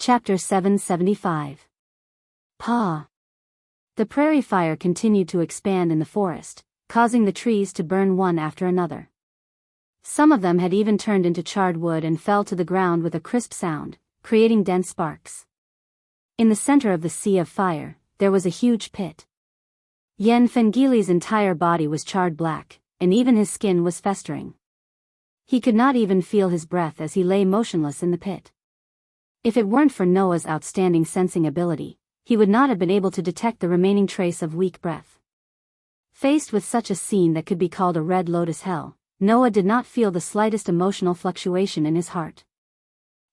Chapter 775. Pa. The prairie fire continued to expand in the forest, causing the trees to burn one after another. Some of them had even turned into charred wood and fell to the ground with a crisp sound, creating dense sparks. In the center of the sea of fire, there was a huge pit. Yen Fengili's entire body was charred black, and even his skin was festering. He could not even feel his breath as he lay motionless in the pit. If it weren't for Noah's outstanding sensing ability, he would not have been able to detect the remaining trace of weak breath. Faced with such a scene that could be called a red lotus hell, Noah did not feel the slightest emotional fluctuation in his heart.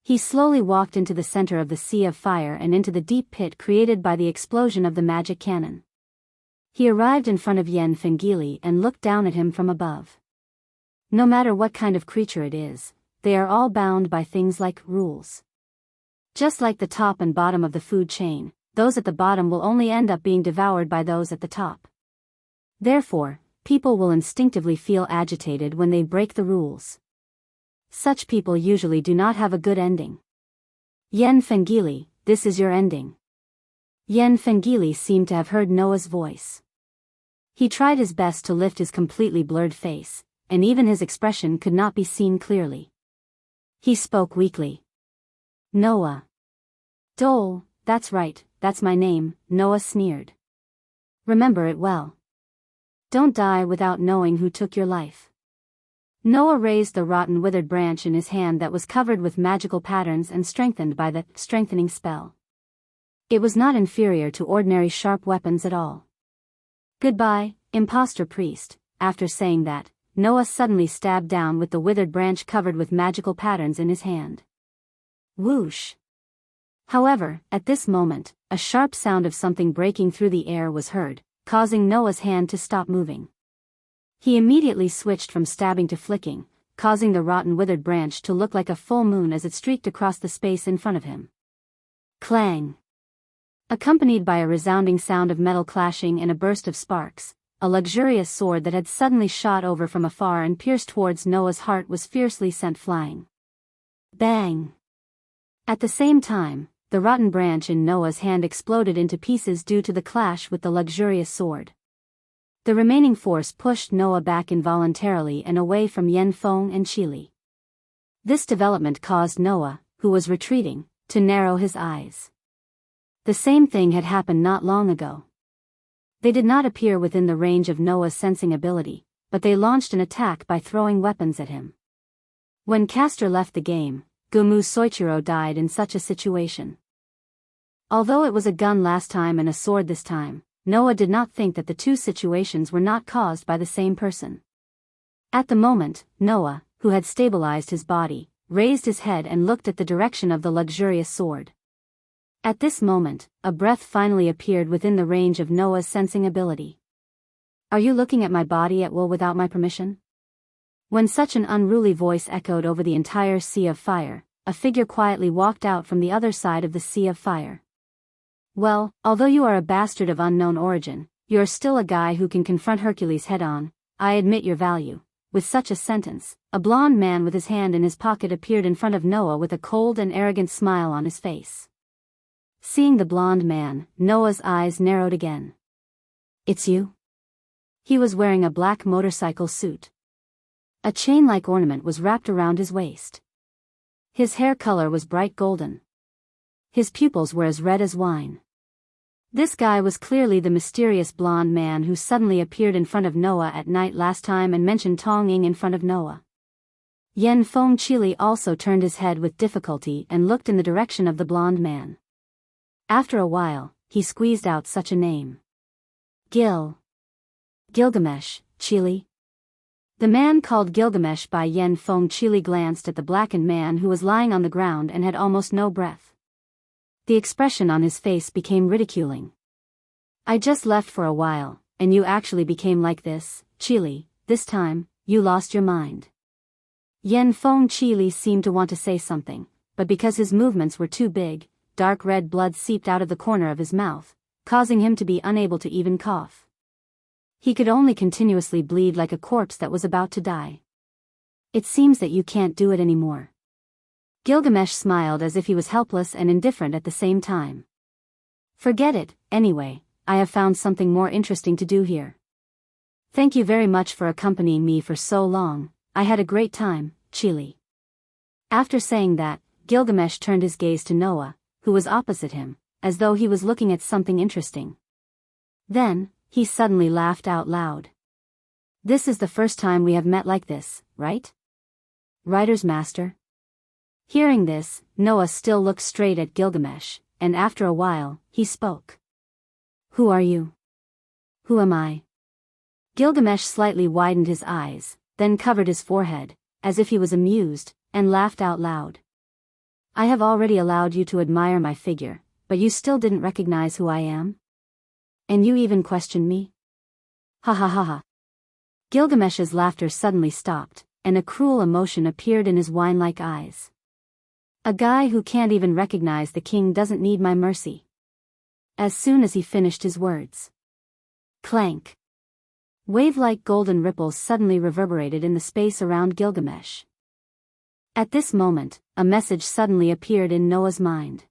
He slowly walked into the center of the sea of fire and into the deep pit created by the explosion of the magic cannon. He arrived in front of Yen Fengili and looked down at him from above. No matter what kind of creature it is, they are all bound by things like rules. Just like the top and bottom of the food chain, those at the bottom will only end up being devoured by those at the top. Therefore, people will instinctively feel agitated when they break the rules. Such people usually do not have a good ending. Yen Fengili, this is your ending. Yen Fengili seemed to have heard Noah's voice. He tried his best to lift his completely blurred face, and even his expression could not be seen clearly. He spoke weakly. Noah. Dole, that's right, that's my name, Noah sneered. Remember it well. Don't die without knowing who took your life. Noah raised the rotten withered branch in his hand that was covered with magical patterns and strengthened by the strengthening spell. It was not inferior to ordinary sharp weapons at all. Goodbye, impostor priest. After saying that, Noah suddenly stabbed down with the withered branch covered with magical patterns in his hand. Whoosh. However, at this moment, a sharp sound of something breaking through the air was heard, causing Noah's hand to stop moving. He immediately switched from stabbing to flicking, causing the rotten withered branch to look like a full moon as it streaked across the space in front of him. Clang! Accompanied by a resounding sound of metal clashing and a burst of sparks, a luxurious sword that had suddenly shot over from afar and pierced towards Noah's heart was fiercely sent flying. Bang! At the same time, the rotten branch in Noah's hand exploded into pieces due to the clash with the luxurious sword. The remaining force pushed Noah back involuntarily and away from Yen Feng and Chili. This development caused Noah, who was retreating, to narrow his eyes. The same thing had happened not long ago. They did not appear within the range of Noah's sensing ability, but they launched an attack by throwing weapons at him. When Castor left the game, Gumu Soichiro died in such a situation. Although it was a gun last time and a sword this time, Noah did not think that the two situations were not caused by the same person. At the moment, Noah, who had stabilized his body, raised his head and looked at the direction of the luxurious sword. At this moment, a breath finally appeared within the range of Noah's sensing ability. Are you looking at my body at will without my permission? When such an unruly voice echoed over the entire sea of fire, a figure quietly walked out from the other side of the sea of fire. Well, although you are a bastard of unknown origin, you are still a guy who can confront Hercules head-on. I admit your value. With such a sentence, a blond man with his hand in his pocket appeared in front of Noah with a cold and arrogant smile on his face. Seeing the blond man, Noah's eyes narrowed again. It's you? He was wearing a black motorcycle suit. A chain-like ornament was wrapped around his waist. His hair color was bright golden. His pupils were as red as wine. This guy was clearly the mysterious blond man who suddenly appeared in front of Noah at night last time and mentioned Tong Ying in front of Noah. Yen Feng Chili also turned his head with difficulty and looked in the direction of the blond man. After a while, he squeezed out such a name. Gilgamesh, Chili. The man called Gilgamesh by Yen Feng Chili glanced at the blackened man who was lying on the ground and had almost no breath. The expression on his face became ridiculing. I just left for a while, and you actually became like this, Chili. This time, you lost your mind. Yen Feng Chili seemed to want to say something, but because his movements were too big, dark red blood seeped out of the corner of his mouth, causing him to be unable to even cough. He could only continuously bleed like a corpse that was about to die. It seems that you can't do it anymore. Gilgamesh smiled as if he was helpless and indifferent at the same time. Forget it, anyway, I have found something more interesting to do here. Thank you very much for accompanying me for so long, I had a great time, Chili. After saying that, Gilgamesh turned his gaze to Noah, who was opposite him, as though he was looking at something interesting. Then, he suddenly laughed out loud. This is the first time we have met like this, right? Writer's master? Hearing this, Noah still looked straight at Gilgamesh, and after a while, he spoke. Who are you? Who am I? Gilgamesh slightly widened his eyes, then covered his forehead, as if he was amused, and laughed out loud. I have already allowed you to admire my figure, but you still didn't recognize who I am? And you even questioned me? Ha ha ha ha. Gilgamesh's laughter suddenly stopped, and a cruel emotion appeared in his wine-like eyes. A guy who can't even recognize the king doesn't need my mercy. As soon as he finished his words. Clank. Wave-like golden ripples suddenly reverberated in the space around Gilgamesh. At this moment, a message suddenly appeared in Noah's mind.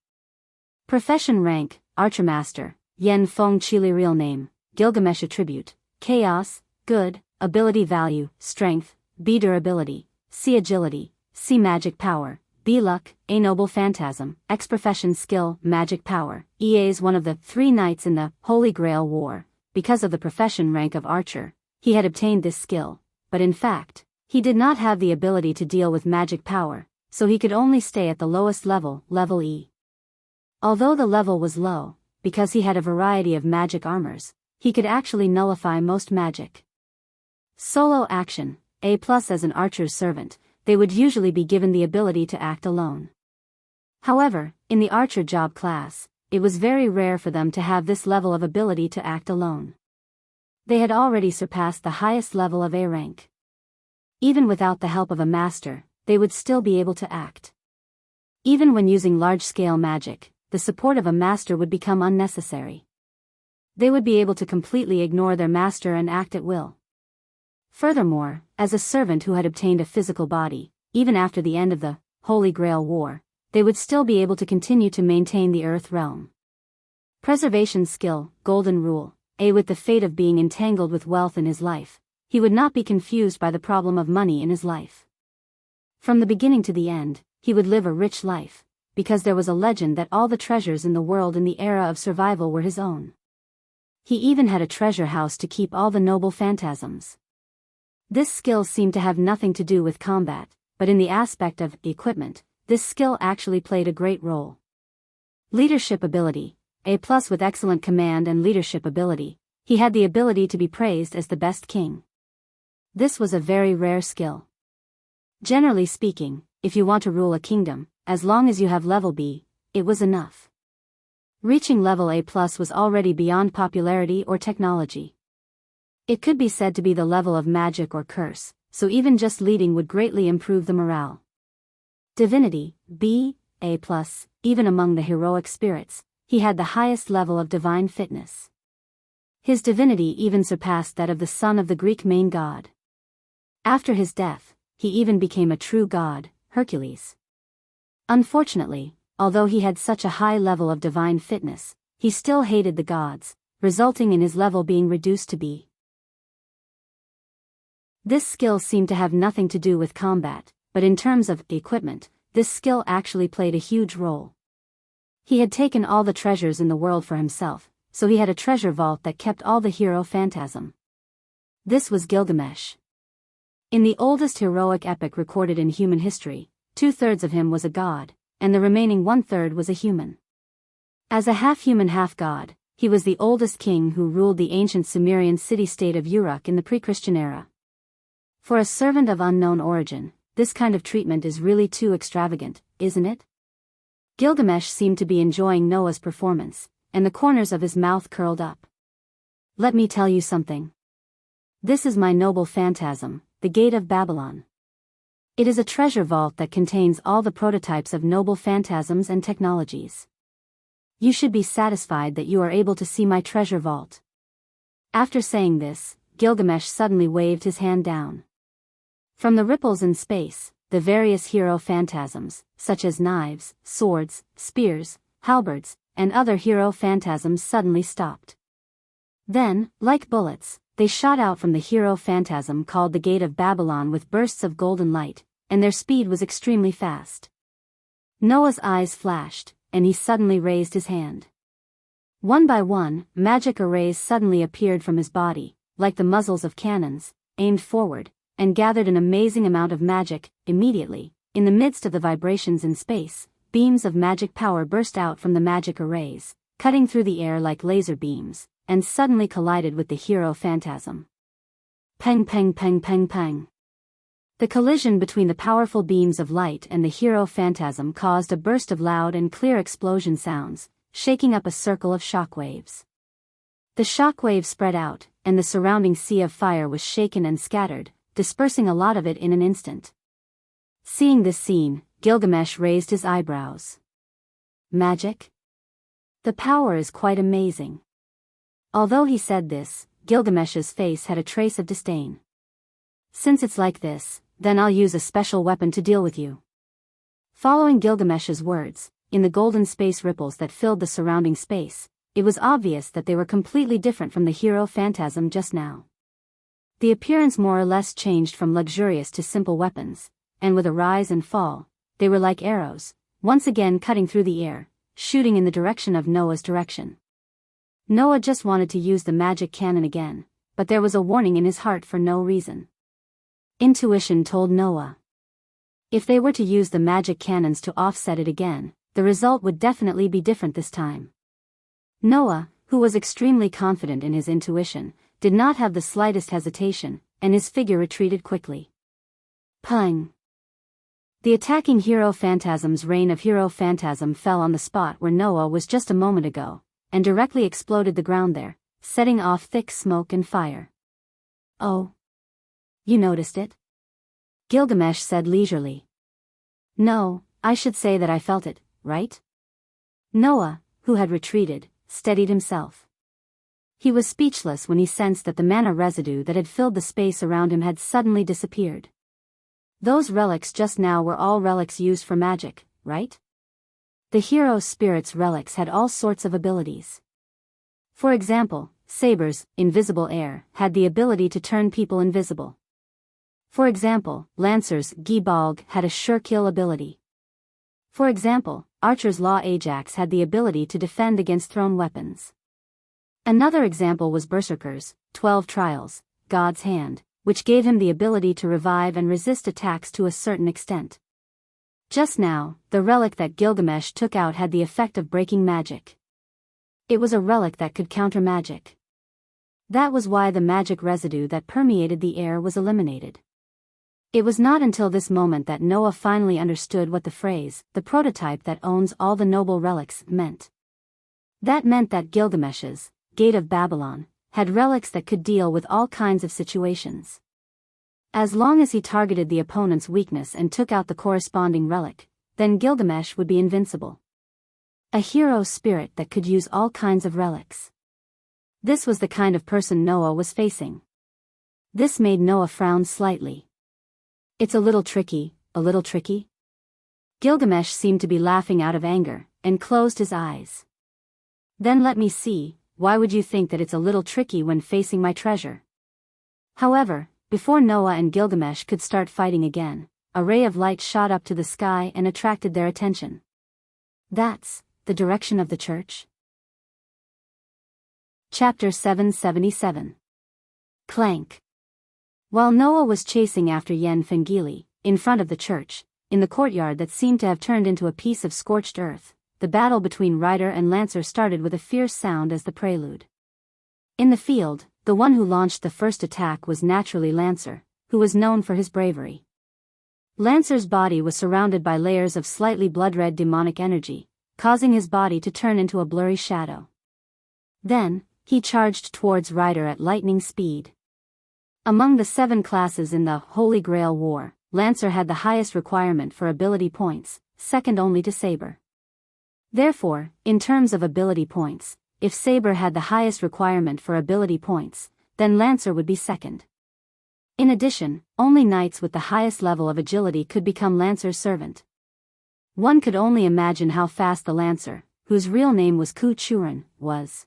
Profession rank, Archermaster, Yen Feng Chili real name, Gilgamesh attribute, Chaos, Good, Ability value, Strength, B durability, C agility, C magic power, B luck, A noble phantasm, X profession skill, Magic power, EA is one of the 3 knights in the Holy Grail War. Because of the profession rank of archer, he had obtained this skill, but in fact, he did not have the ability to deal with magic power, so he could only stay at the lowest level, level E. Although the level was low, because he had a variety of magic armors, he could actually nullify most magic. Solo action, A+ as an archer's servant, they would usually be given the ability to act alone. However, in the archer job class, it was very rare for them to have this level of ability to act alone. They had already surpassed the highest level of A rank. Even without the help of a master, they would still be able to act. Even when using large-scale magic, the support of a master would become unnecessary. They would be able to completely ignore their master and act at will. Furthermore, as a servant who had obtained a physical body, even after the end of the Holy Grail War, they would still be able to continue to maintain the Earth realm. Preservation skill, Golden Rule, A. With the fate of being entangled with wealth in his life, he would not be confused by the problem of money in his life. From the beginning to the end, he would live a rich life, because there was a legend that all the treasures in the world in the era of survival were his own. He even had a treasure house to keep all the noble phantasms. This skill seemed to have nothing to do with combat, but in the aspect of equipment, this skill actually played a great role. Leadership ability, A+ with excellent command and leadership ability, he had the ability to be praised as the best king. This was a very rare skill. Generally speaking, if you want to rule a kingdom, as long as you have level B, it was enough. Reaching level A+ was already beyond popularity or technology. It could be said to be the level of magic or curse, so even just leading would greatly improve the morale. Divinity, B, A+, even among the heroic spirits, he had the highest level of divine fitness. His divinity even surpassed that of the son of the Greek main god. After his death, he even became a true god, Hercules. Unfortunately, although he had such a high level of divine fitness, he still hated the gods, resulting in his level being reduced to B. This skill seemed to have nothing to do with combat, but in terms of equipment, this skill actually played a huge role. He had taken all the treasures in the world for himself, so he had a treasure vault that kept all the hero phantasm. This was Gilgamesh. In the oldest heroic epic recorded in human history, 2/3 of him was a god, and the remaining 1/3 was a human. As a half-human half-god, he was the oldest king who ruled the ancient Sumerian city-state of Uruk in the pre-Christian era. For a servant of unknown origin, this kind of treatment is really too extravagant, isn't it? Gilgamesh seemed to be enjoying Noah's performance, and the corners of his mouth curled up. Let me tell you something. This is my noble phantasm, the Gate of Babylon. It is a treasure vault that contains all the prototypes of noble phantasms and technologies. You should be satisfied that you are able to see my treasure vault. After saying this, Gilgamesh suddenly waved his hand down. From the ripples in space, the various hero phantasms, such as knives, swords, spears, halberds, and other hero phantasms suddenly stopped. Then, like bullets, they shot out from the hero phantasm called the Gate of Babylon with bursts of golden light, and their speed was extremely fast. Noah's eyes flashed, and he suddenly raised his hand. One by one, magic arrays suddenly appeared from his body, like the muzzles of cannons, aimed forward, and gathered an amazing amount of magic. Immediately, in the midst of the vibrations in space, beams of magic power burst out from the magic arrays, cutting through the air like laser beams, and suddenly collided with the hero phantasm. Peng peng peng peng peng. The collision between the powerful beams of light and the hero phantasm caused a burst of loud and clear explosion sounds, shaking up a circle of shockwaves. The shockwaves spread out, and the surrounding sea of fire was shaken and scattered, dispersing a lot of it in an instant. Seeing this scene, Gilgamesh raised his eyebrows. Magic? The power is quite amazing. Although he said this, Gilgamesh's face had a trace of disdain. Since it's like this, then I'll use a special weapon to deal with you. Following Gilgamesh's words, in the golden space ripples that filled the surrounding space, it was obvious that they were completely different from the hero phantasm just now. The appearance more or less changed from luxurious to simple weapons, and with a rise and fall, they were like arrows, once again cutting through the air, shooting in the direction of Noah's direction. Noah just wanted to use the magic cannon again, but there was a warning in his heart for no reason. Intuition told Noah. If they were to use the magic cannons to offset it again, the result would definitely be different this time. Noah, who was extremely confident in his intuition, did not have the slightest hesitation, and his figure retreated quickly. Pang! The attacking hero phantasm's rain of hero phantasm fell on the spot where Noah was just a moment ago, and directly exploded the ground there, setting off thick smoke and fire. Oh! You noticed it? Gilgamesh said leisurely. No, I should say that I felt it, right? Noah, who had retreated, steadied himself. He was speechless when he sensed that the mana residue that had filled the space around him had suddenly disappeared. Those relics just now were all relics used for magic, right? The hero spirit's relics had all sorts of abilities. For example, Saber's invisible air had the ability to turn people invisible. For example, Lancer's Gibalg had a sure kill ability. For example, Archer's Law Ajax had the ability to defend against thrown weapons. Another example was Berserker's 12 Trials, God's Hand, which gave him the ability to revive and resist attacks to a certain extent. Just now, the relic that Gilgamesh took out had the effect of breaking magic. It was a relic that could counter magic. That was why the magic residue that permeated the air was eliminated. It was not until this moment that Noah finally understood what the phrase, the prototype that owns all the noble relics, meant. That meant that Gilgamesh's Gate of Babylon had relics that could deal with all kinds of situations. As long as he targeted the opponent's weakness and took out the corresponding relic, then Gilgamesh would be invincible. A hero spirit that could use all kinds of relics. This was the kind of person Noah was facing. This made Noah frown slightly. It's a little tricky, a little tricky? Gilgamesh seemed to be laughing out of anger, and closed his eyes. Then let me see, why would you think that it's a little tricky when facing my treasure? However, before Noah and Gilgamesh could start fighting again, a ray of light shot up to the sky and attracted their attention. That's the direction of the church? Chapter 777. Clank. While Noah was chasing after Yen Fengili, in front of the church, in the courtyard that seemed to have turned into a piece of scorched earth, the battle between Rider and Lancer started with a fierce sound as the prelude. In the field, the one who launched the first attack was naturally Lancer, who was known for his bravery. Lancer's body was surrounded by layers of slightly blood-red demonic energy, causing his body to turn into a blurry shadow. Then, he charged towards Rider at lightning speed. Among the 7 classes in the Holy Grail War, Lancer had the highest requirement for ability points, second only to Saber. Therefore, in terms of ability points, if Saber had the highest requirement for ability points, then Lancer would be second. In addition, only knights with the highest level of agility could become Lancer's servant. One could only imagine how fast the Lancer, whose real name was Ku Churen, was.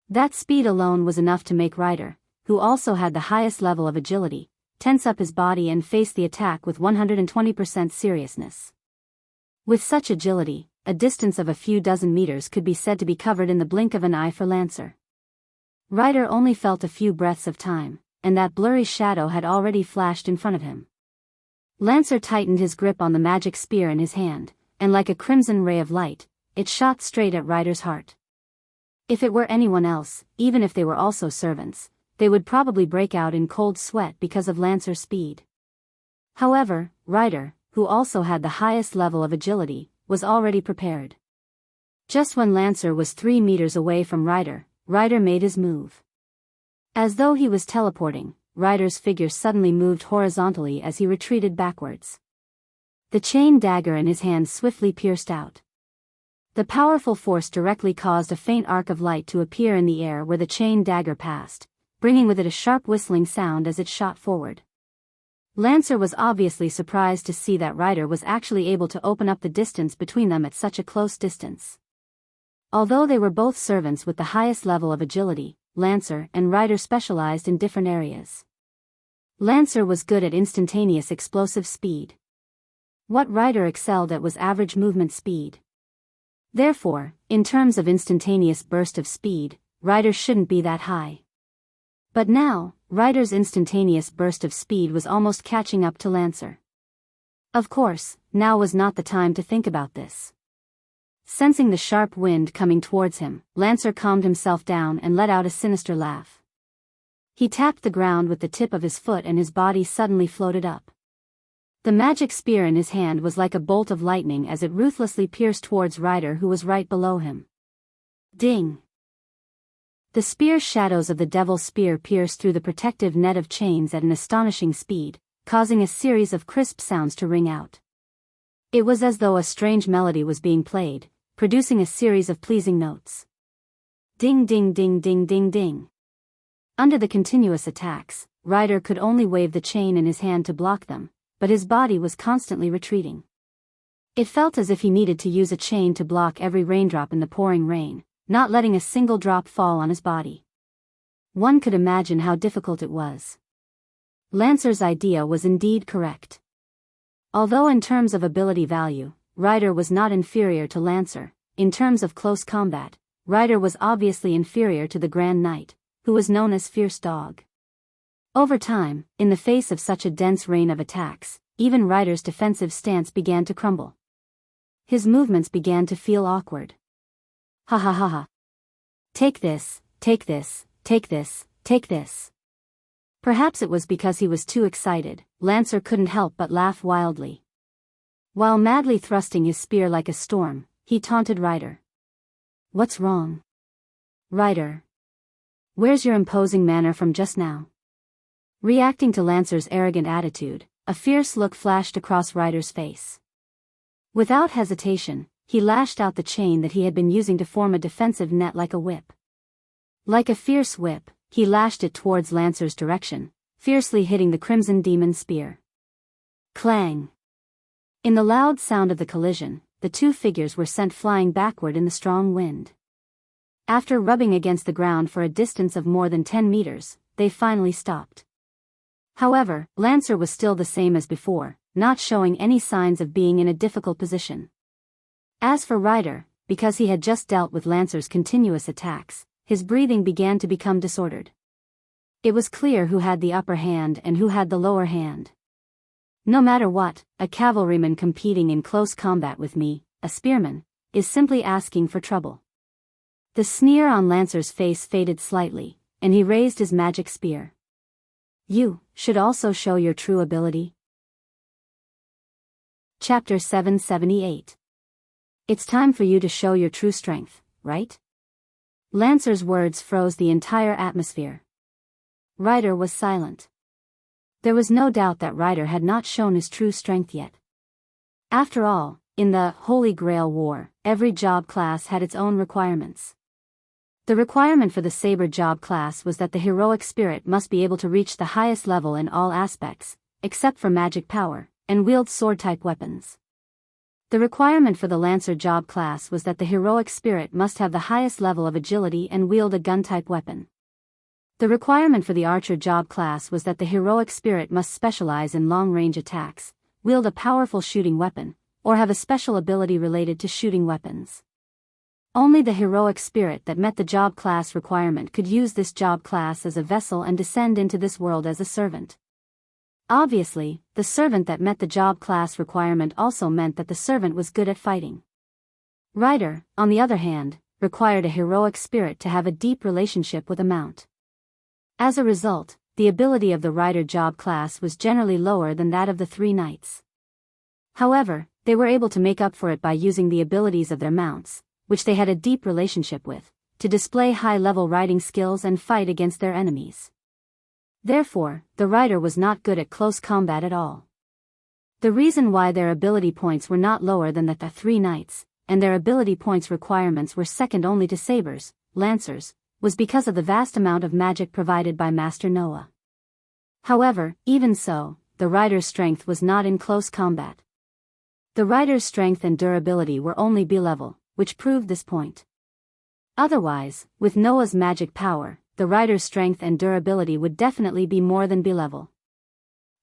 That speed alone was enough to make Ryder, who also had the highest level of agility, tense up his body and face the attack with 120% seriousness. With such agility, a distance of a few dozen meters could be said to be covered in the blink of an eye for Lancer. Ryder only felt a few breaths of time, and that blurry shadow had already flashed in front of him. Lancer tightened his grip on the magic spear in his hand, and like a crimson ray of light, it shot straight at Ryder's heart. If it were anyone else, even if they were also servants, they would probably break out in cold sweat because of Lancer's speed. However, Ryder, who also had the highest level of agility, was already prepared. Just when Lancer was 3 meters away from Ryder, Ryder made his move. As though he was teleporting, Ryder's figure suddenly moved horizontally as he retreated backwards. The chain dagger in his hand swiftly pierced out. The powerful force directly caused a faint arc of light to appear in the air where the chain dagger passed, bringing with it a sharp whistling sound as it shot forward. Lancer was obviously surprised to see that Ryder was actually able to open up the distance between them at such a close distance. Although they were both servants with the highest level of agility, Lancer and Ryder specialized in different areas. Lancer was good at instantaneous explosive speed. What Ryder excelled at was average movement speed. Therefore, in terms of instantaneous burst of speed, Ryder shouldn't be that high. But now, Ryder's instantaneous burst of speed was almost catching up to Lancer. Of course, now was not the time to think about this. Sensing the sharp wind coming towards him, Lancer calmed himself down and let out a sinister laugh. He tapped the ground with the tip of his foot and his body suddenly floated up. The magic spear in his hand was like a bolt of lightning as it ruthlessly pierced towards Ryder, who was right below him. Ding! The spear shadows of the devil's spear pierced through the protective net of chains at an astonishing speed, causing a series of crisp sounds to ring out. It was as though a strange melody was being played, producing a series of pleasing notes. Ding ding ding ding ding ding. Under the continuous attacks, Ryder could only wave the chain in his hand to block them, but his body was constantly retreating. It felt as if he needed to use a chain to block every raindrop in the pouring rain, not letting a single drop fall on his body. One could imagine how difficult it was. Lancer's idea was indeed correct. Although in terms of ability value, Ryder was not inferior to Lancer, in terms of close combat, Ryder was obviously inferior to the Grand Knight, who was known as Fierce Dog. Over time, in the face of such a dense rain of attacks, even Ryder's defensive stance began to crumble. His movements began to feel awkward. Ha ha ha ha. Take this, take this, take this, take this. Perhaps it was because he was too excited, Lancer couldn't help but laugh wildly. While madly thrusting his spear like a storm, he taunted Ryder. What's wrong? Ryder. Where's your imposing manner from just now? Reacting to Lancer's arrogant attitude, a fierce look flashed across Ryder's face. Without hesitation, he lashed out the chain that he had been using to form a defensive net like a whip. Like a fierce whip, he lashed it towards Lancer's direction, fiercely hitting the crimson demon's spear. Clang! In the loud sound of the collision, the two figures were sent flying backward in the strong wind. After rubbing against the ground for a distance of more than 10 meters, they finally stopped. However, Lancer was still the same as before, not showing any signs of being in a difficult position. As for Ryder, because he had just dealt with Lancer's continuous attacks, his breathing began to become disordered. It was clear who had the upper hand and who had the lower hand. No matter what, a cavalryman competing in close combat with me, a spearman, is simply asking for trouble. The sneer on Lancer's face faded slightly, and he raised his magic spear. You should also show your true ability. Chapter 778. It's time for you to show your true strength, right? Lancer's words froze the entire atmosphere. Ryder was silent. There was no doubt that Ryder had not shown his true strength yet. After all, in the Holy Grail War, every job class had its own requirements. The requirement for the saber job class was that the heroic spirit must be able to reach the highest level in all aspects, except for magic power, and wield sword-type weapons. The requirement for the lancer job class was that the heroic spirit must have the highest level of agility and wield a gun-type weapon. The requirement for the archer job class was that the heroic spirit must specialize in long-range attacks, wield a powerful shooting weapon, or have a special ability related to shooting weapons. Only the heroic spirit that met the job class requirement could use this job class as a vessel and descend into this world as a servant. Obviously, the servant that met the job class requirement also meant that the servant was good at fighting. Rider, on the other hand, required a heroic spirit to have a deep relationship with a mount. As a result, the ability of the rider job class was generally lower than that of the 3 knights. However, they were able to make up for it by using the abilities of their mounts, which they had a deep relationship with, to display high-level riding skills and fight against their enemies. Therefore, the rider was not good at close combat at all. The reason why their ability points were not lower than that the 3 knights, and their ability points requirements were second only to sabers, lancers, was because of the vast amount of magic provided by Master Noah. However, even so, the rider's strength was not in close combat. The rider's strength and durability were only B-level, which proved this point. Otherwise, with Noah's magic power, the rider's strength and durability would definitely be more than B-level.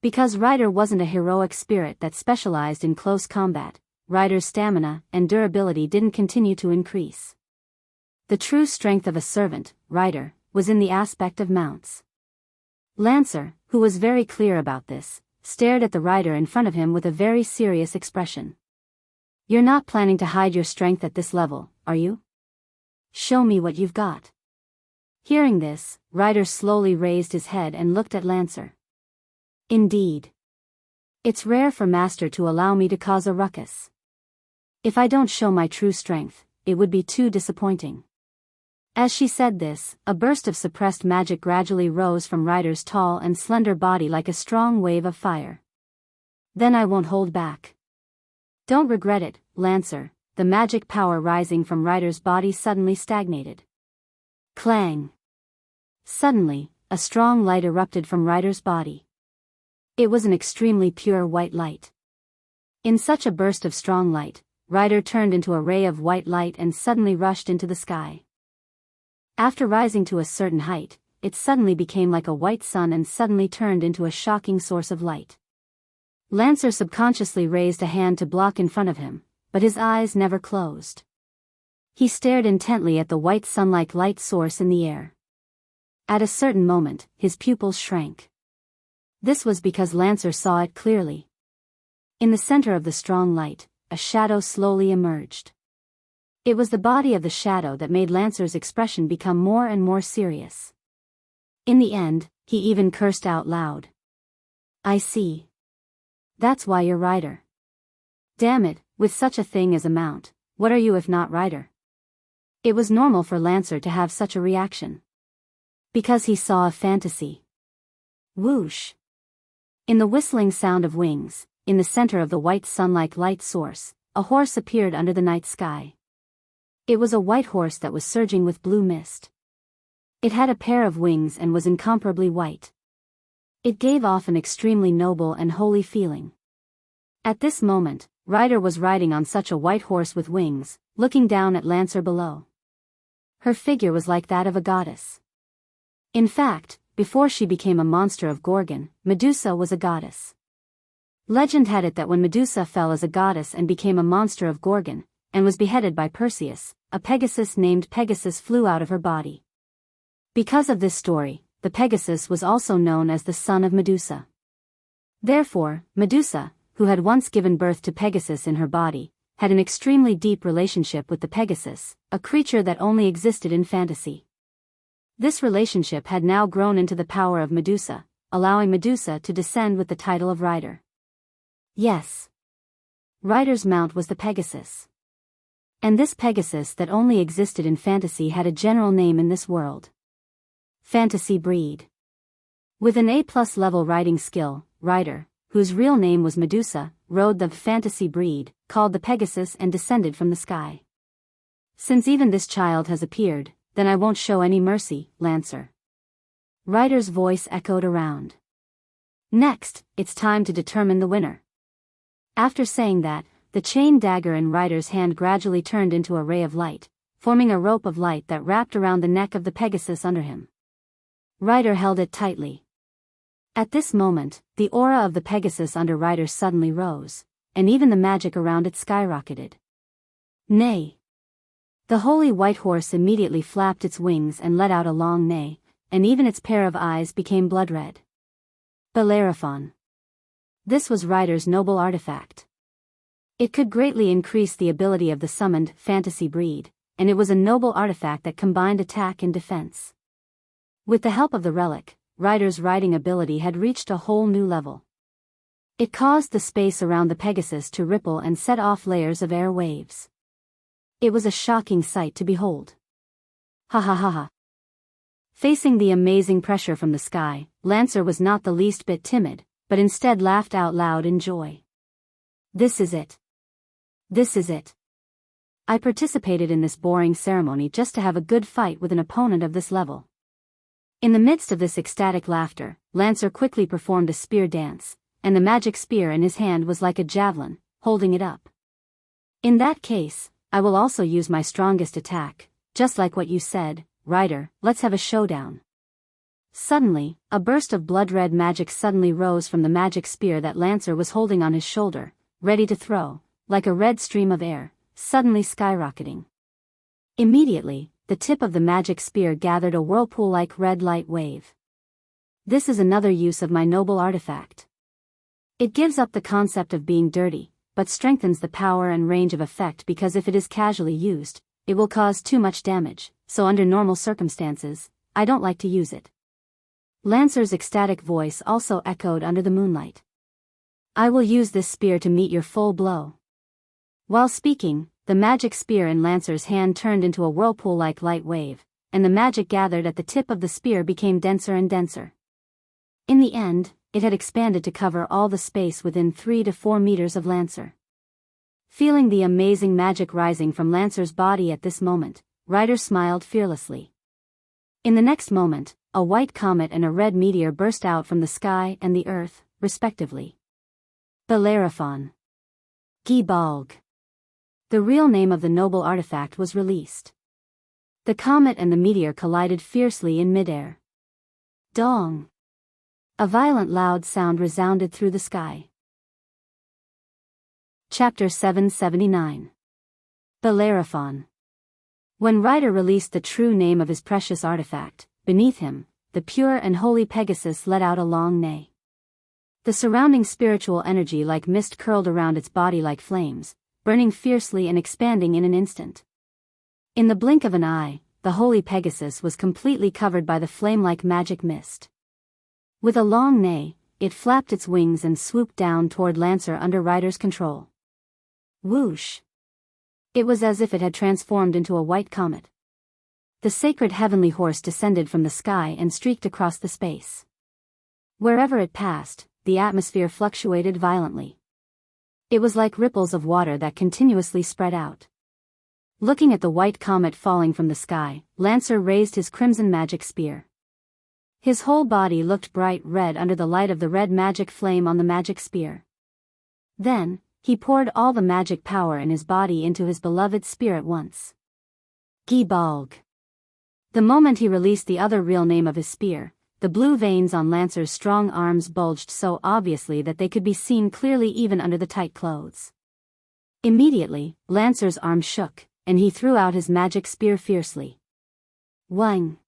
Because rider wasn't a heroic spirit that specialized in close combat, rider's stamina and durability didn't continue to increase. The true strength of a servant, rider, was in the aspect of mounts. Lancer, who was very clear about this, stared at the rider in front of him with a very serious expression. "You're not planning to hide your strength at this level, are you? Show me what you've got." Hearing this, rider slowly raised his head and looked at Lancer. "Indeed. It's rare for Master to allow me to cause a ruckus. If I don't show my true strength, it would be too disappointing." As she said this, a burst of suppressed magic gradually rose from rider's tall and slender body like a strong wave of fire. "Then I won't hold back. Don't regret it, Lancer." The magic power rising from rider's body suddenly stagnated. Clang! Suddenly, a strong light erupted from rider's body. It was an extremely pure white light. In such a burst of strong light, rider turned into a ray of white light and suddenly rushed into the sky. After rising to a certain height, it suddenly became like a white sun and suddenly turned into a shocking source of light. Lancer subconsciously raised a hand to block in front of him, but his eyes never closed. He stared intently at the white sun-like light source in the air. At a certain moment, his pupils shrank. This was because Lancer saw it clearly. In the center of the strong light, a shadow slowly emerged. It was the body of the shadow that made Lancer's expression become more and more serious. In the end, he even cursed out loud. "I see. That's why you're rider. Damn it, with such a thing as a mount, what are you if not rider?" It was normal for Lancer to have such a reaction. Because he saw a fantasy. Whoosh! In the whistling sound of wings, in the center of the white sun-like light source, a horse appeared under the night sky. It was a white horse that was surging with blue mist. It had a pair of wings and was incomparably white. It gave off an extremely noble and holy feeling. At this moment, rider was riding on such a white horse with wings, looking down at Lancer below. Her figure was like that of a goddess. In fact, before she became a monster of Gorgon, Medusa was a goddess. Legend had it that when Medusa fell as a goddess and became a monster of Gorgon, and was beheaded by Perseus, a Pegasus named Pegasus flew out of her body. Because of this story, the Pegasus was also known as the son of Medusa. Therefore, Medusa, who had once given birth to Pegasus in her body, had an extremely deep relationship with the Pegasus, a creature that only existed in fantasy. This relationship had now grown into the power of Medusa, allowing Medusa to descend with the title of rider. Yes. Rider's mount was the Pegasus. And this Pegasus that only existed in fantasy had a general name in this world. Fantasy breed. With an A+ level riding skill, rider, whose real name was Medusa, rode the fantasy breed, called the Pegasus and descended from the sky. Since even this child has appeared, then I won't show any mercy, Lancer. Ryder's voice echoed around. Next, it's time to determine the winner. After saying that, the chain dagger in Ryder's hand gradually turned into a ray of light, forming a rope of light that wrapped around the neck of the Pegasus under him. Ryder held it tightly. At this moment, the aura of the Pegasus under Ryder suddenly rose, and even the magic around it skyrocketed. Neigh! The holy white horse immediately flapped its wings and let out a long neigh, and even its pair of eyes became blood-red. Bellerophon. This was Ryder's noble artifact. It could greatly increase the ability of the summoned fantasy breed, and it was a noble artifact that combined attack and defense. With the help of the relic, Ryder's riding ability had reached a whole new level. It caused the space around the Pegasus to ripple and set off layers of air waves. It was a shocking sight to behold. Ha ha ha ha. Facing the amazing pressure from the sky, Lancer was not the least bit timid, but instead laughed out loud in joy. This is it. This is it. I participated in this boring ceremony just to have a good fight with an opponent of this level. In the midst of this ecstatic laughter, Lancer quickly performed a spear dance, and the magic spear in his hand was like a javelin, holding it up. In that case, I will also use my strongest attack, just like what you said, Ryder, let's have a showdown. Suddenly, a burst of blood-red magic suddenly rose from the magic spear that Lancer was holding on his shoulder, ready to throw, like a red stream of air, suddenly skyrocketing. Immediately, the tip of the magic spear gathered a whirlpool-like red light wave. This is another use of my noble artifact. It gives up the concept of being dirty, but strengthens the power and range of effect because if it is casually used, it will cause too much damage, so under normal circumstances, I don't like to use it. Lancer's ecstatic voice also echoed under the moonlight. I will use this spear to meet your full blow. While speaking, the magic spear in Lancer's hand turned into a whirlpool-like light wave, and the magic gathered at the tip of the spear became denser and denser. In the end, it had expanded to cover all the space within 3 to 4 meters of Lancer. Feeling the amazing magic rising from Lancer's body at this moment, Ryder smiled fearlessly. In the next moment, a white comet and a red meteor burst out from the sky and the earth, respectively. Bellerophon. Gibalg. The real name of the noble artifact was released. The comet and the meteor collided fiercely in midair. Dong! A violent loud sound resounded through the sky. Chapter 779. Bellerophon. When Ryder released the true name of his precious artifact, beneath him, the pure and holy Pegasus let out a long neigh. The surrounding spiritual energy like mist curled around its body like flames, burning fiercely and expanding in an instant. In the blink of an eye, the holy Pegasus was completely covered by the flame-like magic mist. With a long neigh, it flapped its wings and swooped down toward Lancer under Ryder's control. Whoosh! It was as if it had transformed into a white comet. The sacred heavenly horse descended from the sky and streaked across the space. Wherever it passed, the atmosphere fluctuated violently. It was like ripples of water that continuously spread out. Looking at the white comet falling from the sky, Lancer raised his crimson magic spear. His whole body looked bright red under the light of the red magic flame on the magic spear. Then, he poured all the magic power in his body into his beloved spear at once. Gibalg. The moment he released the other real name of his spear, the blue veins on Lancer's strong arms bulged so obviously that they could be seen clearly even under the tight clothes. Immediately, Lancer's arm shook, and he threw out his magic spear fiercely. Wang!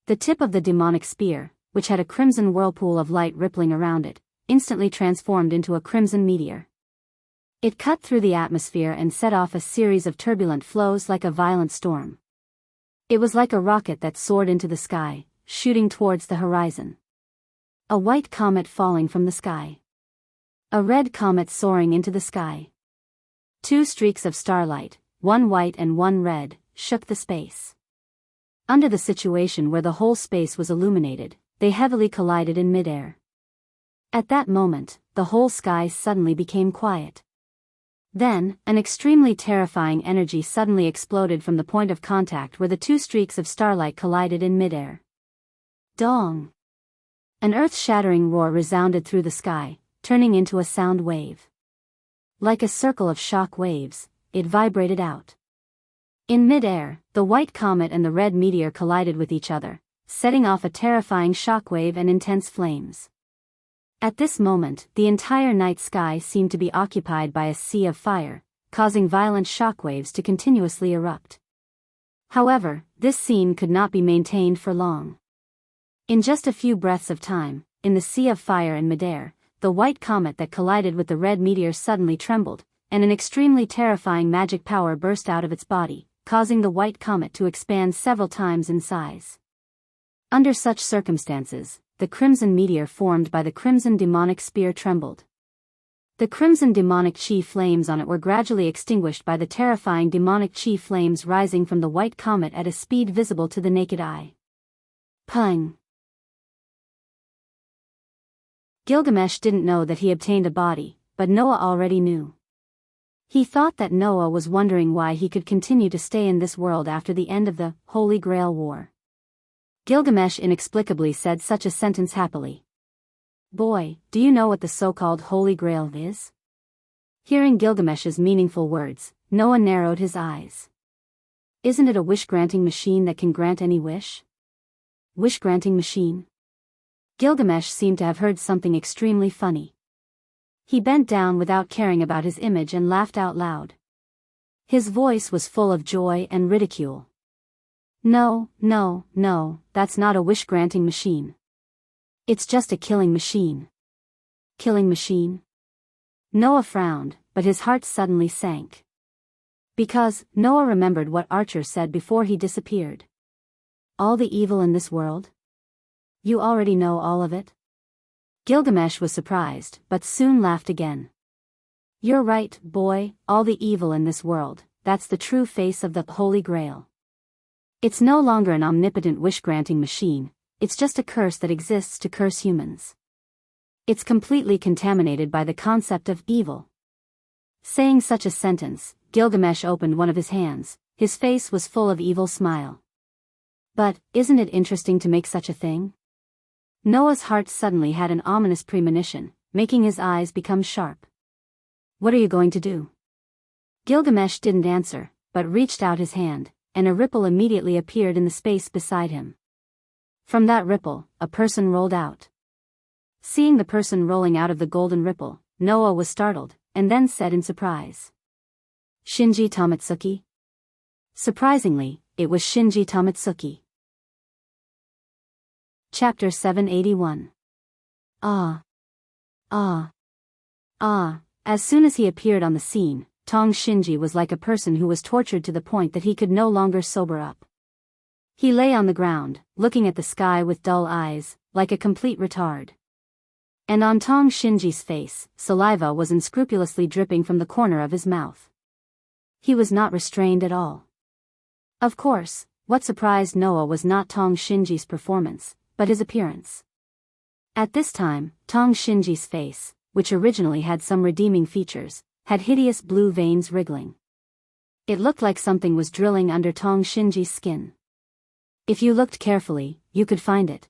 The tip of the demonic spear, which had a crimson whirlpool of light rippling around it, instantly transformed into a crimson meteor. It cut through the atmosphere and set off a series of turbulent flows like a violent storm. It was like a rocket that soared into the sky, shooting towards the horizon. A white comet falling from the sky. A red comet soaring into the sky. 2 streaks of starlight, one white and one red, shook the space. Under the situation where the whole space was illuminated, they heavily collided in midair. At that moment, the whole sky suddenly became quiet. Then, an extremely terrifying energy suddenly exploded from the point of contact where the two streaks of starlight collided in midair. Dong! An earth-shattering roar resounded through the sky, turning into a sound wave. Like a circle of shock waves, it vibrated out. In midair, the white comet and the red meteor collided with each other, setting off a terrifying shockwave and intense flames. At this moment, the entire night sky seemed to be occupied by a sea of fire, causing violent shockwaves to continuously erupt. However, this scene could not be maintained for long. In just a few breaths of time, in the sea of fire and midair, the white comet that collided with the red meteor suddenly trembled, and an extremely terrifying magic power burst out of its body, causing the white comet to expand several times in size. Under such circumstances, the crimson meteor formed by the crimson demonic spear trembled. The crimson demonic chi flames on it were gradually extinguished by the terrifying demonic chi flames rising from the white comet at a speed visible to the naked eye. Pung! Gilgamesh didn't know that he obtained a body, but Noah already knew. He thought that Noah was wondering why he could continue to stay in this world after the end of the Holy Grail War. Gilgamesh inexplicably said such a sentence happily. Boy, do you know what the so-called Holy Grail is? Hearing Gilgamesh's meaningful words, Noah narrowed his eyes. Isn't it a wish-granting machine that can grant any wish? Wish-granting machine? Gilgamesh seemed to have heard something extremely funny. He bent down without caring about his image and laughed out loud. His voice was full of joy and ridicule. No, that's not a wish-granting machine. It's just a killing machine. Killing machine? Noah frowned, but his heart suddenly sank. Because, Noah remembered what Archer said before he disappeared. All the evil in this world? You already know all of it? Gilgamesh was surprised, but soon laughed again. You're right, boy, all the evil in this world, that's the true face of the Holy Grail. It's no longer an omnipotent wish-granting machine, it's just a curse that exists to curse humans. It's completely contaminated by the concept of evil. Saying such a sentence, Gilgamesh opened one of his hands, his face was full of evil smile. But, isn't it interesting to make such a thing? Noah's heart suddenly had an ominous premonition, making his eyes become sharp. What are you going to do? Gilgamesh didn't answer, but reached out his hand, and a ripple immediately appeared in the space beside him. From that ripple, a person rolled out. Seeing the person rolling out of the golden ripple, Noah was startled, and then said in surprise. Shinji Tamatsuki? Surprisingly, it was Shinji Tamatsuki. Chapter 781. As soon as he appeared on the scene, Tong Shinji was like a person who was tortured to the point that he could no longer sober up. He lay on the ground, looking at the sky with dull eyes, like a complete retard. And on Tong Shinji's face, saliva was unscrupulously dripping from the corner of his mouth. He was not restrained at all. Of course, what surprised Noah was not Tong Shinji's performance, but his appearance. At this time, Tong Shinji's face, which originally had some redeeming features, had hideous blue veins wriggling. It looked like something was drilling under Tong Shinji's skin. If you looked carefully, you could find it.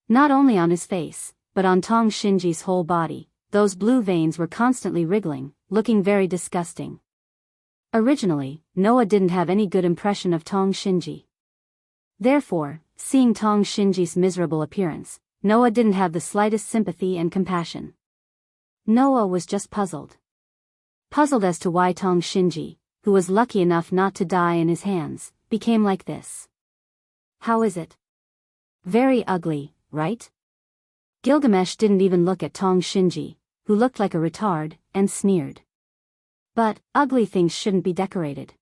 Not only on his face, but on Tong Shinji's whole body, those blue veins were constantly wriggling, looking very disgusting. Originally, Noah didn't have any good impression of Tong Shinji. Therefore, seeing Tong Shinji's miserable appearance, Noah didn't have the slightest sympathy and compassion. Noah was just puzzled. Puzzled as to why Tong Shinji, who was lucky enough not to die in his hands, became like this. How is it? Very ugly, right? Gilgamesh didn't even look at Tong Shinji, who looked like a retard, and sneered. But, ugly things shouldn't be decorated.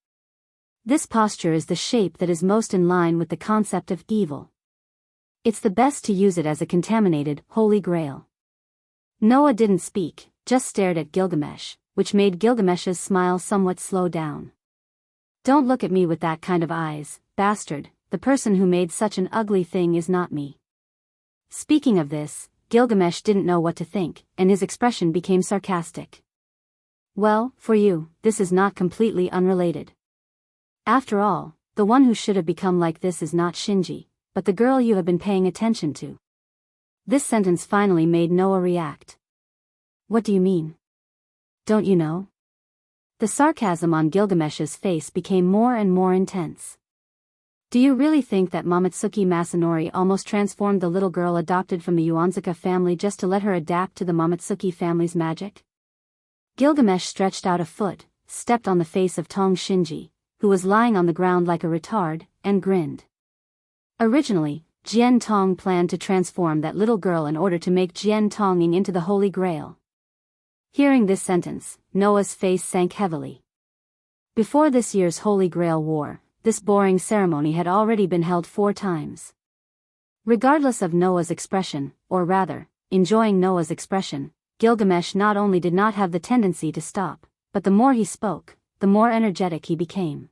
This posture is the shape that is most in line with the concept of evil. It's the best to use it as a contaminated Holy Grail. Noah didn't speak, just stared at Gilgamesh, which made Gilgamesh's smile somewhat slow down. Don't look at me with that kind of eyes, bastard, the person who made such an ugly thing is not me. Speaking of this, Gilgamesh didn't know what to think, and his expression became sarcastic. Well, for you, this is not completely unrelated. After all, the one who should have become like this is not Shinji, but the girl you have been paying attention to. This sentence finally made Noah react. What do you mean? Don't you know? The sarcasm on Gilgamesh's face became more and more intense. Do you really think that Momoitsuki Masanori almost transformed the little girl adopted from the Yuanzuka family just to let her adapt to the Momoitsuki family's magic? Gilgamesh stretched out a foot, stepped on the face of Tong Shinji, who was lying on the ground like a retard, and grinned. Originally, Jian Tong planned to transform that little girl in order to make Jian Tonging into the Holy Grail. Hearing this sentence, Noah's face sank heavily. Before this year's Holy Grail War, this boring ceremony had already been held 4 times. Regardless of Noah's expression, or rather, enjoying Noah's expression, Gilgamesh not only did not have the tendency to stop, but the more he spoke, the more energetic he became.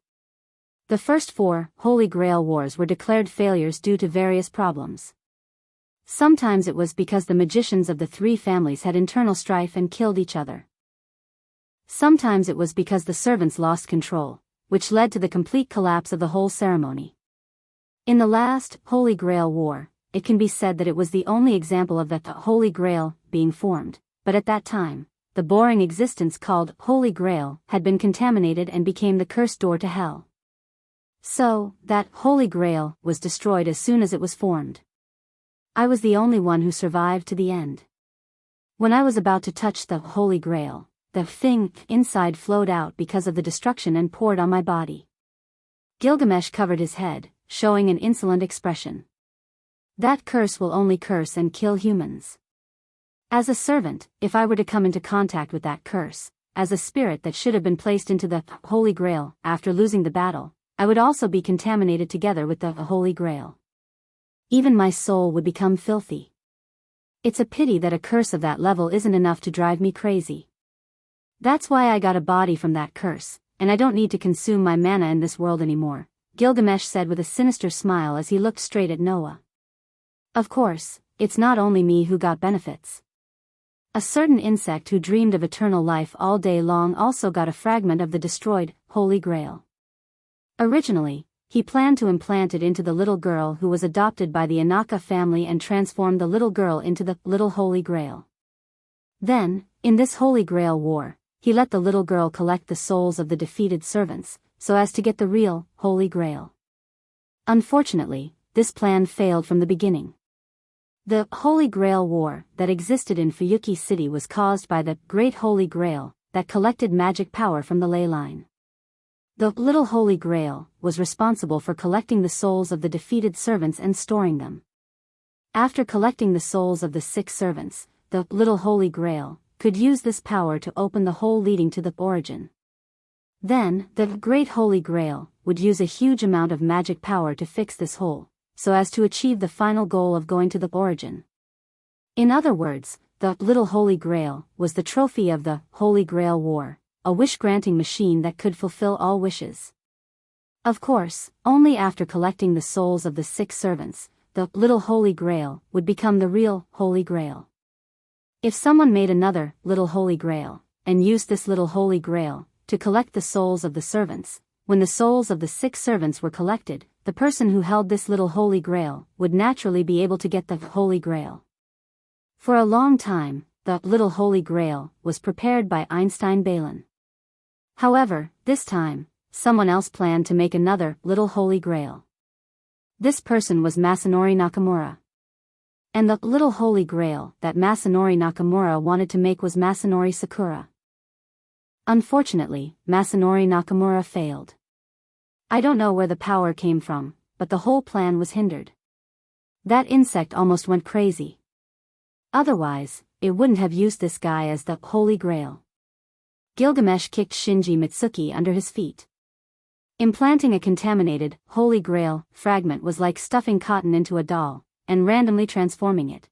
The first 4 Holy Grail Wars were declared failures due to various problems. Sometimes it was because the magicians of the 3 families had internal strife and killed each other. Sometimes it was because the servants lost control, which led to the complete collapse of the whole ceremony. In the last Holy Grail War, it can be said that it was the only example of the Holy Grail being formed, but at that time, the boring existence called Holy Grail had been contaminated and became the cursed door to hell. So, that Holy Grail was destroyed as soon as it was formed. I was the only one who survived to the end. When I was about to touch the Holy Grail, the thing inside flowed out because of the destruction and poured on my body. Gilgamesh covered his head, showing an insolent expression. That curse will only curse and kill humans. As a servant, if I were to come into contact with that curse, as a spirit that should have been placed into the Holy Grail after losing the battle, I would also be contaminated together with the Holy Grail. Even my soul would become filthy. It's a pity that a curse of that level isn't enough to drive me crazy. That's why I got a body from that curse, and I don't need to consume my mana in this world anymore, Gilgamesh said with a sinister smile as he looked straight at Noah. Of course, it's not only me who got benefits. A certain insect who dreamed of eternal life all day long also got a fragment of the destroyed Holy Grail. Originally, he planned to implant it into the little girl who was adopted by the Inaka family and transform the little girl into the little Holy Grail. Then, in this Holy Grail War, he let the little girl collect the souls of the defeated servants, so as to get the real Holy Grail. Unfortunately, this plan failed from the beginning. The Holy Grail War that existed in Fuyuki City was caused by the Great Holy Grail that collected magic power from the ley line. The little Holy Grail was responsible for collecting the souls of the defeated servants and storing them. After collecting the souls of the 6 servants, the little Holy Grail could use this power to open the hole leading to the origin. Then, the Great Holy Grail would use a huge amount of magic power to fix this hole, so as to achieve the final goal of going to the origin. In other words, the little Holy Grail was the trophy of the Holy Grail War, a wish-granting machine that could fulfill all wishes. Of course, only after collecting the souls of the 6 servants, the little Holy Grail would become the real Holy Grail. If someone made another little Holy Grail, and used this little Holy Grail to collect the souls of the servants, when the souls of the 6 servants were collected, the person who held this little Holy Grail would naturally be able to get the Holy Grail. For a long time, the little Holy Grail was prepared by Einstein Balin. However, this time, someone else planned to make another little Holy Grail. This person was Masanori Nakamura. And the little Holy Grail that Masanori Nakamura wanted to make was Masanori Sakura. Unfortunately, Masanori Nakamura failed. I don't know where the power came from, but the whole plan was hindered. That insect almost went crazy. Otherwise, it wouldn't have used this guy as the Holy Grail. Gilgamesh kicked Shinji Mitsuki under his feet. Implanting a contaminated Holy Grail fragment was like stuffing cotton into a doll and randomly transforming it.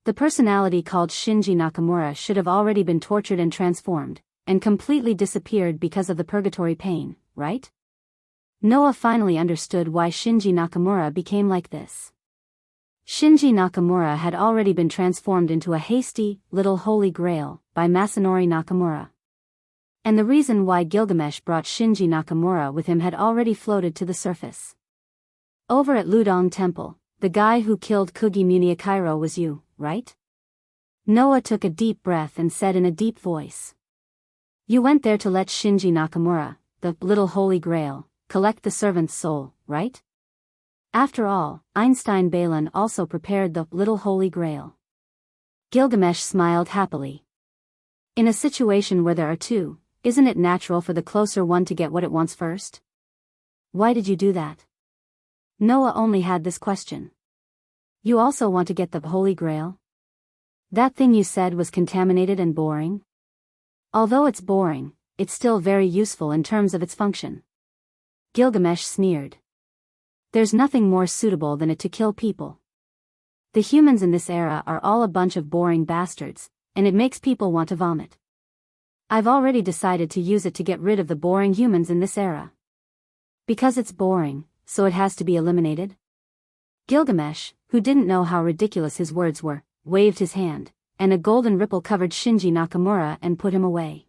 The personality called Shinji Nakamura should have already been tortured and transformed, and completely disappeared because of the purgatory pain, right? Noah finally understood why Shinji Nakamura became like this. Shinji Nakamura had already been transformed into a hasty, little Holy Grail by Masanori Nakamura. And the reason why Gilgamesh brought Shinji Nakamura with him had already floated to the surface. Over at Ludong Temple, the guy who killed Kugi Muniakiro was you, right? Noah took a deep breath and said in a deep voice. You went there to let Shinji Nakamura, the little holy grail, collect the servant's soul, right? After all, Einstein Balin also prepared the little holy grail. Gilgamesh smiled happily. In a situation where there are two, isn't it natural for the closer one to get what it wants first? Why did you do that? Noah only had this question. You also want to get the Holy Grail? That thing you said was contaminated and boring? Although it's boring, it's still very useful in terms of its function. Gilgamesh sneered. There's nothing more suitable than it to kill people. The humans in this era are all a bunch of boring bastards, and it makes people want to vomit. I've already decided to use it to get rid of the boring humans in this era. Because it's boring, so it has to be eliminated? Gilgamesh, who didn't know how ridiculous his words were, waved his hand, and a golden ripple covered Shinji Nakamura and put him away.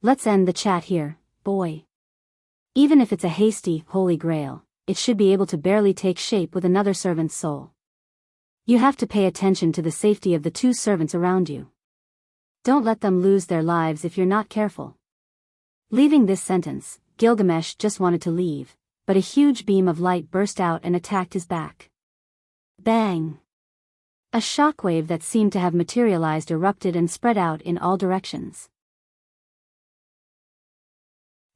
Let's end the chat here, boy. Even if it's a hasty, holy grail, it should be able to barely take shape with another servant's soul. You have to pay attention to the safety of the two servants around you. Don't let them lose their lives if you're not careful. Leaving this sentence, Gilgamesh just wanted to leave, but a huge beam of light burst out and attacked his back. Bang! A shockwave that seemed to have materialized erupted and spread out in all directions.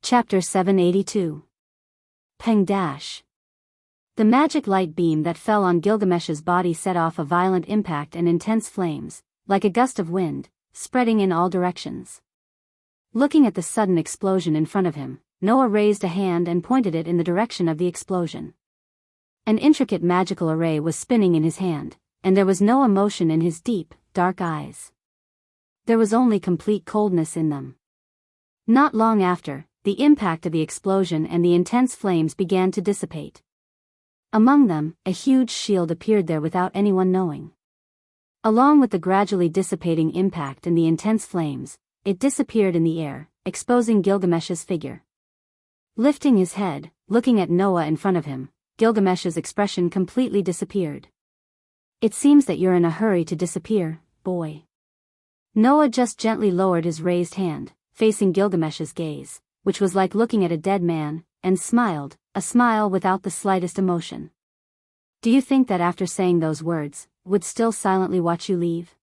Chapter 782. Peng Dash. The magic light beam that fell on Gilgamesh's body set off a violent impact and intense flames, like a gust of wind, spreading in all directions. Looking at the sudden explosion in front of him, Noah raised a hand and pointed it in the direction of the explosion. An intricate magical array was spinning in his hand, and there was no emotion in his deep, dark eyes. There was only complete coldness in them. Not long after, the impact of the explosion and the intense flames began to dissipate. Among them, a huge shield appeared there without anyone knowing. Along with the gradually dissipating impact and the intense flames, it disappeared in the air, exposing Gilgamesh's figure. Lifting his head, looking at Noah in front of him, Gilgamesh's expression completely disappeared. It seems that you're in a hurry to disappear, boy. Noah just gently lowered his raised hand, facing Gilgamesh's gaze, which was like looking at a dead man, and smiled, a smile without the slightest emotion. Do you think that after saying those words, would still silently watch you leave?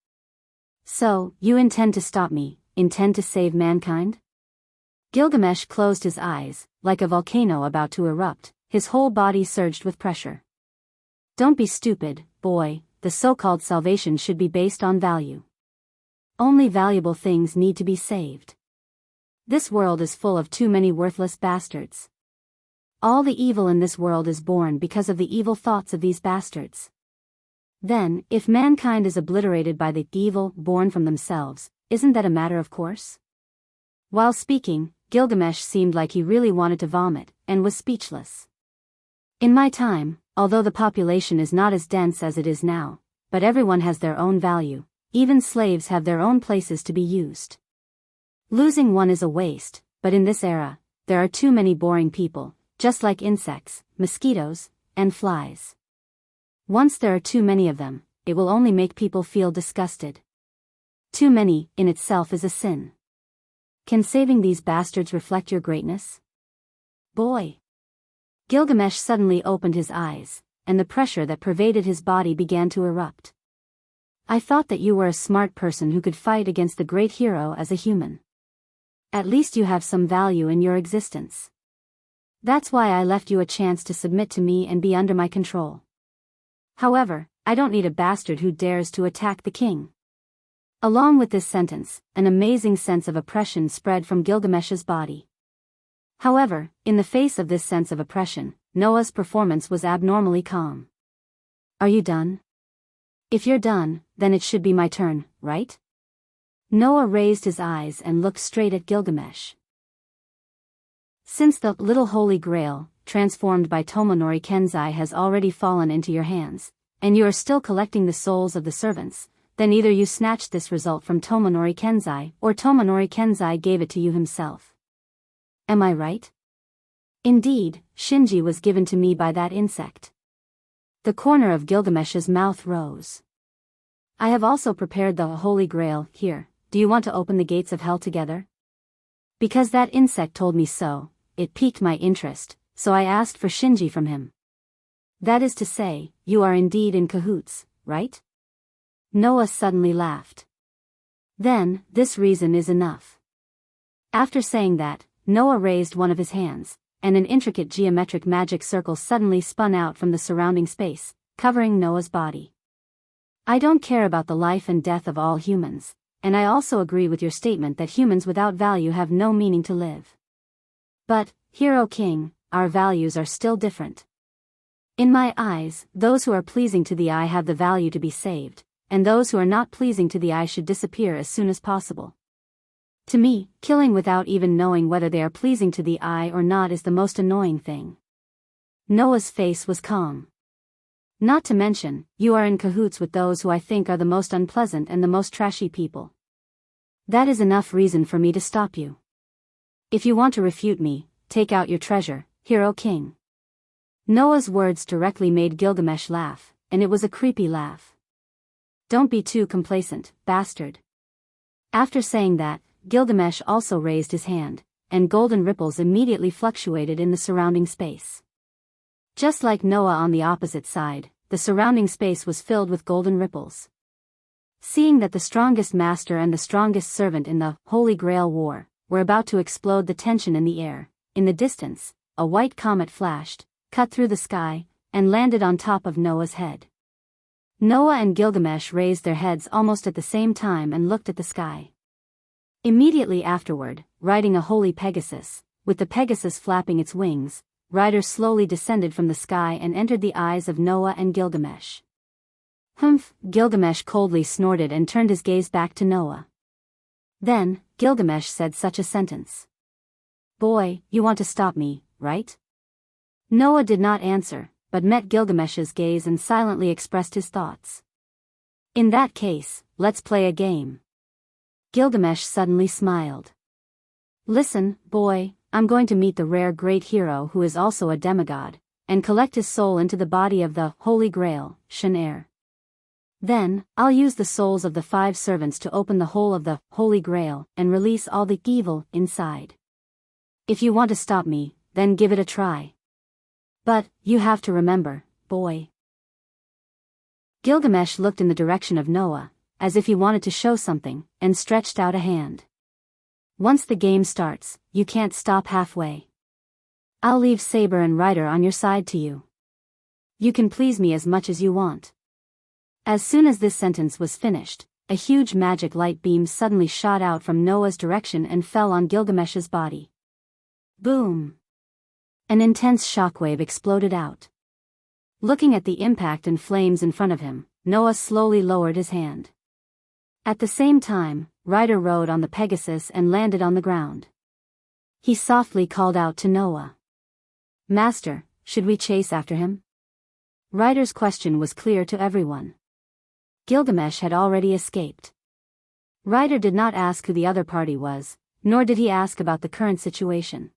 So, you intend to stop me, intend to save mankind? Gilgamesh closed his eyes, like a volcano about to erupt, his whole body surged with pressure. Don't be stupid, boy, the so-called salvation should be based on value. Only valuable things need to be saved. This world is full of too many worthless bastards. All the evil in this world is born because of the evil thoughts of these bastards. Then, if mankind is obliterated by the evil born from themselves, isn't that a matter of course? While speaking, Gilgamesh seemed like he really wanted to vomit, and was speechless. In my time, although the population is not as dense as it is now, but everyone has their own value, even slaves have their own places to be used. Losing one is a waste, but in this era, there are too many boring people, just like insects, mosquitoes, and flies. Once there are too many of them, it will only make people feel disgusted. Too many, in itself, is a sin. Can saving these bastards reflect your greatness? Boy! Gilgamesh suddenly opened his eyes, and the pressure that pervaded his body began to erupt. I thought that you were a smart person who could fight against the great hero as a human. At least you have some value in your existence. That's why I left you a chance to submit to me and be under my control. However, I don't need a bastard who dares to attack the king. Along with this sentence, an amazing sense of oppression spread from Gilgamesh's body. However, in the face of this sense of oppression, Noah's performance was abnormally calm. Are you done? If you're done, then it should be my turn, right? Noah raised his eyes and looked straight at Gilgamesh. Since the little holy grail, transformed by Tomonori Kenzai, has already fallen into your hands, and you are still collecting the souls of the servants, then either you snatched this result from Tomonori Kenzai, or Tomonori Kenzai gave it to you himself. Am I right? Indeed, Shinji was given to me by that insect. The corner of Gilgamesh's mouth rose. I have also prepared the Holy Grail. Here, do you want to open the gates of hell together? Because that insect told me so, it piqued my interest, so I asked for Shinji from him. That is to say, you are indeed in cahoots, right? Noah suddenly laughed. Then, this reason is enough. After saying that, Noah raised one of his hands, and an intricate geometric magic circle suddenly spun out from the surrounding space, covering Noah's body. I don't care about the life and death of all humans, and I also agree with your statement that humans without value have no meaning to live. But, Hero King, our values are still different. In my eyes, those who are pleasing to the eye have the value to be saved, and those who are not pleasing to the eye should disappear as soon as possible. To me, killing without even knowing whether they are pleasing to the eye or not is the most annoying thing. Noah's face was calm. Not to mention, you are in cahoots with those who I think are the most unpleasant and the most trashy people. That is enough reason for me to stop you. If you want to refute me, take out your treasure, Hero King. Noah's words directly made Gilgamesh laugh, and it was a creepy laugh. Don't be too complacent, bastard. After saying that, Gilgamesh also raised his hand, and golden ripples immediately fluctuated in the surrounding space. Just like Noah on the opposite side, the surrounding space was filled with golden ripples. Seeing that the strongest master and the strongest servant in the Holy Grail War were about to explode the tension in the air, in the distance, a white comet flashed, cut through the sky, and landed on top of Noah's head. Noah and Gilgamesh raised their heads almost at the same time and looked at the sky. Immediately afterward, riding a holy Pegasus, with the Pegasus flapping its wings, Rider slowly descended from the sky and entered the eyes of Noah and Gilgamesh. Humph! Gilgamesh coldly snorted and turned his gaze back to Noah. Then, Gilgamesh said such a sentence. Boy, you want to stop me, right? Noah did not answer, but met Gilgamesh's gaze and silently expressed his thoughts. In that case, let's play a game. Gilgamesh suddenly smiled. Listen, boy, I'm going to meet the rare great hero who is also a demigod, and collect his soul into the body of the Holy Grail, Shin-Er. Then, I'll use the souls of the 5 servants to open the hole of the Holy Grail and release all the evil inside. If you want to stop me, then give it a try. But, you have to remember, boy. Gilgamesh looked in the direction of Noah, as if he wanted to show something, and stretched out a hand. Once the game starts, you can't stop halfway. I'll leave Saber and Rider on your side to you. You can please me as much as you want. As soon as this sentence was finished, a huge magic light beam suddenly shot out from Noah's direction and fell on Gilgamesh's body. Boom! An intense shockwave exploded out. Looking at the impact and flames in front of him, Noah slowly lowered his hand. At the same time, Rider rode on the Pegasus and landed on the ground. He softly called out to Noah. Master, should we chase after him? Rider's question was clear to everyone. Gilgamesh had already escaped. Rider did not ask who the other party was, nor did he ask about the current situation.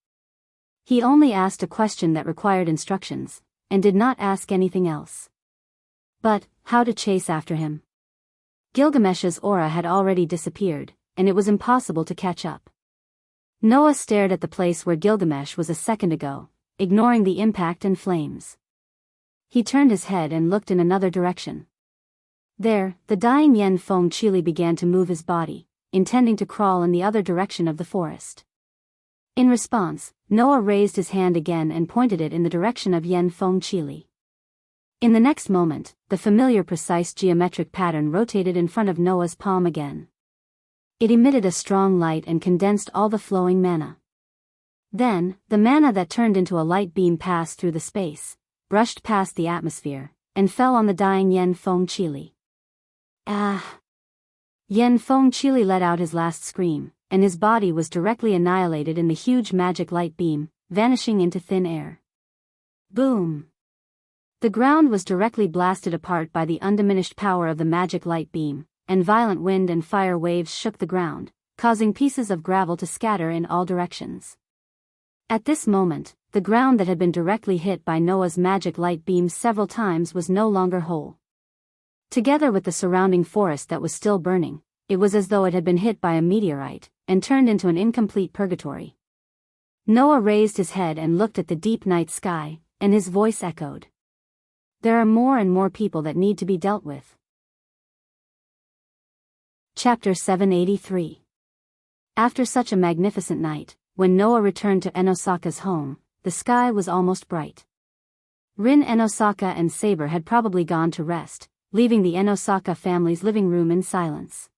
He only asked a question that required instructions, and did not ask anything else. But, how to chase after him? Gilgamesh's aura had already disappeared, and it was impossible to catch up. Noah stared at the place where Gilgamesh was a second ago, ignoring the impact and flames. He turned his head and looked in another direction. There, the dying Yen Feng Chili began to move his body, intending to crawl in the other direction of the forest. In response, Noah raised his hand again and pointed it in the direction of Yen Feng Chili. In the next moment, the familiar precise geometric pattern rotated in front of Noah's palm again. It emitted a strong light and condensed all the flowing mana. Then, the mana that turned into a light beam passed through the space, brushed past the atmosphere, and fell on the dying Yen Feng Chili. Ah! Yen Feng Chili let out his last scream, and his body was directly annihilated in the huge magic light beam, vanishing into thin air. Boom! The ground was directly blasted apart by the undiminished power of the magic light beam, and violent wind and fire waves shook the ground, causing pieces of gravel to scatter in all directions. At this moment, the ground that had been directly hit by Noah's magic light beams several times was no longer whole. Together with the surrounding forest that was still burning, it was as though it had been hit by a meteorite, and turned into an incomplete purgatory. Noah raised his head and looked at the deep night sky, and his voice echoed. There are more and more people that need to be dealt with. Chapter 783. After such a magnificent night, when Noah returned to Enosaka's home, the sky was almost bright. Rin Enosaka and Saber had probably gone to rest, leaving the Enosaka family's living room in silence.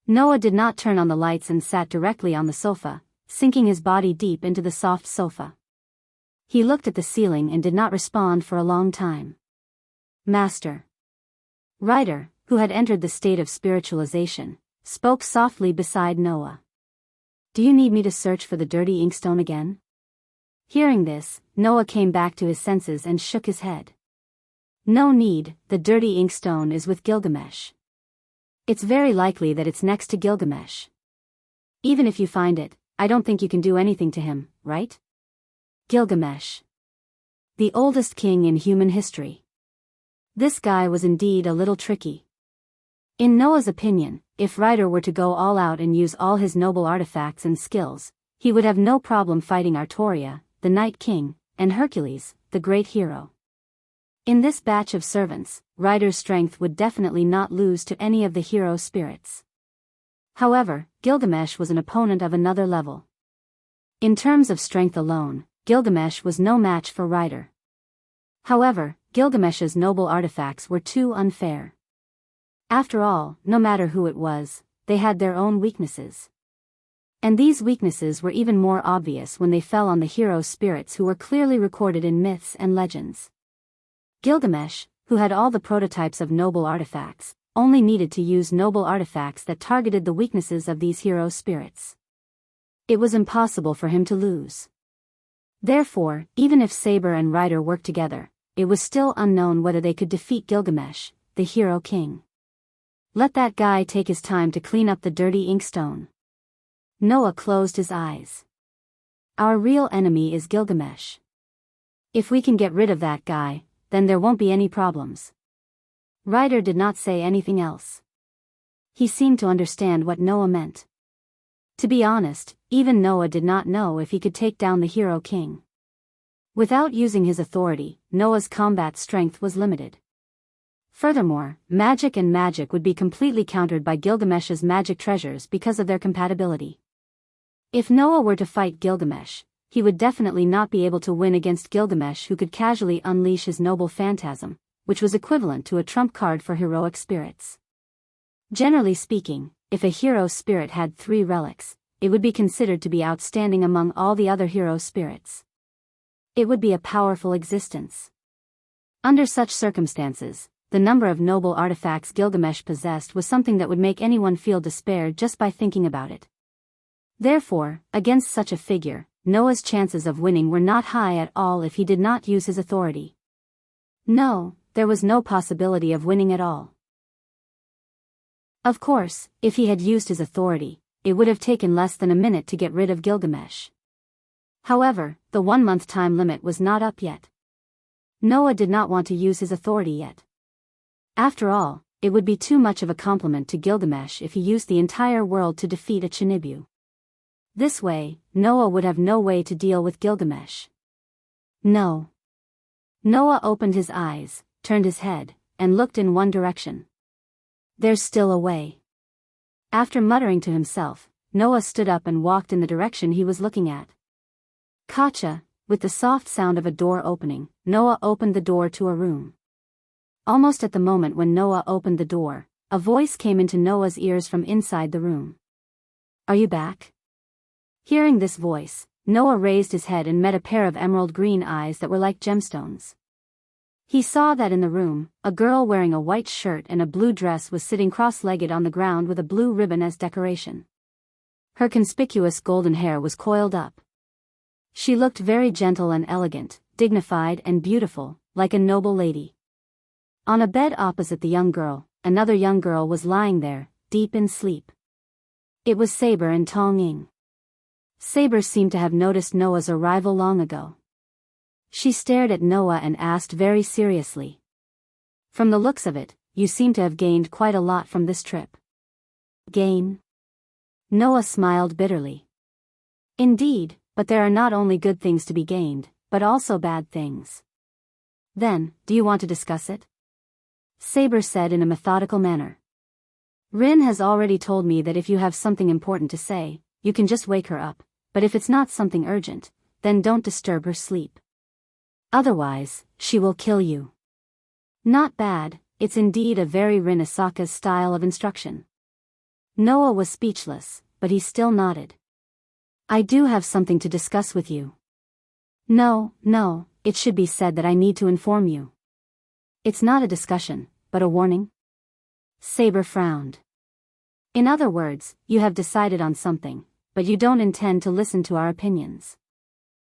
Noah did not turn on the lights and sat directly on the sofa, sinking his body deep into the soft sofa. He looked at the ceiling and did not respond for a long time. Master Ryder, who had entered the state of spiritualization, spoke softly beside Noah. Do you need me to search for the dirty inkstone again? Hearing this, Noah came back to his senses and shook his head. No need, the dirty inkstone is with Gilgamesh. It's very likely that it's next to Gilgamesh. Even if you find it, I don't think you can do anything to him, right? Gilgamesh. The oldest king in human history. This guy was indeed a little tricky. In Noah's opinion, if Ryder were to go all out and use all his noble artifacts and skills, he would have no problem fighting Artoria, the Night King, and Hercules, the great hero. In this batch of servants, Ryder's strength would definitely not lose to any of the hero spirits. However, Gilgamesh was an opponent of another level. In terms of strength alone, Gilgamesh was no match for Ryder. However, Gilgamesh's noble artifacts were too unfair. After all, no matter who it was, they had their own weaknesses. And these weaknesses were even more obvious when they fell on the hero spirits who were clearly recorded in myths and legends. Gilgamesh, who had all the prototypes of noble artifacts, only needed to use noble artifacts that targeted the weaknesses of these hero spirits. It was impossible for him to lose. Therefore, even if Saber and Ryder worked together, it was still unknown whether they could defeat Gilgamesh, the hero king. Let that guy take his time to clean up the dirty inkstone. Noah closed his eyes. Our real enemy is Gilgamesh. If we can get rid of that guy, then there won't be any problems. Ryder did not say anything else. He seemed to understand what Noah meant. To be honest, even Noah did not know if he could take down the hero king. Without using his authority, Noah's combat strength was limited. Furthermore, magic would be completely countered by Gilgamesh's magic treasures because of their compatibility. If Noah were to fight Gilgamesh, he would definitely not be able to win against Gilgamesh, who could casually unleash his noble phantasm, which was equivalent to a trump card for heroic spirits. Generally speaking, if a hero spirit had 3 relics, it would be considered to be outstanding among all the other hero spirits. It would be a powerful existence. Under such circumstances, the number of noble artifacts Gilgamesh possessed was something that would make anyone feel despair just by thinking about it. Therefore, against such a figure, Noah's chances of winning were not high at all if he did not use his authority. No, there was no possibility of winning at all. Of course, if he had used his authority, it would have taken less than a minute to get rid of Gilgamesh. However, the 1-month time limit was not up yet. Noah did not want to use his authority yet. After all, it would be too much of a compliment to Gilgamesh if he used the entire world to defeat a Chinibu. This way, Noah would have no way to deal with Gilgamesh. No. Noah opened his eyes, turned his head, and looked in one direction. There's still a way. After muttering to himself, Noah stood up and walked in the direction he was looking at. Kacha, with the soft sound of a door opening, Noah opened the door to a room. Almost at the moment when Noah opened the door, a voice came into Noah's ears from inside the room. Are you back? Hearing this voice, Noah raised his head and met a pair of emerald green eyes that were like gemstones. He saw that in the room, a girl wearing a white shirt and a blue dress was sitting cross-legged on the ground with a blue ribbon as decoration. Her conspicuous golden hair was coiled up. She looked very gentle and elegant, dignified and beautiful, like a noble lady. On a bed opposite the young girl, another young girl was lying there, deep in sleep. It was Saber and Tong Ying. Saber seemed to have noticed Noah's arrival long ago. She stared at Noah and asked very seriously. "From the looks of it, you seem to have gained quite a lot from this trip." "Gain?" Noah smiled bitterly. "Indeed, but there are not only good things to be gained, but also bad things." "Then, do you want to discuss it?" Saber said in a methodical manner. "Rin has already told me that if you have something important to say, you can just wake her up, but if it's not something urgent, then don't disturb her sleep. Otherwise, she will kill you." Not bad, it's indeed a very Rin Asaka's style of instruction. Noah was speechless, but he still nodded. "I do have something to discuss with you." No, it should be said that I need to inform you." "It's not a discussion, but a warning?" Saber frowned. "In other words, you have decided on something, but you don't intend to listen to our opinions.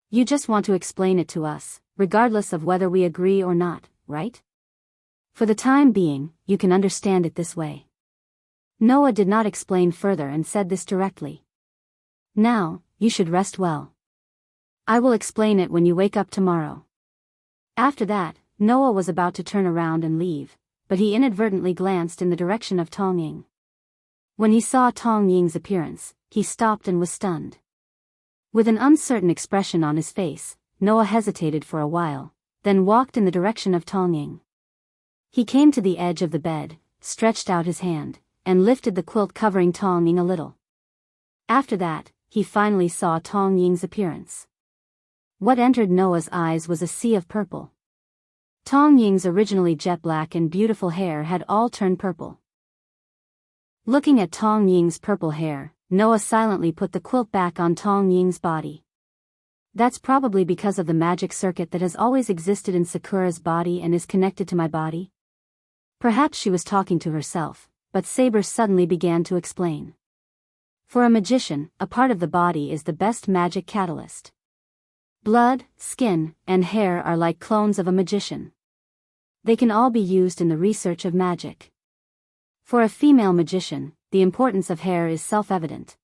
You just want to explain it to us, regardless of whether we agree or not, right? For the time being, you can understand it this way." Noah did not explain further and said this directly. "Now, you should rest well. I will explain it when you wake up tomorrow." After that, Noah was about to turn around and leave, but he inadvertently glanced in the direction of Tong Ying. When he saw Tong Ying's appearance, he stopped and was stunned. With an uncertain expression on his face, Noah hesitated for a while, then walked in the direction of Tong Ying. He came to the edge of the bed, stretched out his hand, and lifted the quilt covering Tong Ying a little. After that, he finally saw Tong Ying's appearance. What entered Noah's eyes was a sea of purple. Tong Ying's originally jet black and beautiful hair had all turned purple. Looking at Tong Ying's purple hair, Noah silently put the quilt back on Tong Ying's body. "That's probably because of the magic circuit that has always existed in Sakura's body and is connected to my body." Perhaps she was talking to herself, but Saber suddenly began to explain. "For a magician, a part of the body is the best magic catalyst. Blood, skin, and hair are like clones of a magician. They can all be used in the research of magic. For a female magician, the importance of hair is self-evident.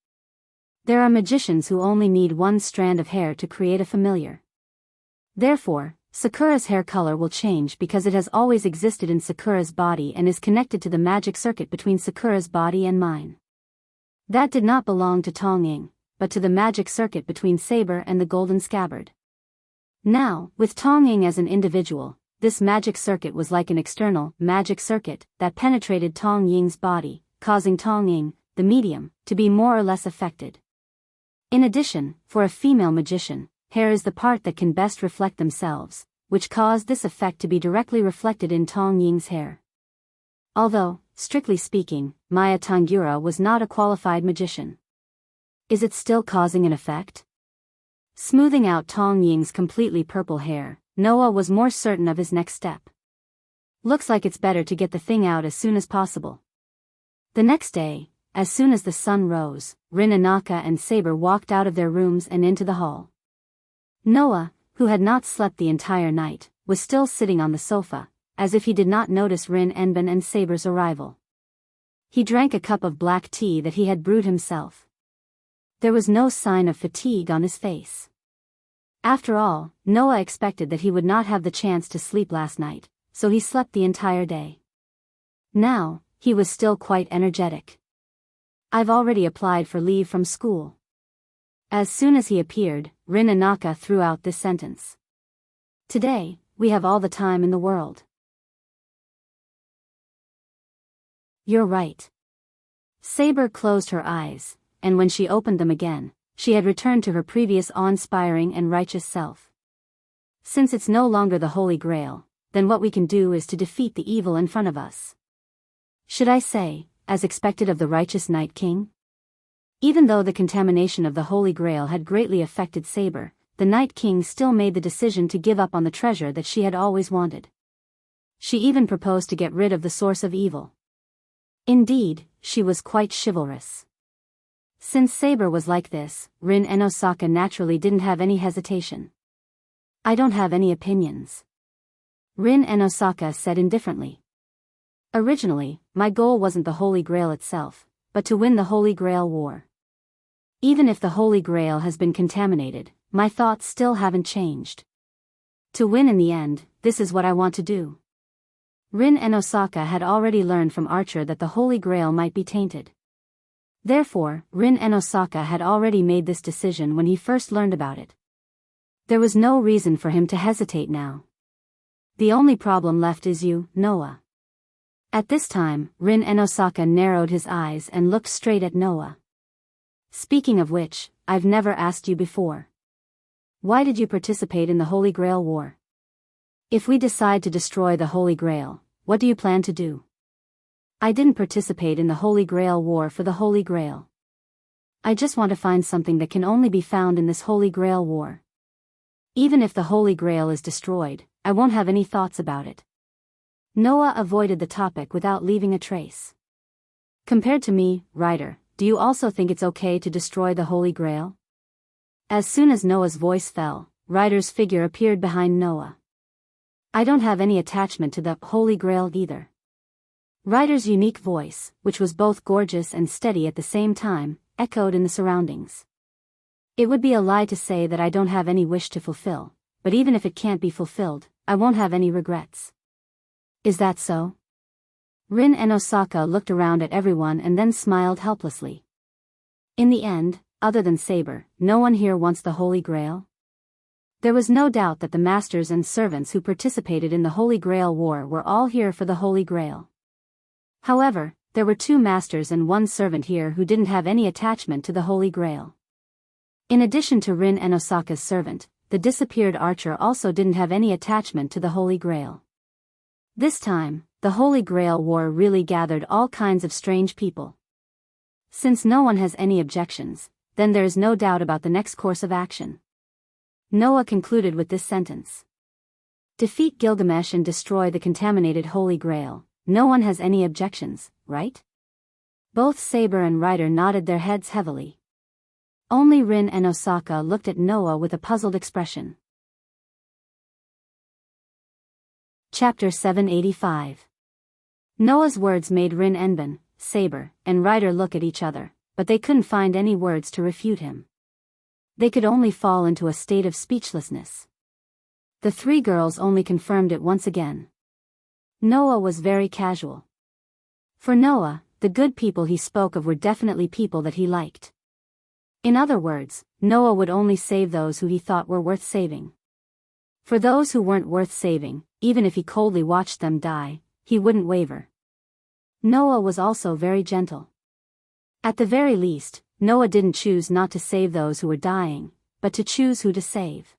There are magicians who only need one strand of hair to create a familiar. Therefore, Sakura's hair color will change because it has always existed in Sakura's body and is connected to the magic circuit between Sakura's body and mine. That did not belong to Tong Ying, but to the magic circuit between Saber and the golden scabbard. Now, with Tong Ying as an individual, this magic circuit was like an external magic circuit that penetrated Tong Ying's body, causing Tong Ying, the medium, to be more or less affected. In addition, for a female magician, hair is the part that can best reflect themselves, which caused this effect to be directly reflected in Tong Ying's hair. Although, strictly speaking, Maya Tangyura was not a qualified magician. Is it still causing an effect? Smoothing out Tong Ying's completely purple hair, Noah was more certain of his next step. Looks like it's better to get the thing out as soon as possible. The next day, as soon as the sun rose, Rin Anaka and Saber walked out of their rooms and into the hall. Noah, who had not slept the entire night, was still sitting on the sofa, as if he did not notice Rin Enben and Saber's arrival. He drank a cup of black tea that he had brewed himself. There was no sign of fatigue on his face. After all, Noah expected that he would not have the chance to sleep last night, so he slept the entire day. Now, he was still quite energetic. "I've already applied for leave from school." As soon as he appeared, Rin Anaka threw out this sentence. "Today, we have all the time in the world." "You're right." Saber closed her eyes, and when she opened them again, she had returned to her previous awe-inspiring and righteous self. "Since it's no longer the Holy Grail, then what we can do is to defeat the evil in front of us. Should I say, as expected of the righteous Night King?" Even though the contamination of the Holy Grail had greatly affected Saber, the Night King still made the decision to give up on the treasure that she had always wanted. She even proposed to get rid of the source of evil. Indeed, she was quite chivalrous. Since Saber was like this, Rin Enosaka naturally didn't have any hesitation. "I don't have any opinions," Rin Enosaka said indifferently. Originally, my goal wasn't the Holy Grail itself, but to win the Holy Grail war. Even if the Holy Grail has been contaminated, my thoughts still haven't changed. To win in the end, this is what I want to do. Rin and Osaka had already learned from Archer that the Holy Grail might be tainted. Therefore, Rin and Osaka had already made this decision when he first learned about it. There was no reason for him to hesitate now. The only problem left is you, Noah. At this time, Rin and Osaka narrowed his eyes and looked straight at Noah. Speaking of which, I've never asked you before. Why did you participate in the Holy Grail War? If we decide to destroy the Holy Grail, what do you plan to do? I didn't participate in the Holy Grail War for the Holy Grail. I just want to find something that can only be found in this Holy Grail War. Even if the Holy Grail is destroyed, I won't have any thoughts about it. Noah avoided the topic without leaving a trace. Compared to me, Ryder, do you also think it's okay to destroy the Holy Grail? As soon as Noah's voice fell, Ryder's figure appeared behind Noah. I don't have any attachment to the Holy Grail either. Ryder's unique voice, which was both gorgeous and steady at the same time, echoed in the surroundings. It would be a lie to say that I don't have any wish to fulfill, but even if it can't be fulfilled, I won't have any regrets. Is that so? Rin and Osaka looked around at everyone and then smiled helplessly. In the end, other than Saber, no one here wants the Holy Grail? There was no doubt that the masters and servants who participated in the Holy Grail War were all here for the Holy Grail. However, there were 2 masters and 1 servant here who didn't have any attachment to the Holy Grail. In addition to Rin and Osaka's servant, the disappeared archer also didn't have any attachment to the Holy Grail. This time, the Holy Grail War really gathered all kinds of strange people. Since no one has any objections, then there is no doubt about the next course of action. Noah concluded with this sentence. Defeat Gilgamesh and destroy the contaminated Holy Grail. No one has any objections, right? Both Saber and Ryder nodded their heads heavily. Only Rin and Osaka looked at Noah with a puzzled expression. Chapter 785. Noah's words made Rin Enbin, Saber, and Ryder look at each other, but they couldn't find any words to refute him. They could only fall into a state of speechlessness. The 3 girls only confirmed it once again. Noah was very casual. For Noah, the good people he spoke of were definitely people that he liked. In other words, Noah would only save those who he thought were worth saving. For those who weren't worth saving, even if he coldly watched them die, he wouldn't waver. Noah was also very gentle. At the very least, Noah didn't choose not to save those who were dying, but to choose who to save.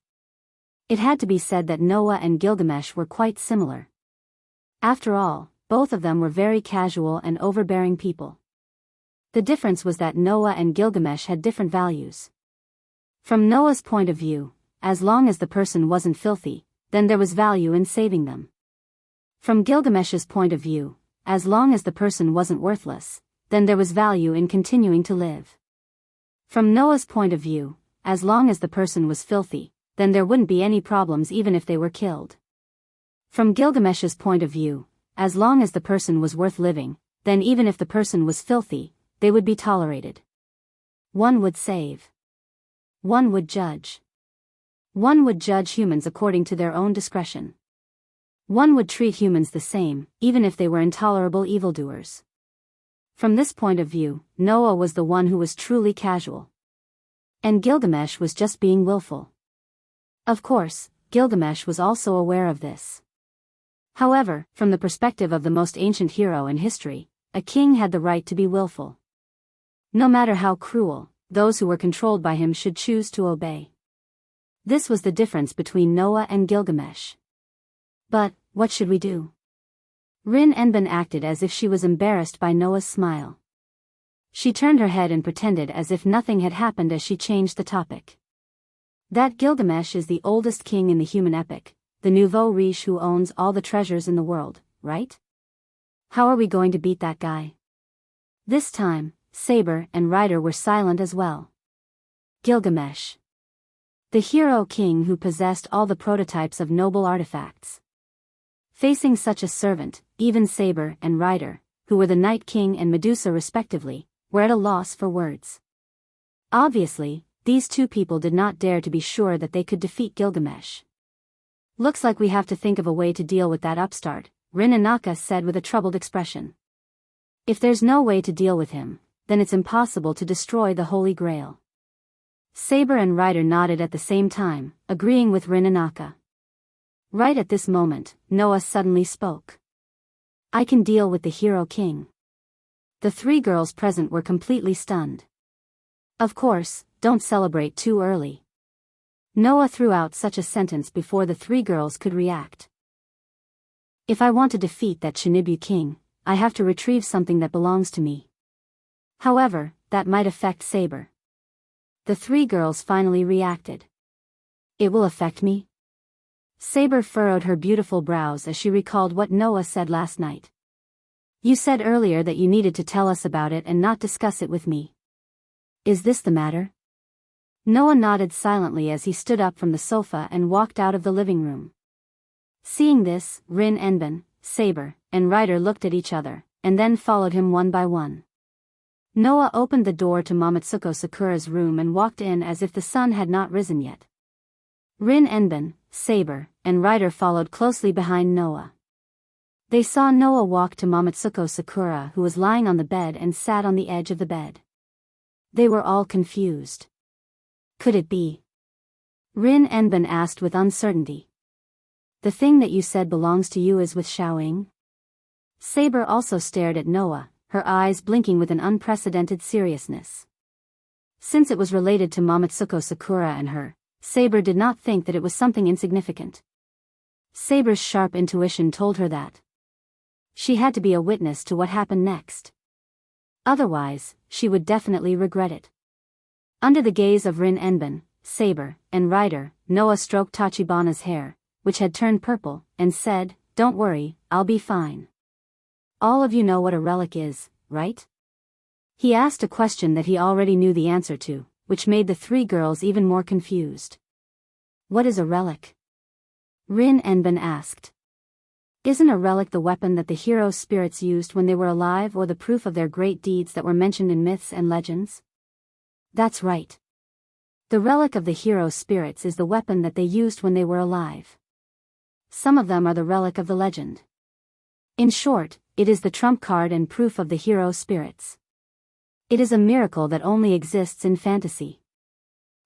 It had to be said that Noah and Gilgamesh were quite similar. After all, both of them were very casual and overbearing people. The difference was that Noah and Gilgamesh had different values. From Noah's point of view, as long as the person wasn't filthy, then there was value in saving them. From Gilgamesh's point of view, as long as the person wasn't worthless, then there was value in continuing to live. From Noah's point of view, as long as the person was filthy, then there wouldn't be any problems even if they were killed. From Gilgamesh's point of view, as long as the person was worth living, then even if the person was filthy, they would be tolerated. One would save. One would judge. One would judge humans according to their own discretion. One would treat humans the same, even if they were intolerable evildoers. From this point of view, Noah was the one who was truly casual. And Gilgamesh was just being willful. Of course, Gilgamesh was also aware of this. However, from the perspective of the most ancient hero in history, a king had the right to be willful. No matter how cruel, those who were controlled by him should choose to obey. This was the difference between Noah and Gilgamesh. But, what should we do? Rin Enbin acted as if she was embarrassed by Noah's smile. She turned her head and pretended as if nothing had happened as she changed the topic. That Gilgamesh is the oldest king in the human epic, the nouveau riche who owns all the treasures in the world, right? How are we going to beat that guy? This time, Saber and Ryder were silent as well. Gilgamesh. The hero king who possessed all the prototypes of noble artifacts. Facing such a servant, even Saber and Ryder, who were the Night King and Medusa respectively, were at a loss for words. Obviously, these two people did not dare to be sure that they could defeat Gilgamesh. "Looks like we have to think of a way to deal with that upstart," Rin Anaka said with a troubled expression. "If there's no way to deal with him, then it's impossible to destroy the Holy Grail." Saber and Ryder nodded at the same time, agreeing with Rin Anaka. Right at this moment, Noah suddenly spoke. "I can deal with the Hero King." The three girls present were completely stunned. "Of course, don't celebrate too early." Noah threw out such a sentence before the three girls could react. "If I want to defeat that Shinibu King, I have to retrieve something that belongs to me. However, that might affect Saber." The three girls finally reacted. "It will affect me?" Saber furrowed her beautiful brows as she recalled what Noah said last night. "You said earlier that you needed to tell us about it and not discuss it with me. Is this the matter?" Noah nodded silently as he stood up from the sofa and walked out of the living room. Seeing this, Rin Enben, Saber, and Ryder looked at each other, and then followed him one by one. Noah opened the door to Mamatsuko Sakura's room and walked in as if the sun had not risen yet. Rin Enben, Saber, and Ryder followed closely behind Noah. They saw Noah walk to Mamatsuko Sakura, who was lying on the bed and sat on the edge of the bed. They were all confused. Could it be? Rin Enben asked with uncertainty. "The thing that you said belongs to you is with Xiaoying?" Saber also stared at Noah, her eyes blinking with an unprecedented seriousness. Since it was related to Mamatsuko Sakura and her, Saber did not think that it was something insignificant. Saber's sharp intuition told her that she had to be a witness to what happened next. Otherwise, she would definitely regret it. Under the gaze of Rin Enben, Saber, and Ryder, Noah stroked Tachibana's hair, which had turned purple, and said, "Don't worry, I'll be fine." "All of you know what a relic is, right?" He asked a question that he already knew the answer to, which made the three girls even more confused. "What is a relic?" Rin Enben asked. "Isn't a relic the weapon that the hero spirits used when they were alive, or the proof of their great deeds that were mentioned in myths and legends?" "That's right. The relic of the hero spirits is the weapon that they used when they were alive. Some of them are the relic of the legend. In short, it is the trump card and proof of the hero spirits. It is a miracle that only exists in fantasy."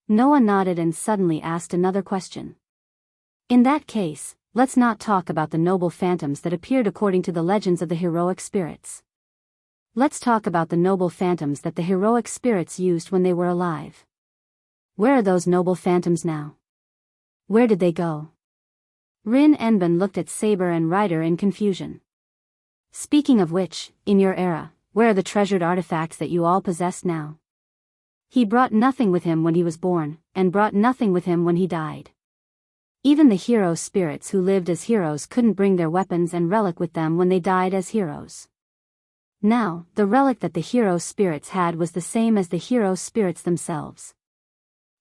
Noah nodded and suddenly asked another question. "In that case, let's not talk about the noble phantoms that appeared according to the legends of the heroic spirits. Let's talk about the noble phantoms that the heroic spirits used when they were alive. Where are those noble phantoms now? Where did they go?" Rin Enben looked at Saber and Ryder in confusion. "Speaking of which, in your era, where are the treasured artifacts that you all possess now? He brought nothing with him when he was born, and brought nothing with him when he died. Even the hero spirits who lived as heroes couldn't bring their weapons and relic with them when they died as heroes. Now, the relic that the hero spirits had was the same as the hero spirits themselves.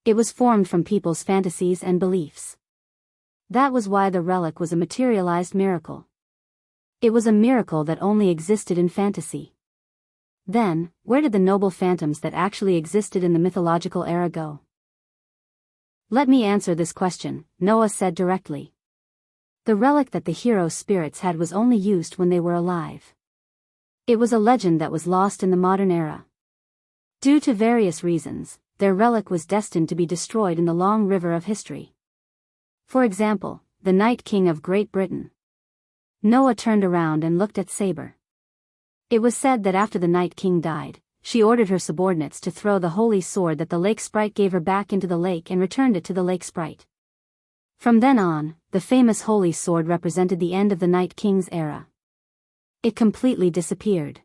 It was formed from people's fantasies and beliefs. That was why the relic was a materialized miracle. It was a miracle that only existed in fantasy. Then, where did the noble phantoms that actually existed in the mythological era go?" "Let me answer this question," Noah said directly. "The relic that the hero spirits had was only used when they were alive. It was a legend that was lost in the modern era. Due to various reasons, their relic was destined to be destroyed in the long river of history. For example, the Night King of Great Britain." Noah turned around and looked at Saber. It was said that after the Night King died, she ordered her subordinates to throw the holy sword that the lake sprite gave her back into the lake and returned it to the lake sprite. From then on, the famous holy sword represented the end of the Night King's era. It completely disappeared.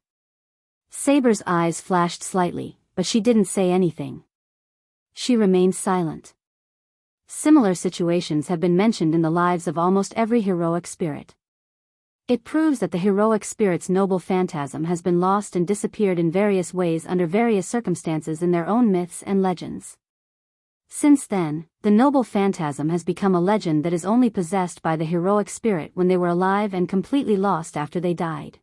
Saber's eyes flashed slightly, but she didn't say anything. She remained silent. Similar situations have been mentioned in the lives of almost every heroic spirit. It proves that the heroic spirit's noble phantasm has been lost and disappeared in various ways under various circumstances in their own myths and legends. Since then, the noble phantasm has become a legend that is only possessed by the heroic spirit when they were alive and completely lost after they died.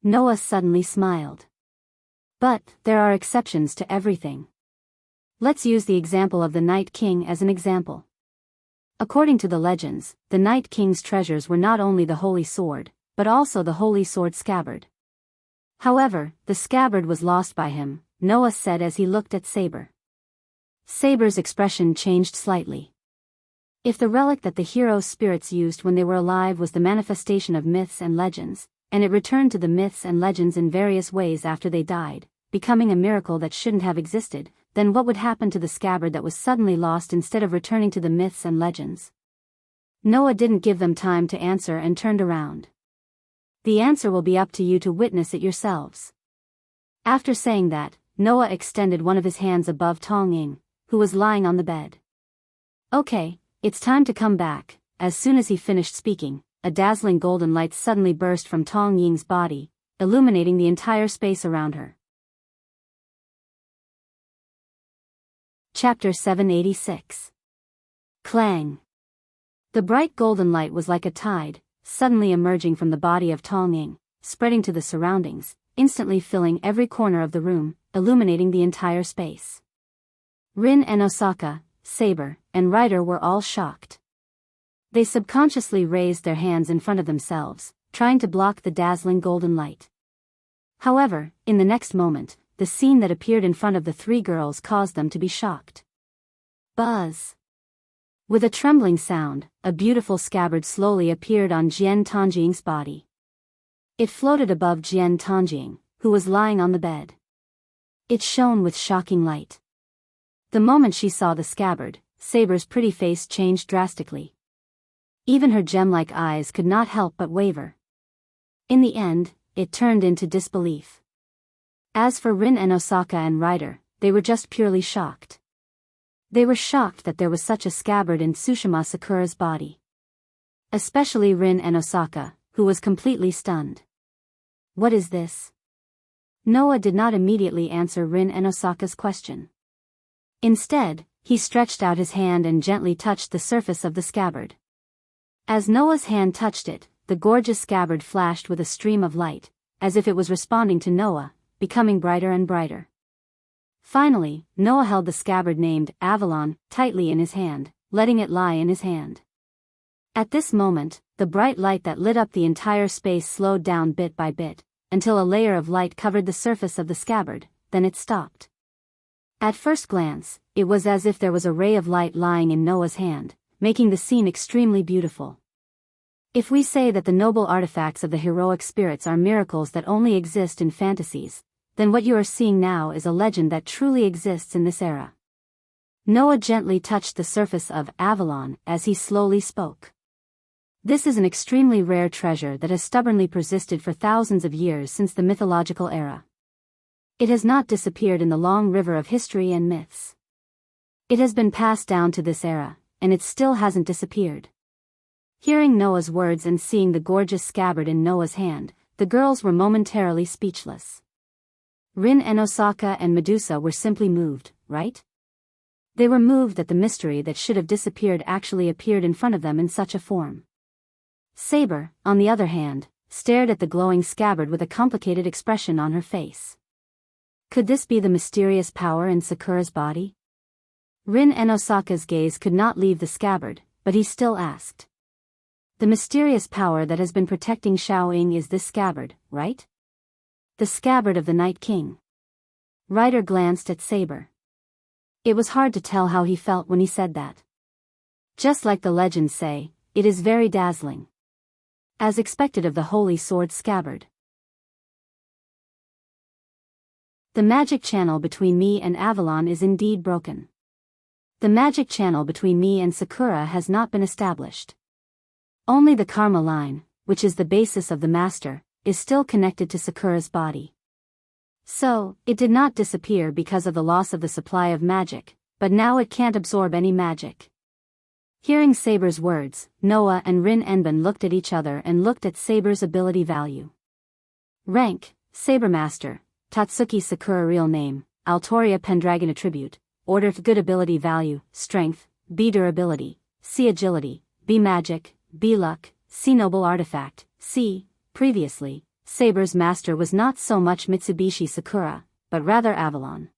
Noah suddenly smiled. But there are exceptions to everything. Let's use the example of the Night King as an example. According to the legends, the Night King's treasures were not only the holy sword, but also the holy sword scabbard. However, the scabbard was lost by him, Noah said as he looked at Saber. Saber's expression changed slightly. If the relic that the hero's spirits used when they were alive was the manifestation of myths and legends, and it returned to the myths and legends in various ways after they died, becoming a miracle that shouldn't have existed, then what would happen to the scabbard that was suddenly lost instead of returning to the myths and legends? Noah didn't give them time to answer and turned around. The answer will be up to you to witness it yourselves. After saying that, Noah extended one of his hands above Tong Ying, who was lying on the bed. Okay, it's time to come back. As soon as he finished speaking, a dazzling golden light suddenly burst from Tong Ying's body, illuminating the entire space around her. Chapter 786. Clang. The bright golden light was like a tide, suddenly emerging from the body of Tong Ying, spreading to the surroundings, instantly filling every corner of the room, illuminating the entire space. Rin and Osaka, Saber, and Ryder were all shocked. They subconsciously raised their hands in front of themselves, trying to block the dazzling golden light. However, in the next moment, the scene that appeared in front of the three girls caused them to be shocked. Buzz! With a trembling sound, a beautiful scabbard slowly appeared on Jian Tanjing's body. It floated above Jian Tanjing, who was lying on the bed. It shone with shocking light. The moment she saw the scabbard, Saber's pretty face changed drastically. Even her gem-like eyes could not help but waver. In the end, it turned into disbelief. As for Rin and Osaka and Ryder, they were just purely shocked. They were shocked that there was such a scabbard in Tsushima Sakura's body. Especially Rin and Osaka, who was completely stunned. What is this? Noah did not immediately answer Rin and Osaka's question. Instead, he stretched out his hand and gently touched the surface of the scabbard. As Noah's hand touched it, the gorgeous scabbard flashed with a stream of light, as if it was responding to Noah, becoming brighter and brighter. Finally, Noah held the scabbard named Avalon tightly in his hand, letting it lie in his hand. At this moment, the bright light that lit up the entire space slowed down bit by bit, until a layer of light covered the surface of the scabbard, then it stopped. At first glance, it was as if there was a ray of light lying in Noah's hand, making the scene extremely beautiful. If we say that the noble artifacts of the heroic spirits are miracles that only exist in fantasies, then what you are seeing now is a legend that truly exists in this era. Noah gently touched the surface of Avalon as he slowly spoke. This is an extremely rare treasure that has stubbornly persisted for thousands of years since the mythological era. It has not disappeared in the long river of history and myths. It has been passed down to this era, and it still hasn't disappeared. Hearing Noah's words and seeing the gorgeous scabbard in Noah's hand, the girls were momentarily speechless. Rin and Osaka and Medusa were simply moved, right? They were moved that the mystery that should have disappeared actually appeared in front of them in such a form. Saber, on the other hand, stared at the glowing scabbard with a complicated expression on her face. Could this be the mysterious power in Sakura's body? Rin and Osaka's gaze could not leave the scabbard, but he still asked. The mysterious power that has been protecting Xiaoying is this scabbard, right? The scabbard of the Night King. Ryder glanced at Saber. It was hard to tell how he felt when he said that. Just like the legends say, it is very dazzling. As expected of the holy sword scabbard. The magic channel between me and Avalon is indeed broken. The magic channel between me and Sakura has not been established. Only the karma line, which is the basis of the master, is still connected to Sakura's body. So, it did not disappear because of the loss of the supply of magic, but now it can't absorb any magic. Hearing Saber's words, Noah and Rin Enban looked at each other and looked at Saber's ability value. Rank, Sabermaster, Tatsuki Sakura. Real name, Altoria Pendragon. Attribute, Order. Good ability value, Strength, B. Durability, C. Agility, B. Magic, B. Luck, C. Noble Artifact, C. Previously, Saber's master was not so much Mitsubishi Sakura, but rather Avalon.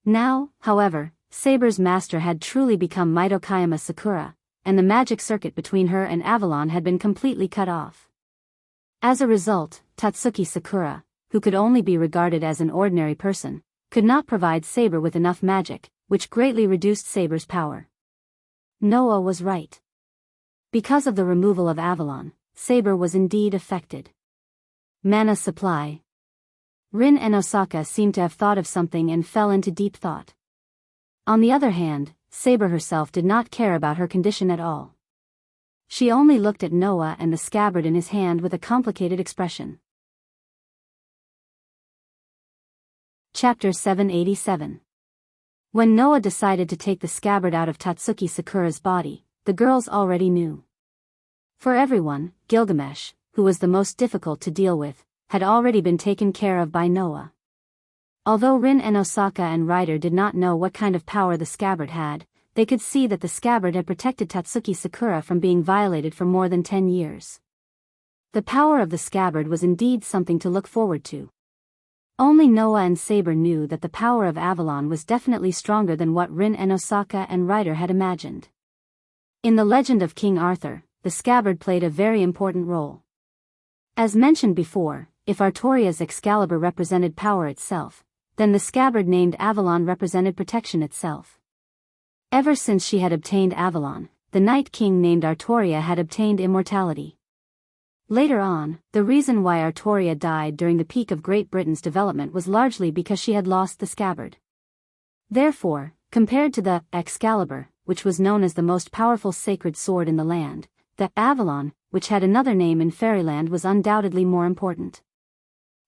Now, however, Saber's master had truly become Mitokayama Sakura, and the magic circuit between her and Avalon had been completely cut off. As a result, Tatsuki Sakura, who could only be regarded as an ordinary person, could not provide Saber with enough magic, which greatly reduced Saber's power. Noah was right. Because of the removal of Avalon, Saber was indeed affected. Mana supply. Rin and Osaka seemed to have thought of something and fell into deep thought. On the other hand, Saber herself did not care about her condition at all. She only looked at Noah and the scabbard in his hand with a complicated expression. Chapter 787. When Noah decided to take the scabbard out of Tatsuki Sakura's body, the girls already knew. For everyone, Gilgamesh, who was the most difficult to deal with, had already been taken care of by Noah. Although Rin and Osaka and Ryder did not know what kind of power the scabbard had, they could see that the scabbard had protected Tatsuki Sakura from being violated for more than 10 years. The power of the scabbard was indeed something to look forward to. Only Noah and Saber knew that the power of Avalon was definitely stronger than what Rin and Osaka and Ryder had imagined. In the legend of King Arthur, the scabbard played a very important role. As mentioned before, if Artoria's Excalibur represented power itself, then the scabbard named Avalon represented protection itself. Ever since she had obtained Avalon, the Night King named Artoria had obtained immortality. Later on, the reason why Artoria died during the peak of Great Britain's development was largely because she had lost the scabbard. Therefore, compared to the Excalibur, which was known as the most powerful sacred sword in the land, the Avalon, which had another name in Fairyland, was undoubtedly more important.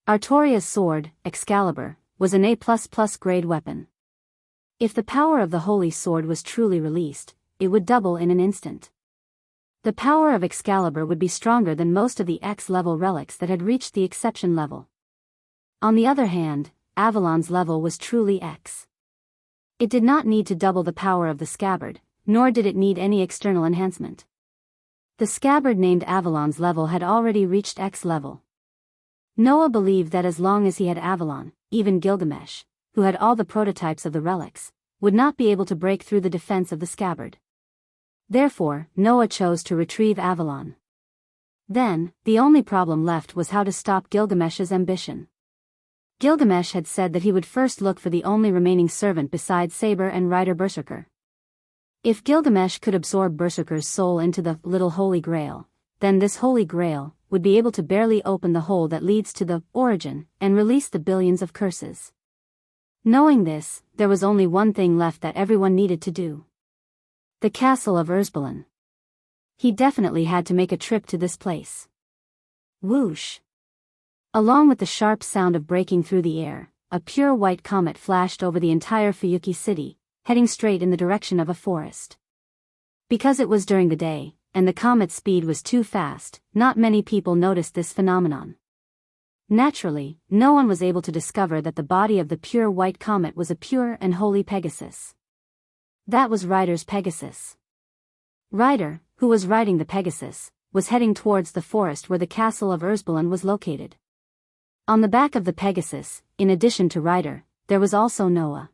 Artoria's sword, Excalibur, was an A++ grade weapon. If the power of the holy sword was truly released, it would double in an instant. The power of Excalibur would be stronger than most of the X-level relics that had reached the exception level. On the other hand, Avalon's level was truly X. It did not need to double the power of the scabbard, nor did it need any external enhancement. The scabbard named Avalon's level had already reached X level. Noah believed that as long as he had Avalon, even Gilgamesh, who had all the prototypes of the relics, would not be able to break through the defense of the scabbard. Therefore, Noah chose to retrieve Avalon. Then, the only problem left was how to stop Gilgamesh's ambition. Gilgamesh had said that he would first look for the only remaining servant besides Saber and Ryder Berserker. If Gilgamesh could absorb Berserker's soul into the Little Holy Grail, then this Holy Grail would be able to barely open the hole that leads to the origin and release the billions of curses. Knowing this, there was only one thing left that everyone needed to do. The castle of Urzbalin. He definitely had to make a trip to this place. Whoosh! Along with the sharp sound of breaking through the air, a pure white comet flashed over the entire Fuyuki city, heading straight in the direction of a forest. Because it was during the day, and the comet's speed was too fast, not many people noticed this phenomenon. Naturally, no one was able to discover that the body of the pure white comet was a pure and holy Pegasus. That was Ryder's Pegasus. Ryder, who was riding the Pegasus, was heading towards the forest where the castle of Urzbalin was located. On the back of the Pegasus, in addition to Ryder, there was also Noah.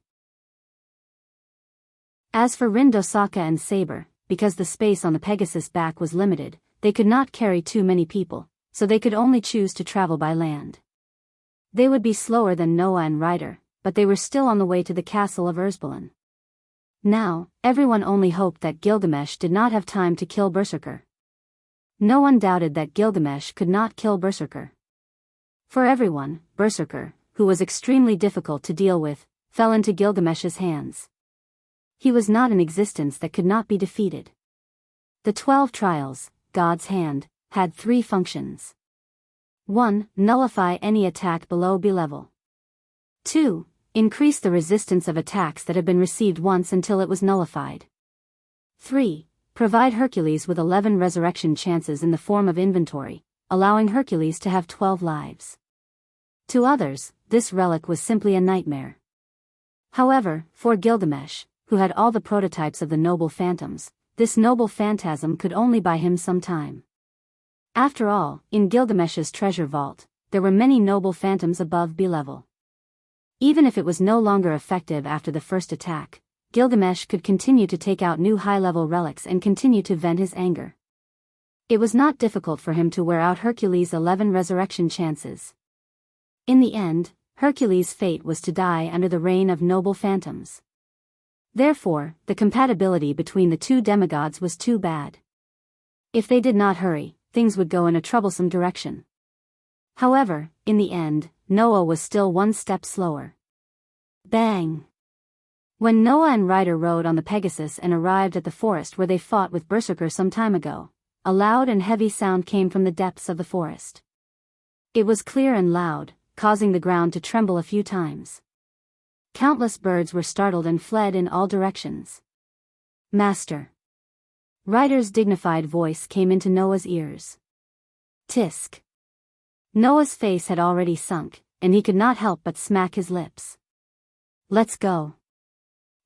As for Rin, Osaka and Saber, because the space on the Pegasus' back was limited, they could not carry too many people, so they could only choose to travel by land. They would be slower than Noah and Ryder, but they were still on the way to the castle of Urzbalin. Now, everyone only hoped that Gilgamesh did not have time to kill Berserker. No one doubted that Gilgamesh could not kill Berserker. For everyone, Berserker, who was extremely difficult to deal with, fell into Gilgamesh's hands. He was not an existence that could not be defeated. The 12 trials, God's hand, had 3 functions. 1. Nullify any attack below B level. 2. Increase the resistance of attacks that had been received once until it was nullified. 3. Provide Hercules with 11 resurrection chances in the form of inventory, allowing Hercules to have 12 lives. To others, this relic was simply a nightmare. However, for Gilgamesh, who had all the prototypes of the noble phantoms, this noble phantasm could only buy him some time. After all, in Gilgamesh's treasure vault, there were many noble phantoms above B-level. Even if it was no longer effective after the first attack, Gilgamesh could continue to take out new high-level relics and continue to vent his anger. It was not difficult for him to wear out Hercules' 11 resurrection chances. In the end, Hercules' fate was to die under the reign of noble phantoms. Therefore, the compatibility between the two demigods was too bad. If they did not hurry, things would go in a troublesome direction. However, in the end, Noah was still one step slower. Bang! When Noah and Ryder rode on the Pegasus and arrived at the forest where they fought with Berserker some time ago, a loud and heavy sound came from the depths of the forest. It was clear and loud, causing the ground to tremble a few times. Countless birds were startled and fled in all directions. Master! Ryder's dignified voice came into Noah's ears. Tisk! Noah's face had already sunk, and he could not help but smack his lips. Let's go.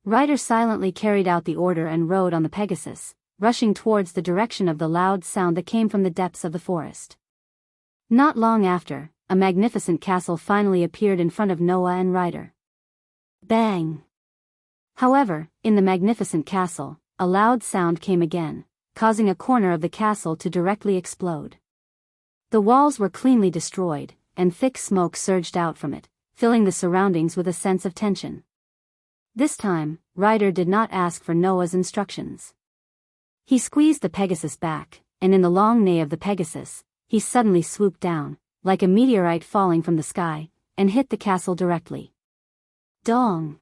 Ryder silently carried out the order and rode on the Pegasus, rushing towards the direction of the loud sound that came from the depths of the forest. Not long after, a magnificent castle finally appeared in front of Noah and Ryder. Bang! However, in the magnificent castle, a loud sound came again, causing a corner of the castle to directly explode. The walls were cleanly destroyed, and thick smoke surged out from it, filling the surroundings with a sense of tension. This time, Ryder did not ask for Noah's instructions. He squeezed the Pegasus back, and in the long neigh of the Pegasus, he suddenly swooped down, like a meteorite falling from the sky, and hit the castle directly. Dong!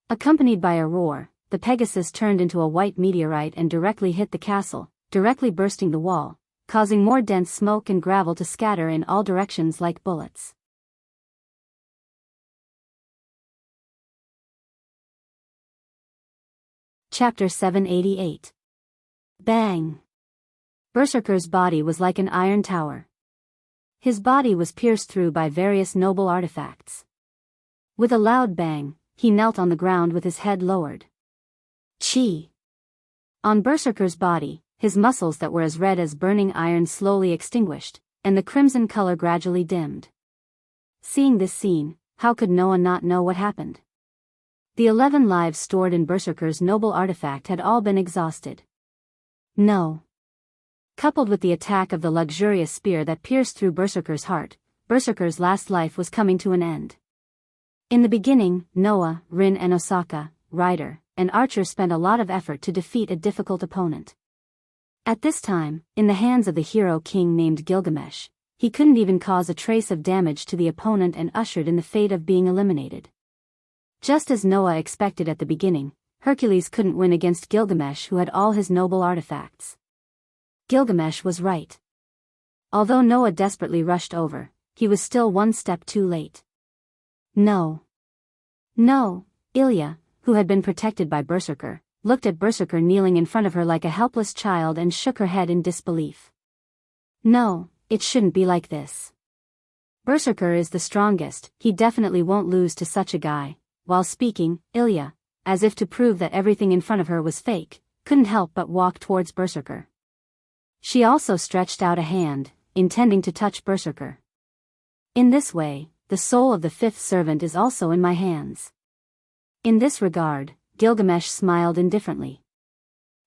Accompanied by a roar, the Pegasus turned into a white meteorite and directly hit the castle, directly bursting the wall, causing more dense smoke and gravel to scatter in all directions like bullets. Chapter 788. Bang! Berserker's body was like an iron tower. His body was pierced through by various noble artifacts. With a loud bang, he knelt on the ground with his head lowered. Chi! On Berserker's body, his muscles that were as red as burning iron slowly extinguished, and the crimson color gradually dimmed. Seeing this scene, how could Noah not know what happened? The 11 lives stored in Berserker's noble artifact had all been exhausted. No. Coupled with the attack of the luxurious spear that pierced through Berserker's heart, Berserker's last life was coming to an end. In the beginning, Noah, Rin and Osaka, Ryder, and Archer spent a lot of effort to defeat a difficult opponent. At this time, in the hands of the hero king named Gilgamesh, he couldn't even cause a trace of damage to the opponent and ushered in the fate of being eliminated. Just as Noah expected at the beginning, Hercules couldn't win against Gilgamesh, who had all his noble artifacts. Gilgamesh was right. Although Noah desperately rushed over, he was still one step too late. No. Ilya, who had been protected by Berserker, looked at Berserker kneeling in front of her like a helpless child and shook her head in disbelief. No, it shouldn't be like this. Berserker is the strongest, he definitely won't lose to such a guy. While speaking, Ilya, as if to prove that everything in front of her was fake, couldn't help but walk towards Berserker. She also stretched out a hand, intending to touch Berserker. In this way, the soul of the fifth servant is also in my hands. In this regard, Gilgamesh smiled indifferently.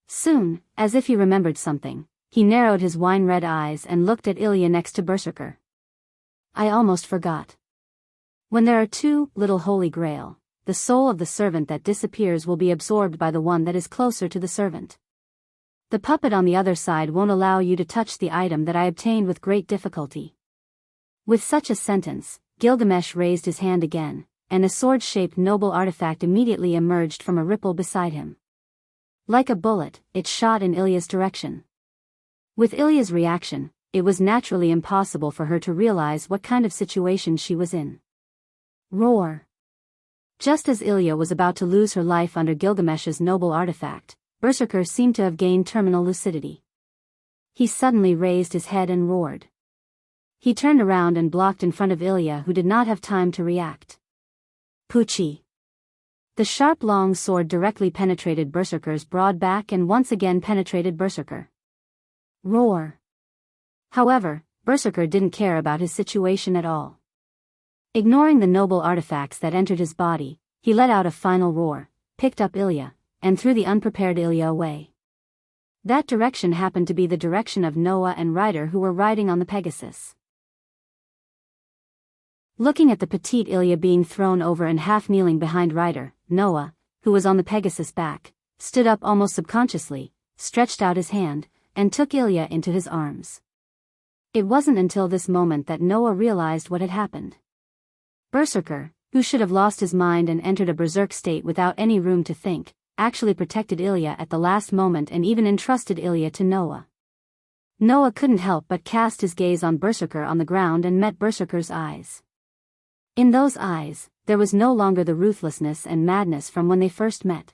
Soon, as if he remembered something, he narrowed his wine-red eyes and looked at Ilya next to Berserker. I almost forgot. When there are two, little holy grail, the soul of the servant that disappears will be absorbed by the one that is closer to the servant. The puppet on the other side won't allow you to touch the item that I obtained with great difficulty. With such a sentence, Gilgamesh raised his hand again, and a sword-shaped noble artifact immediately emerged from a ripple beside him. Like a bullet, it shot in Ilya's direction. With Ilya's reaction, it was naturally impossible for her to realize what kind of situation she was in. Roar! Just as Ilya was about to lose her life under Gilgamesh's noble artifact, Berserker seemed to have gained terminal lucidity. He suddenly raised his head and roared. He turned around and blocked in front of Ilya, who did not have time to react. Pucci! The sharp long sword directly penetrated Berserker's broad back and once again penetrated Berserker. Roar! However, Berserker didn't care about his situation at all. Ignoring the noble artifacts that entered his body, he let out a final roar, picked up Ilya, and threw the unprepared Ilya away. That direction happened to be the direction of Noah and Ryder, who were riding on the Pegasus. Looking at the petite Ilya being thrown over and half kneeling behind Ryder, Noah, who was on the Pegasus' back, stood up almost subconsciously, stretched out his hand, and took Ilya into his arms. It wasn't until this moment that Noah realized what had happened. Berserker, who should have lost his mind and entered a berserk state without any room to think, actually protected Ilya at the last moment and even entrusted Ilya to Noah. Noah couldn't help but cast his gaze on Berserker on the ground and met Berserker's eyes. In those eyes, there was no longer the ruthlessness and madness from when they first met.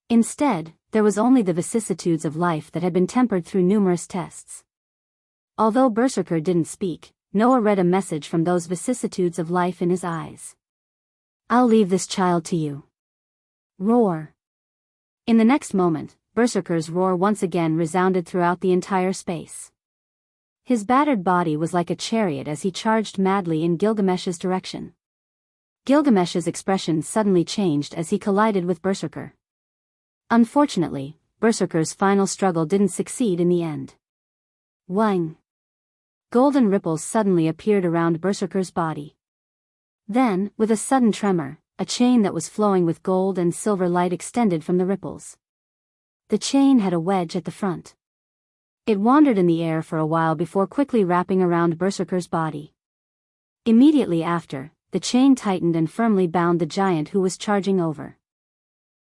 Instead, there was only the vicissitudes of life that had been tempered through numerous tests. Although Berserker didn't speak, Noah read a message from those vicissitudes of life in his eyes. "I'll leave this child to you." Roar. In the next moment, Berserker's roar once again resounded throughout the entire space. His battered body was like a chariot as he charged madly in Gilgamesh's direction. Gilgamesh's expression suddenly changed as he collided with Berserker. Unfortunately, Berserker's final struggle didn't succeed in the end. Wang! Golden ripples suddenly appeared around Berserker's body. Then, with a sudden tremor, a chain that was flowing with gold and silver light extended from the ripples. The chain had a wedge at the front. It wandered in the air for a while before quickly wrapping around Berserker's body. Immediately after, the chain tightened and firmly bound the giant who was charging over.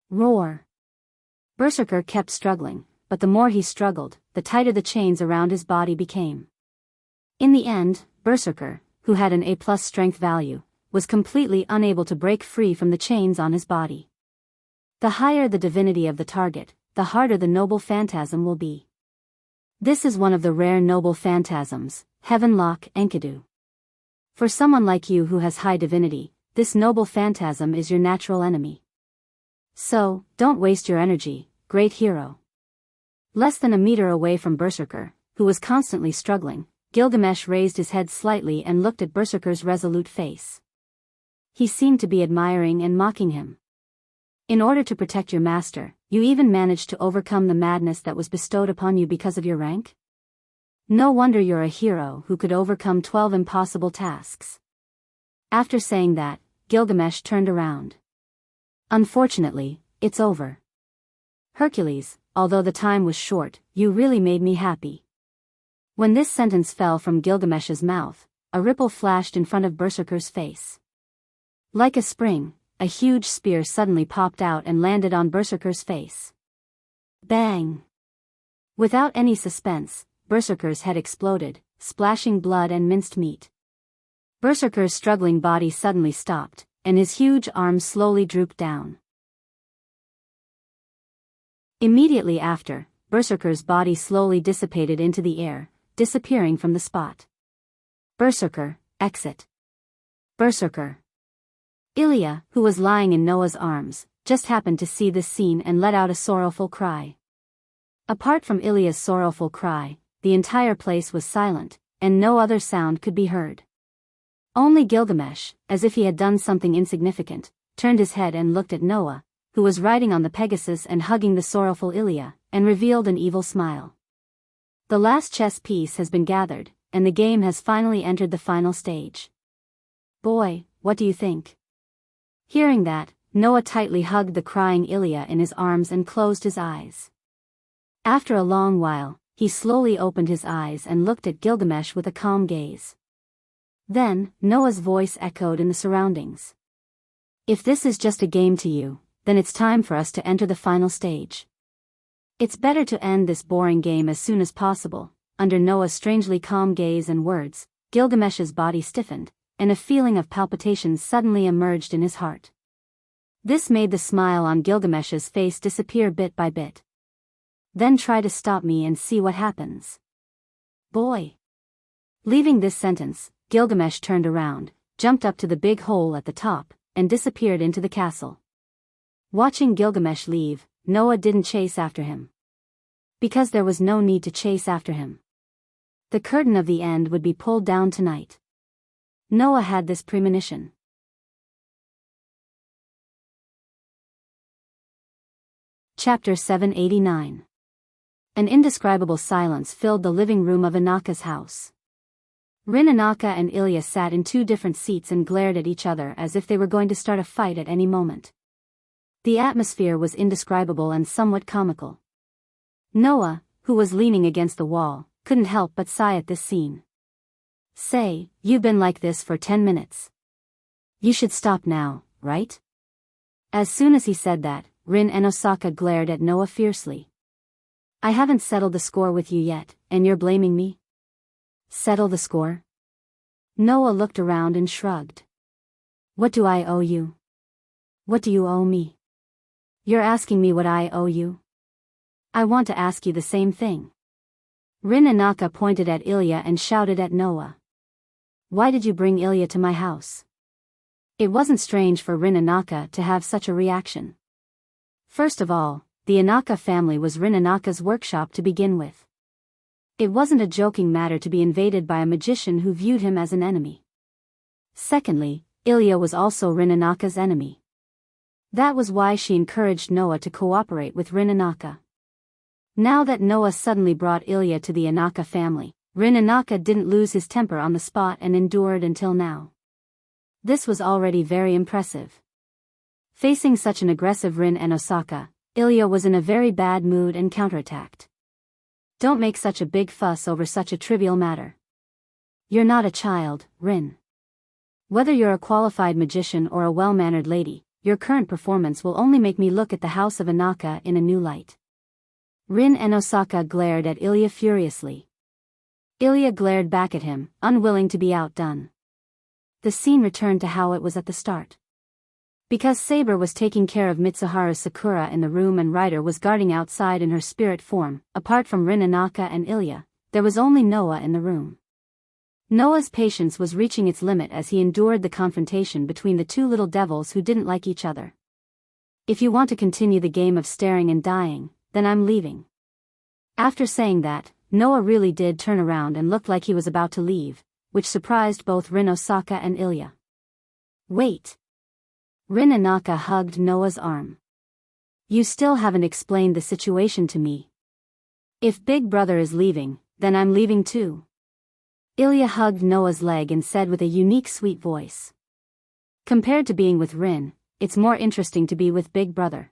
Roar! Berserker kept struggling, but the more he struggled, the tighter the chains around his body became. In the end, Berserker, who had an A+ strength value, was completely unable to break free from the chains on his body. The higher the divinity of the target, the harder the noble phantasm will be. This is one of the rare noble phantasms, Heavenlock Enkidu. For someone like you who has high divinity, this noble phantasm is your natural enemy. So, don't waste your energy, great hero. Less than a meter away from Berserker, who was constantly struggling, Gilgamesh raised his head slightly and looked at Berserker's resolute face. He seemed to be admiring and mocking him. In order to protect your master, you even managed to overcome the madness that was bestowed upon you because of your rank? No wonder you're a hero who could overcome 12 impossible tasks. After saying that, Gilgamesh turned around. Unfortunately, it's over. Hercules, although the time was short, you really made me happy. When this sentence fell from Gilgamesh's mouth, a ripple flashed in front of Berserker's face. Like a spring, a huge spear suddenly popped out and landed on Berserker's face. Bang! Without any suspense, Berserker's head exploded, splashing blood and minced meat. Berserker's struggling body suddenly stopped, and his huge arms slowly drooped down. Immediately after, Berserker's body slowly dissipated into the air, disappearing from the spot. Berserker, exit. Berserker. Ilya, who was lying in Noah's arms, just happened to see this scene and let out a sorrowful cry. Apart from Ilya's sorrowful cry, the entire place was silent, and no other sound could be heard. Only Gilgamesh, as if he had done something insignificant, turned his head and looked at Noah, who was riding on the Pegasus and hugging the sorrowful Ilya, and revealed an evil smile. The last chess piece has been gathered, and the game has finally entered the final stage. Boy, what do you think? Hearing that, Noah tightly hugged the crying Ilya in his arms and closed his eyes. After a long while, he slowly opened his eyes and looked at Gilgamesh with a calm gaze. Then, Noah's voice echoed in the surroundings. If this is just a game to you, then it's time for us to enter the final stage. It's better to end this boring game as soon as possible. Under Noah's strangely calm gaze and words, Gilgamesh's body stiffened, and a feeling of palpitations suddenly emerged in his heart. This made the smile on Gilgamesh's face disappear bit by bit. Then try to stop me and see what happens. Boy. Leaving this sentence, Gilgamesh turned around, jumped up to the big hole at the top, and disappeared into the castle. Watching Gilgamesh leave, Noah didn't chase after him. Because there was no need to chase after him. The curtain of the end would be pulled down tonight. Noah had this premonition. Chapter 789. An indescribable silence filled the living room of Anaka's house. Rin, Anaka and Ilya sat in two different seats and glared at each other as if they were going to start a fight at any moment. The atmosphere was indescribable and somewhat comical. Noah, who was leaning against the wall, couldn't help but sigh at this scene. "Say, you've been like this for 10 minutes. You should stop now, right?" As soon as he said that, Rin and Osaka glared at Noah fiercely. "I haven't settled the score with you yet, and you're blaming me?" "Settle the score?" Noah looked around and shrugged. "What do I owe you? What do you owe me? You're asking me what I owe you? I want to ask you the same thing." Rin Anaka pointed at Ilya and shouted at Noah. "Why did you bring Ilya to my house?" It wasn't strange for Rin Anaka to have such a reaction. First of all, the Anaka family was Rin Anaka's workshop to begin with. It wasn't a joking matter to be invaded by a magician who viewed him as an enemy. Secondly, Ilya was also Rin Anaka's enemy. That was why she encouraged Noah to cooperate with Rin Anaka. Now that Noah suddenly brought Ilya to the Anaka family, Rin Anaka didn't lose his temper on the spot and endured until now. This was already very impressive. Facing such an aggressive Rin and Osaka, Ilya was in a very bad mood and counterattacked. "Don't make such a big fuss over such a trivial matter. You're not a child, Rin. Whether you're a qualified magician or a well-mannered lady, your current performance will only make me look at the house of Anaka in a new light." Rin and Osaka glared at Ilya furiously. Ilya glared back at him, unwilling to be outdone. The scene returned to how it was at the start. Because Saber was taking care of Mitsuharu Sakura in the room and Ryder was guarding outside in her spirit form, apart from Rin Anaka and Ilya, there was only Noah in the room. Noah's patience was reaching its limit as he endured the confrontation between the two little devils who didn't like each other. "If you want to continue the game of staring and dying, then I'm leaving." After saying that, Noah really did turn around and looked like he was about to leave, which surprised both Rin Osaka and Ilya. "Wait." Rin Anaka hugged Noah's arm. "You still haven't explained the situation to me. If Big Brother is leaving, then I'm leaving too." Ilya hugged Noah's leg and said with a unique sweet voice. "Compared to being with Rin, it's more interesting to be with Big Brother.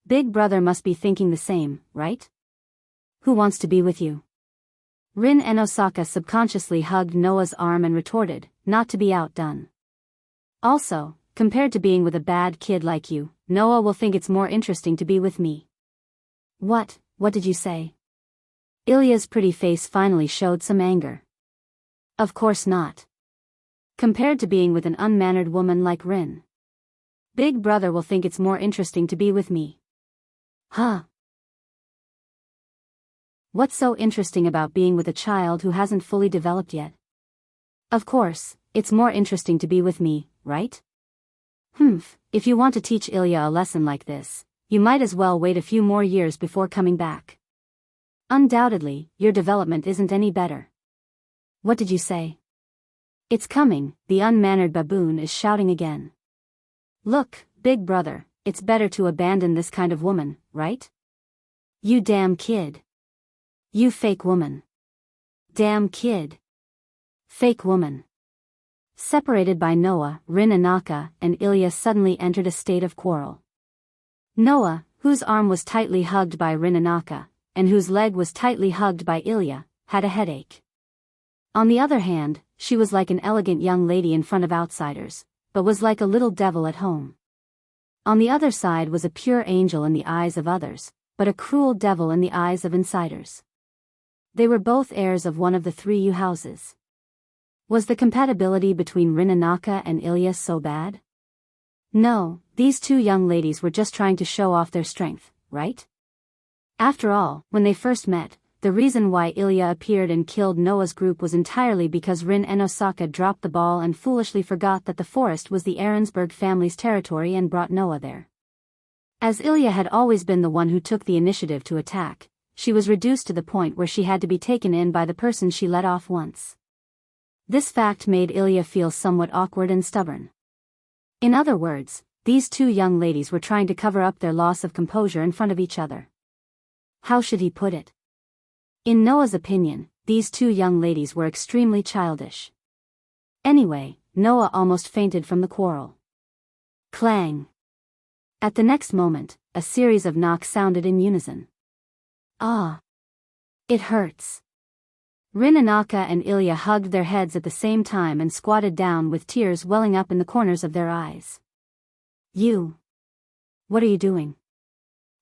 Big Brother must be thinking the same, right? Who wants to be with you?" Rin and Osaka subconsciously hugged Noah's arm and retorted, not to be outdone. "Also, compared to being with a bad kid like you, Noah will think it's more interesting to be with me." What did you say?" Ilya's pretty face finally showed some anger. "Of course not. Compared to being with an unmannered woman like Rin. Big Brother will think it's more interesting to be with me." "Huh? What's so interesting about being with a child who hasn't fully developed yet?" "Of course, it's more interesting to be with me, right?" If you want to teach Ilya a lesson like this, you might as well wait a few more years before coming back. Undoubtedly, your development isn't any better." "What did you say?" "It's coming," the unmannered baboon is shouting again. "Look, Big Brother, it's better to abandon this kind of woman, right? You damn kid. You fake woman. Damn kid. Fake woman." Separated by Noah, Rin Anaka and Ilya suddenly entered a state of quarrel. Noah, whose arm was tightly hugged by Rin Anaka, and whose leg was tightly hugged by Ilya, had a headache. On the other hand, she was like an elegant young lady in front of outsiders, but was like a little devil at home. On the other side was a pure angel in the eyes of others, but a cruel devil in the eyes of insiders. They were both heirs of one of the 3 Yu houses. Was the compatibility between Rin Anaka and Ilya so bad? No, these two young ladies were just trying to show off their strength, right? After all, when they first met, the reason why Ilya appeared and killed Noah's group was entirely because Rin and Osaka dropped the ball and foolishly forgot that the forest was the Ahrensberg family's territory and brought Noah there. As Ilya had always been the one who took the initiative to attack, she was reduced to the point where she had to be taken in by the person she let off once. This fact made Ilya feel somewhat awkward and stubborn. In other words, these two young ladies were trying to cover up their loss of composure in front of each other. How should he put it? In Noah's opinion, these two young ladies were extremely childish. Anyway, Noah almost fainted from the quarrel. Clang! At the next moment, a series of knocks sounded in unison. Ah! It hurts. Rinanaka and Ilya hugged their heads at the same time and squatted down with tears welling up in the corners of their eyes. You! What are you doing?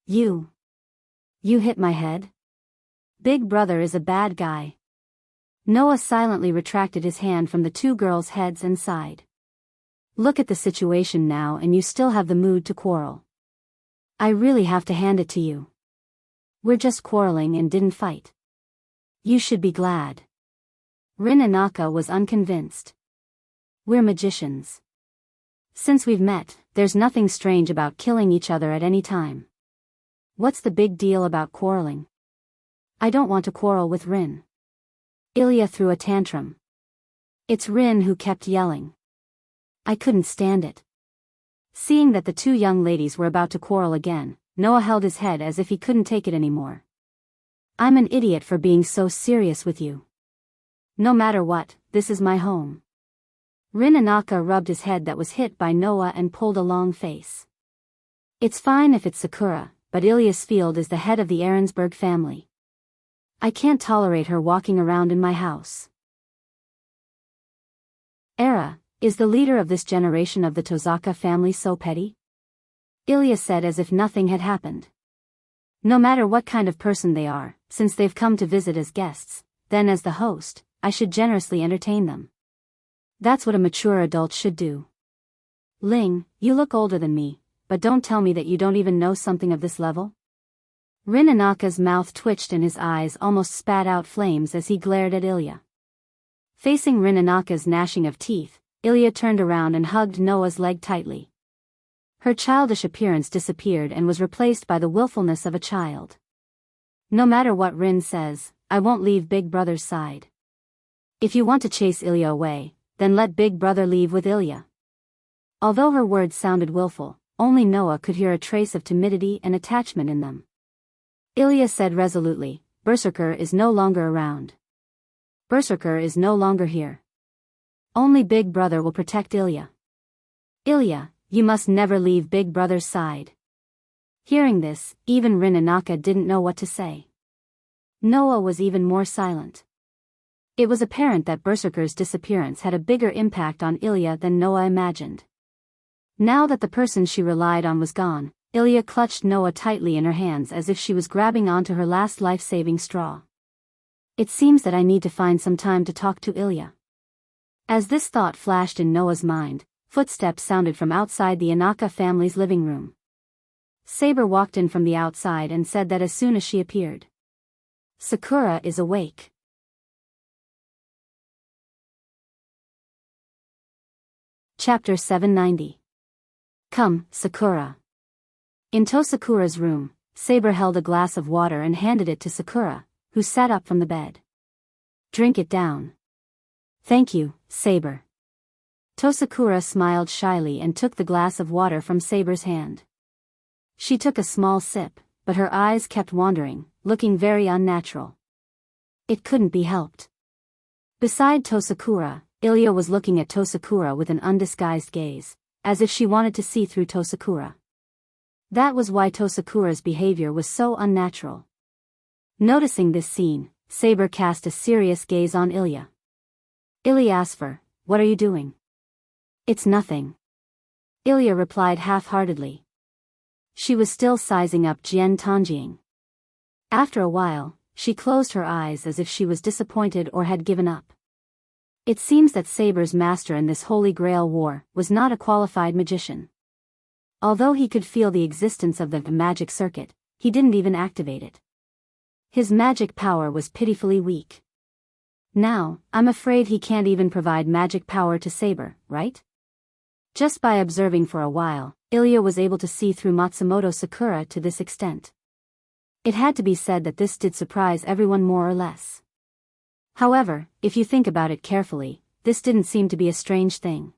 You hit my head? Big brother is a bad guy. Noah silently retracted his hand from the two girls' heads and sighed. Look at the situation now and you still have the mood to quarrel. I really have to hand it to you. We're just quarreling and didn't fight. You should be glad. Rinanaka was unconvinced. We're magicians. Since we've met, there's nothing strange about killing each other at any time. What's the big deal about quarreling? I don't want to quarrel with Rin. Ilya threw a tantrum. It's Rin who kept yelling. I couldn't stand it. Seeing that the two young ladies were about to quarrel again, Noah held his head as if he couldn't take it anymore. I'm an idiot for being so serious with you. No matter what, this is my home. Rinanaka rubbed his head that was hit by Noah and pulled a long face. It's fine if it's Sakura, but Ilya's field is the head of the Ahrensberg family. I can't tolerate her walking around in my house. Era, is the leader of this generation of the Tozaka family so petty? Ilya said as if nothing had happened. No matter what kind of person they are, since they've come to visit as guests, then as the host, I should generously entertain them. That's what a mature adult should do. Ling, you look older than me, but don't tell me that you don't even know something of this level? Rinanaka's mouth twitched and his eyes almost spat out flames as he glared at Ilya. Facing Rinanaka's gnashing of teeth, Ilya turned around and hugged Noah's leg tightly. Her childish appearance disappeared and was replaced by the willfulness of a child. No matter what Rin says, I won't leave Big Brother's side. If you want to chase Ilya away, then let Big Brother leave with Ilya. Although her words sounded willful, only Noah could hear a trace of timidity and attachment in them. Ilya said resolutely, Berserker is no longer around. Berserker is no longer here. Only Big Brother will protect Ilya. Ilya, you must never leave Big Brother's side. Hearing this, even Rinanaka didn't know what to say. Noah was even more silent. It was apparent that Berserker's disappearance had a bigger impact on Ilya than Noah imagined. Now that the person she relied on was gone, Ilya clutched Noah tightly in her hands as if she was grabbing onto her last life-saving straw. It seems that I need to find some time to talk to Ilya. As this thought flashed in Noah's mind, footsteps sounded from outside the Inaka family's living room. Saber walked in from the outside and said that as soon as she appeared. Sakura is awake. Chapter 790. Come, Sakura. In Tosakura's room, Saber held a glass of water and handed it to Sakura, who sat up from the bed. Drink it down. Thank you, Saber. Tosakura smiled shyly and took the glass of water from Saber's hand. She took a small sip, but her eyes kept wandering, looking very unnatural. It couldn't be helped. Beside Tosakura, Ilya was looking at Tosakura with an undisguised gaze, as if she wanted to see through Tosakura. That was why Tosakura's behavior was so unnatural. Noticing this scene, Saber cast a serious gaze on Ilya. Ilyasver, what are you doing? It's nothing. Ilya replied half-heartedly. She was still sizing up Jian Tanjing. After a while, she closed her eyes as if she was disappointed or had given up. It seems that Saber's master in this Holy Grail war was not a qualified magician. Although he could feel the existence of the magic circuit, he didn't even activate it. His magic power was pitifully weak. Now, I'm afraid he can't even provide magic power to Saber, right? Just by observing for a while, Ilya was able to see through Matsumoto Sakura to this extent. It had to be said that this did surprise everyone more or less. However, if you think about it carefully, this didn't seem to be a strange thing.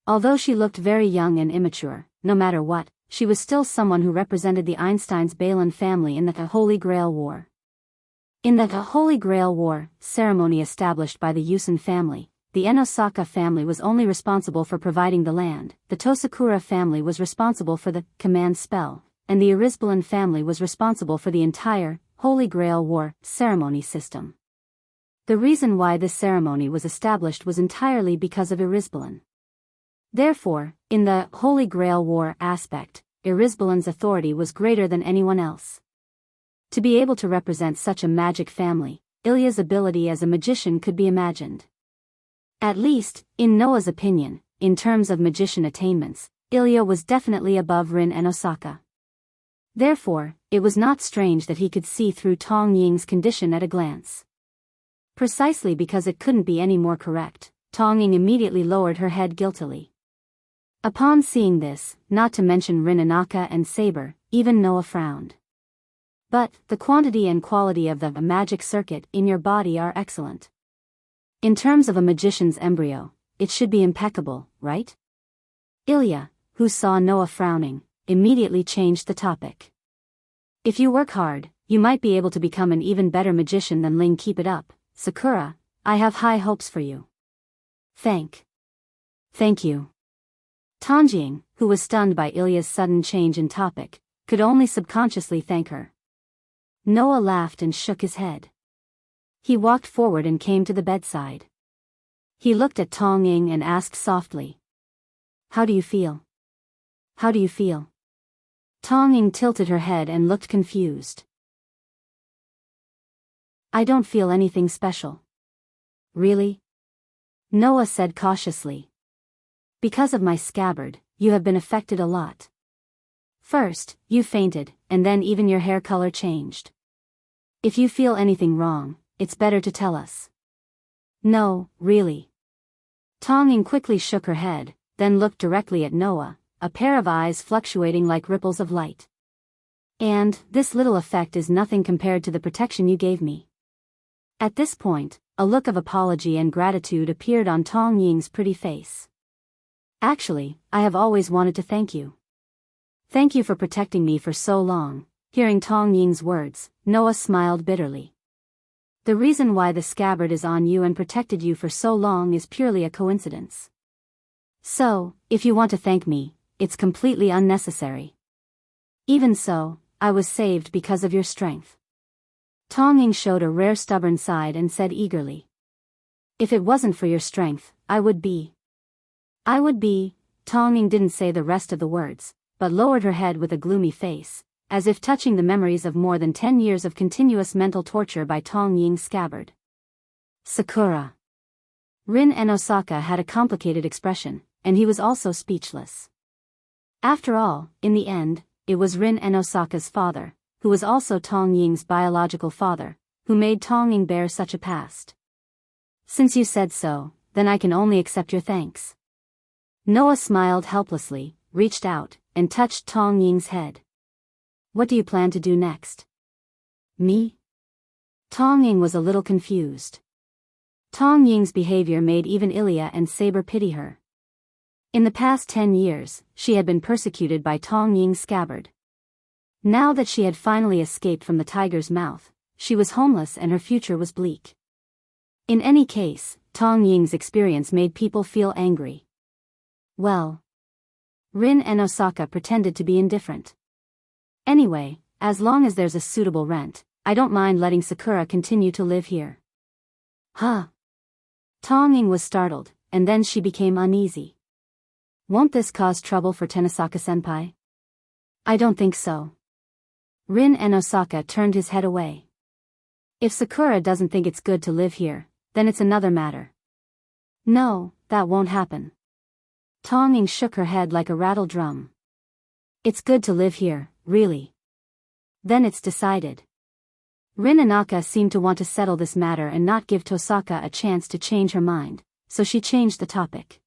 Although she looked very young and immature, no matter what, she was still someone who represented the Einstein's Balin family in the Holy Grail War. In the Holy Grail War ceremony established by the Yusen family, the Enosaka family was only responsible for providing the land, the Tosakura family was responsible for the command spell, and the Irisbalan family was responsible for the entire Holy Grail War ceremony system. The reason why this ceremony was established was entirely because of Irisbalan. Therefore, in the Holy Grail War aspect, Irisbalan's authority was greater than anyone else. To be able to represent such a magic family, Ilya's ability as a magician could be imagined. At least, in Noah's opinion, in terms of magician attainments, Ilya was definitely above Rin and Osaka. Therefore, it was not strange that he could see through Tong Ying's condition at a glance. Precisely because it couldn't be any more correct, Tong Ying immediately lowered her head guiltily. Upon seeing this, not to mention Rin Anaka and Saber, even Noah frowned. But, the quantity and quality of the magic circuit in your body are excellent. In terms of a magician's embryo, it should be impeccable, right? Ilya, who saw Noah frowning, immediately changed the topic. If you work hard, you might be able to become an even better magician than Ling. Keep it up, Sakura, I have high hopes for you. Thank you. Tanjing, who was stunned by Ilya's sudden change in topic, could only subconsciously thank her. Noah laughed and shook his head. He walked forward and came to the bedside. He looked at Tong Ying and asked softly. How do you feel? How do you feel? Tong Ying tilted her head and looked confused. I don't feel anything special. Really? Noah said cautiously. Because of my scabbard, you have been affected a lot. First, you fainted, and then even your hair color changed. If you feel anything wrong, it's better to tell us. No, really. Tong Ying quickly shook her head, then looked directly at Noah, a pair of eyes fluctuating like ripples of light. And, this little effect is nothing compared to the protection you gave me. At this point, a look of apology and gratitude appeared on Tong Ying's pretty face. Actually, I have always wanted to thank you. Thank you for protecting me for so long. Hearing Tong Ying's words, Noah smiled bitterly. The reason why the scabbard is on you and protected you for so long is purely a coincidence. So, if you want to thank me, it's completely unnecessary. Even so, I was saved because of your strength. Tong Ying showed a rare stubborn side and said eagerly. If it wasn't for your strength, I would be. Tong Ying didn't say the rest of the words, but lowered her head with a gloomy face, as if touching the memories of more than 10 years of continuous mental torture by Tong Ying's scabbard. Sakura. Rin and Osaka had a complicated expression, and he was also speechless. After all, in the end, it was Rin and Osaka's father, who was also Tong Ying's biological father, who made Tong Ying bear such a past. Since you said so, then I can only accept your thanks. Noah smiled helplessly, reached out, and touched Tong Ying's head. What do you plan to do next? Me? Tong Ying was a little confused. Tong Ying's behavior made even Ilya and Saber pity her. In the past 10 years, she had been persecuted by Tong Ying's scabbard. Now that she had finally escaped from the tiger's mouth, she was homeless and her future was bleak. In any case, Tong Ying's experience made people feel angry. Well, Rin and Osaka pretended to be indifferent. Anyway, as long as there's a suitable rent, I don't mind letting Sakura continue to live here. Huh? Tong Ying was startled, and then she became uneasy. Won't this cause trouble for Tenosaka-senpai? I don't think so. Rin and Osaka turned his head away. If Sakura doesn't think it's good to live here, then it's another matter. No, that won't happen. Tong Ying shook her head like a rattle drum. It's good to live here, really. Then it's decided. Rin Anaka seemed to want to settle this matter and not give Tosaka a chance to change her mind, so she changed the topic.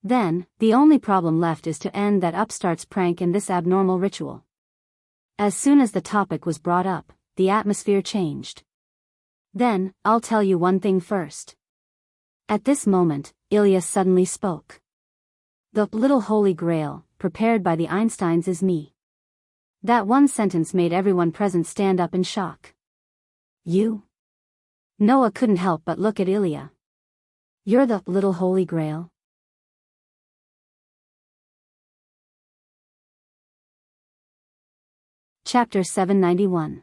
Then, the only problem left is to end that upstart's prank and this abnormal ritual. As soon as the topic was brought up, the atmosphere changed. Then, I'll tell you one thing first. At this moment, Ilya suddenly spoke. The little Holy Grail, prepared by the Einsteins, is me. That one sentence made everyone present stand up in shock. You? Noah couldn't help but look at Ilya. You're the little Holy Grail? Chapter 791.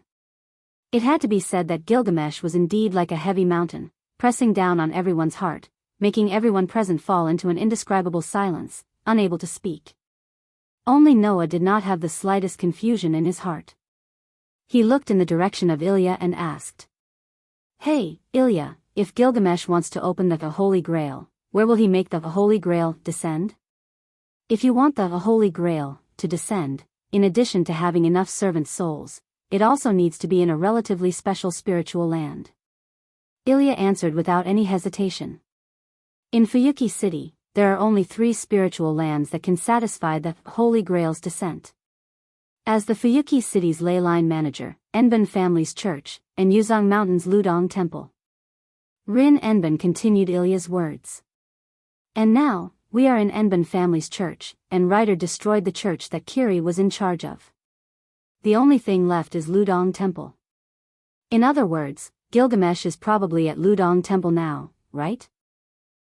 It had to be said that Gilgamesh was indeed like a heavy mountain, pressing down on everyone's heart, making everyone present fall into an indescribable silence, unable to speak. Only Noah did not have the slightest confusion in his heart. He looked in the direction of Ilya and asked. Hey, Ilya, if Gilgamesh wants to open the Holy Grail, where will he make the Holy Grail descend? If you want the Holy Grail to descend, in addition to having enough servant souls, it also needs to be in a relatively special spiritual land. Ilya answered without any hesitation. In Fuyuki City, there are only 3 spiritual lands that can satisfy the Holy Grail's descent. As the Fuyuki City's ley line manager, Enbin Family's Church, and Yuzong Mountain's Ludong Temple. Rin Enbin continued Ilya's words. And now, we are in Enbin Family's church, and Ryder destroyed the church that Kiri was in charge of. The only thing left is Ludong Temple. In other words, Gilgamesh is probably at Ludong Temple now, right?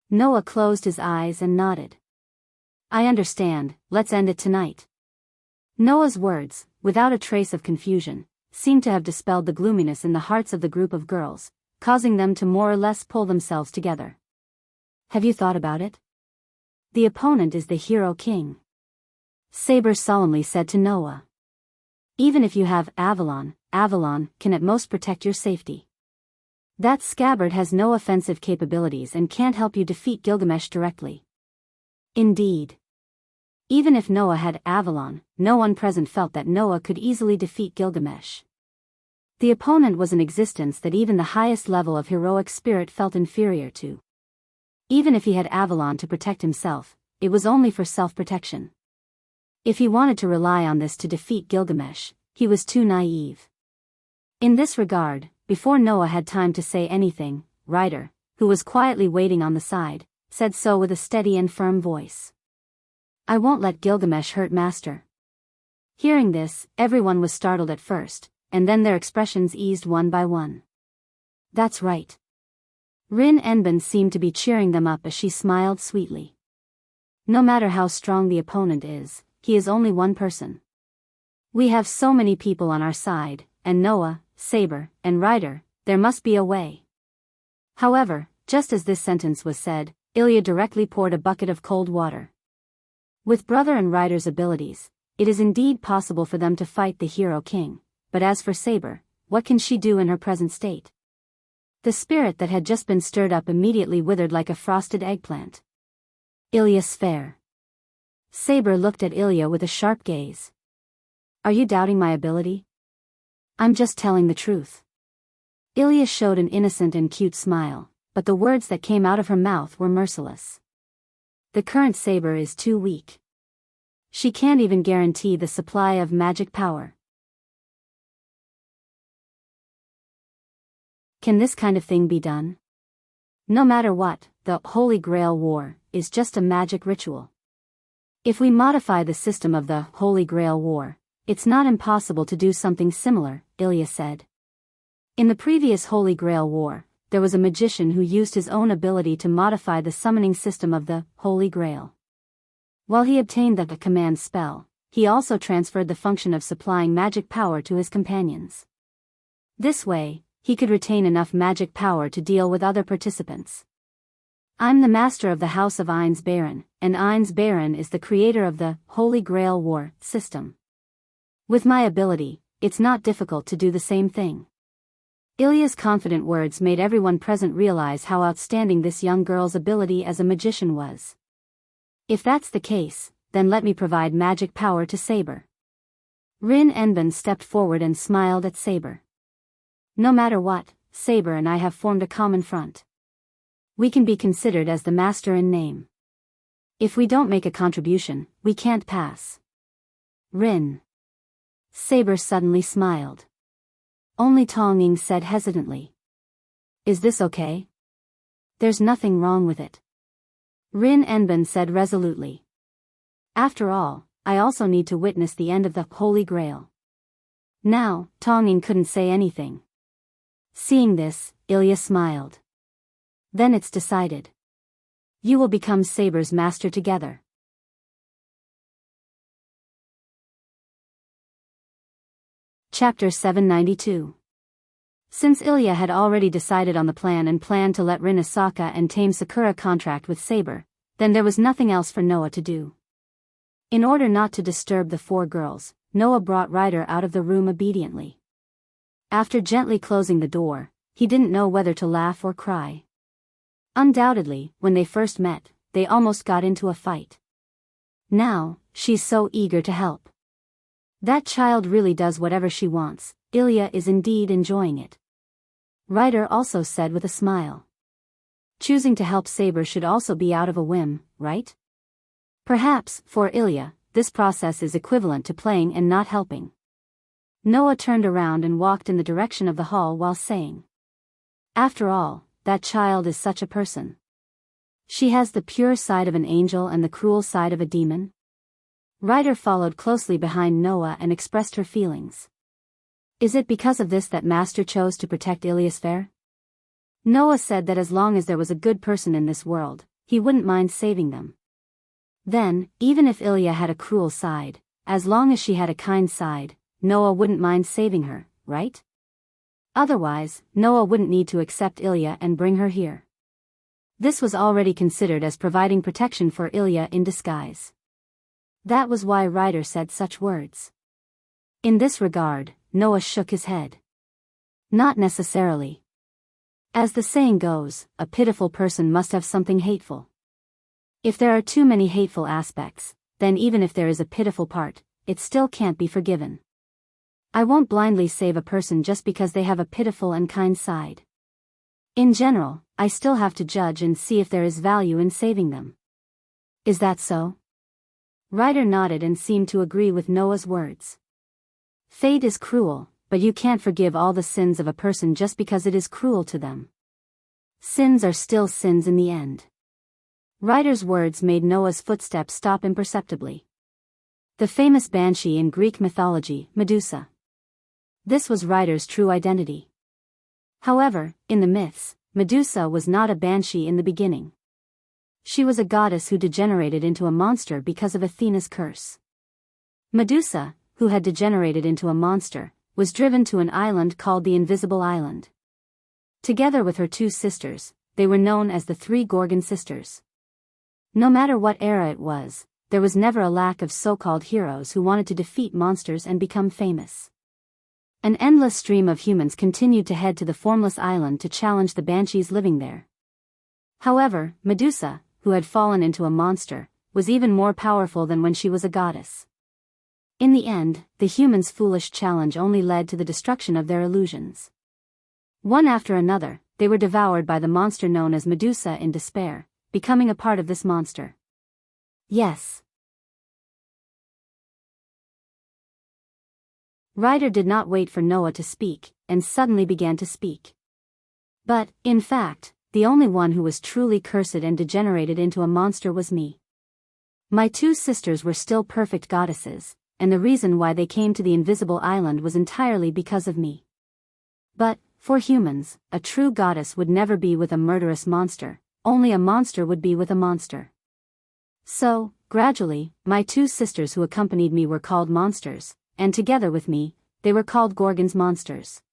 Noah closed his eyes and nodded. I understand, let's end it tonight. Noah's words, without a trace of confusion, seemed to have dispelled the gloominess in the hearts of the group of girls, causing them to more or less pull themselves together. Have you thought about it? The opponent is the Hero King. Saber solemnly said to Noah. Even if you have Avalon, Avalon can at most protect your safety. That scabbard has no offensive capabilities and can't help you defeat Gilgamesh directly. Indeed. Even if Noah had Avalon, no one present felt that Noah could easily defeat Gilgamesh. The opponent was an existence that even the highest level of heroic spirit felt inferior to. Even if he had Avalon to protect himself, it was only for self-protection. If he wanted to rely on this to defeat Gilgamesh, he was too naive. In this regard, before Noah had time to say anything, Ryder, who was quietly waiting on the side, said so with a steady and firm voice. I won't let Gilgamesh hurt Master. Hearing this, everyone was startled at first, and then their expressions eased one by one. That's right. Rin Enbin seemed to be cheering them up as she smiled sweetly. No matter how strong the opponent is, he is only one person. We have so many people on our side, and Noah, Saber, and Ryder, there must be a way. However, just as this sentence was said, Ilya directly poured a bucket of cold water. With Brother and Ryder's abilities, it is indeed possible for them to fight the Hero King, but as for Saber, what can she do in her present state? The spirit that had just been stirred up immediately withered like a frosted eggplant. Ilya Sphere. Saber looked at Ilya with a sharp gaze. Are you doubting my ability? I'm just telling the truth. Ilya showed an innocent and cute smile, but the words that came out of her mouth were merciless. The current Saber is too weak. She can't even guarantee the supply of magic power. Can this kind of thing be done? No matter what, the Holy Grail War is just a magic ritual. If we modify the system of the Holy Grail War, it's not impossible to do something similar, Ilya said. In the previous Holy Grail War, there was a magician who used his own ability to modify the summoning system of the Holy Grail. While he obtained the command spell, he also transferred the function of supplying magic power to his companions. This way, he could retain enough magic power to deal with other participants. I'm the master of the House of Ainz Baron, and Ainz Baron is the creator of the Holy Grail War system. With my ability, it's not difficult to do the same thing. Ilya's confident words made everyone present realize how outstanding this young girl's ability as a magician was. If that's the case, then let me provide magic power to Saber. Rin Enbin stepped forward and smiled at Saber. No matter what, Saber and I have formed a common front. We can be considered as the master in name. If we don't make a contribution, we can't pass. Rin. Saber suddenly smiled. Only Tong Ying said hesitantly. Is this okay? There's nothing wrong with it. Rin Enbin said resolutely. After all, I also need to witness the end of the Holy Grail. Now, Tong Ying couldn't say anything. Seeing this, Ilya smiled. Then it's decided. You will become Saber's master together. Chapter 792. Since Ilya had already decided on the plan and planned to let Rin Asaka and Tame Sakura contract with Saber, then there was nothing else for Noah to do. In order not to disturb the four girls, Noah brought Ryder out of the room obediently. After gently closing the door, he didn't know whether to laugh or cry. Undoubtedly, when they first met, they almost got into a fight. Now, she's so eager to help. That child really does whatever she wants. Ilya is indeed enjoying it. Ryder also said with a smile. Choosing to help Saber should also be out of a whim, right? Perhaps, for Ilya, this process is equivalent to playing and not helping. Noah turned around and walked in the direction of the hall while saying. After all, that child is such a person. She has the pure side of an angel and the cruel side of a demon. Ryder followed closely behind Noah and expressed her feelings. Is it because of this that Master chose to protect Ilya's fair? Noah said that as long as there was a good person in this world, he wouldn't mind saving them. Then, even if Ilya had a cruel side, as long as she had a kind side, Noah wouldn't mind saving her, right? Otherwise, Noah wouldn't need to accept Ilya and bring her here. This was already considered as providing protection for Ilya in disguise. That was why Ryder said such words. In this regard, Noah shook his head. Not necessarily. As the saying goes, a pitiful person must have something hateful. If there are too many hateful aspects, then even if there is a pitiful part, it still can't be forgiven. I won't blindly save a person just because they have a pitiful and kind side. In general, I still have to judge and see if there is value in saving them. Is that so? Ryder nodded and seemed to agree with Noah's words. Fate is cruel, but you can't forgive all the sins of a person just because it is cruel to them. Sins are still sins in the end. Ryder's words made Noah's footsteps stop imperceptibly. The famous banshee in Greek mythology, Medusa. This was Ryder's true identity. However, in the myths, Medusa was not a banshee in the beginning. She was a goddess who degenerated into a monster because of Athena's curse. Medusa, who had degenerated into a monster, was driven to an island called the Invisible Island. Together with her two sisters, they were known as the Three Gorgon Sisters. No matter what era it was, there was never a lack of so-called heroes who wanted to defeat monsters and become famous. An endless stream of humans continued to head to the formless island to challenge the banshees living there. However, Medusa, who had fallen into a monster, was even more powerful than when she was a goddess. In the end, the humans' foolish challenge only led to the destruction of their illusions. One after another, they were devoured by the monster known as Medusa in despair, becoming a part of this monster. Yes. Ryder did not wait for Noah to speak, and suddenly began to speak. But, in fact, the only one who was truly cursed and degenerated into a monster was me. My two sisters were still perfect goddesses, and the reason why they came to the Invisible Island was entirely because of me. But, for humans, a true goddess would never be with a murderous monster, only a monster would be with a monster. So, gradually, my two sisters who accompanied me were called monsters, and together with me, they were called Gorgon's monsters.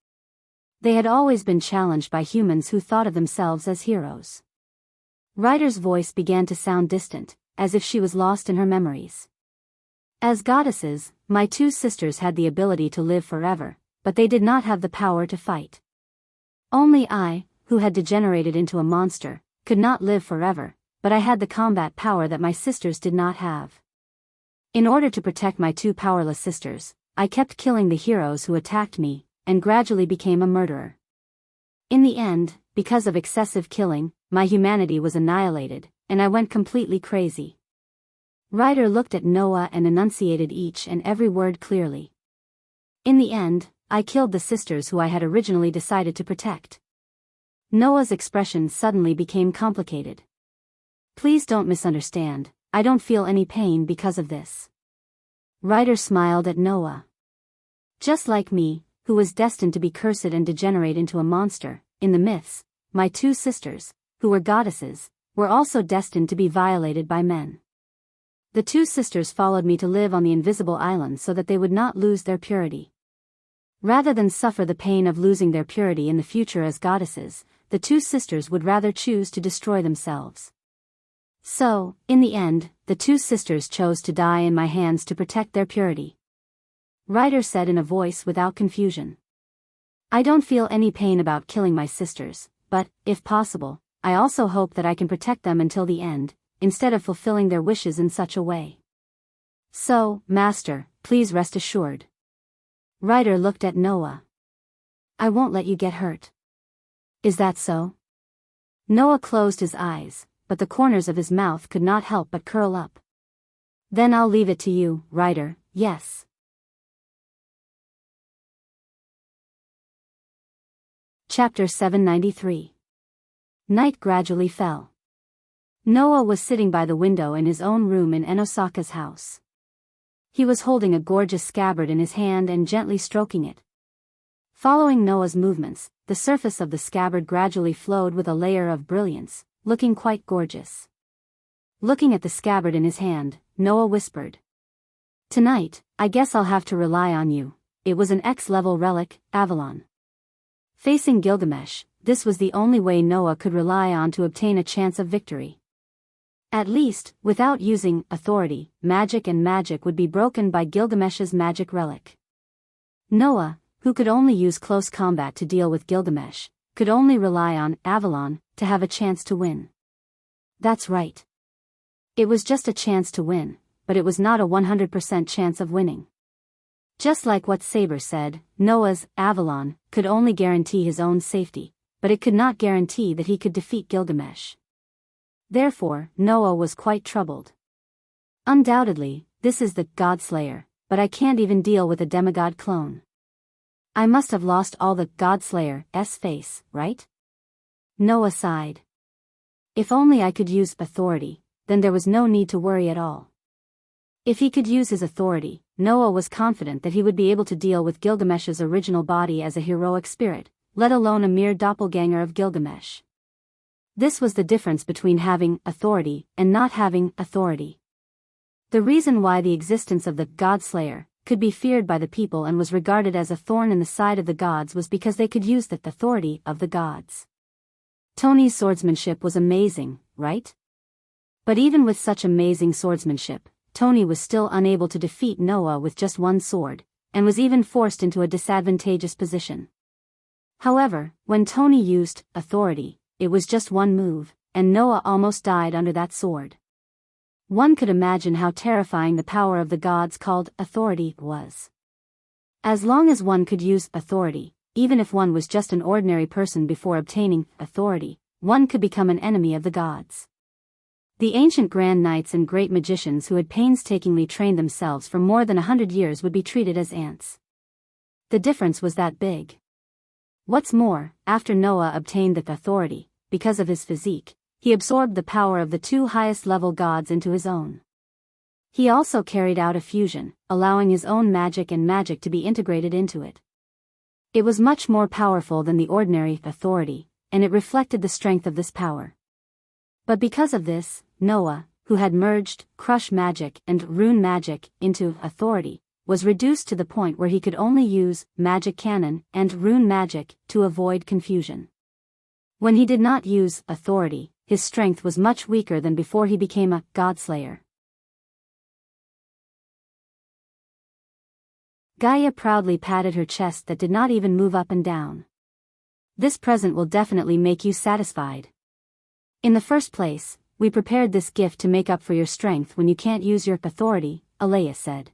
They had always been challenged by humans who thought of themselves as heroes. Ryder's voice began to sound distant, as if she was lost in her memories. As goddesses, my two sisters had the ability to live forever, but they did not have the power to fight. Only I, who had degenerated into a monster, could not live forever, but I had the combat power that my sisters did not have. In order to protect my two powerless sisters, I kept killing the heroes who attacked me, and gradually became a murderer. In the end, because of excessive killing, my humanity was annihilated, and I went completely crazy. Ryder looked at Noah and enunciated each and every word clearly. In the end, I killed the sisters who I had originally decided to protect. Noah's expression suddenly became complicated. Please don't misunderstand, I don't feel any pain because of this. Ryder smiled at Noah. Just like me, who was destined to be cursed and degenerate into a monster, in the myths, my two sisters, who were goddesses, were also destined to be violated by men. The two sisters followed me to live on the invisible island so that they would not lose their purity. Rather than suffer the pain of losing their purity in the future as goddesses, the two sisters would rather choose to destroy themselves. So, in the end, the two sisters chose to die in my hands to protect their purity. Ryder said in a voice without confusion. I don't feel any pain about killing my sisters, but, if possible, I also hope that I can protect them until the end, instead of fulfilling their wishes in such a way. So, Master, please rest assured. Ryder looked at Noah. I won't let you get hurt. Is that so? Noah closed his eyes, but the corners of his mouth could not help but curl up. Then I'll leave it to you, Ryder, yes. Chapter 793. Night gradually fell. Noah was sitting by the window in his own room in Enosaka's house. He was holding a gorgeous scabbard in his hand and gently stroking it. Following Noah's movements, the surface of the scabbard gradually flowed with a layer of brilliance, looking quite gorgeous. Looking at the scabbard in his hand, Noah whispered. Tonight, I guess I'll have to rely on you. It was an X-level relic, Avalon. Facing Gilgamesh, this was the only way Noah could rely on to obtain a chance of victory. At least, without using authority, magic would be broken by Gilgamesh's magic relic. Noah, who could only use close combat to deal with Gilgamesh, could only rely on Avalon to have a chance to win. That's right. It was just a chance to win, but it was not a 100% chance of winning. Just like what Saber said, Noah's Avalon could only guarantee his own safety, but it could not guarantee that he could defeat Gilgamesh. Therefore, Noah was quite troubled. Undoubtedly, this is the God Slayer, but I can't even deal with a demigod clone. I must have lost all the God Slayer's face, right? Noah sighed. If only I could use authority, then there was no need to worry at all. If he could use his authority, Noah was confident that he would be able to deal with Gilgamesh's original body as a heroic spirit, let alone a mere doppelganger of Gilgamesh. This was the difference between having authority and not having authority. The reason why the existence of the God Slayer could be feared by the people and was regarded as a thorn in the side of the gods was because they could use the authority of the gods. Tony's swordsmanship was amazing, right? But even with such amazing swordsmanship, Tony was still unable to defeat Noah with just one sword, and was even forced into a disadvantageous position. However, when Tony used authority, it was just one move, and Noah almost died under that sword. One could imagine how terrifying the power of the gods called authority was. As long as one could use authority, even if one was just an ordinary person before obtaining authority, one could become an enemy of the gods. The ancient grand knights and great magicians who had painstakingly trained themselves for more than 100 years would be treated as ants. The difference was that big. What's more, after Noah obtained the authority, because of his physique, he absorbed the power of the two highest-level gods into his own. He also carried out a fusion, allowing his own magic to be integrated into it. It was much more powerful than the ordinary authority, and it reflected the strength of this power. But because of this, Noah, who had merged crush magic and rune magic into authority, was reduced to the point where he could only use magic cannon and rune magic to avoid confusion. When he did not use authority, his strength was much weaker than before he became a Godslayer. Gaia proudly patted her chest that did not even move up and down. This present will definitely make you satisfied. In the first place, we prepared this gift to make up for your strength when you can't use your authority, Alea said.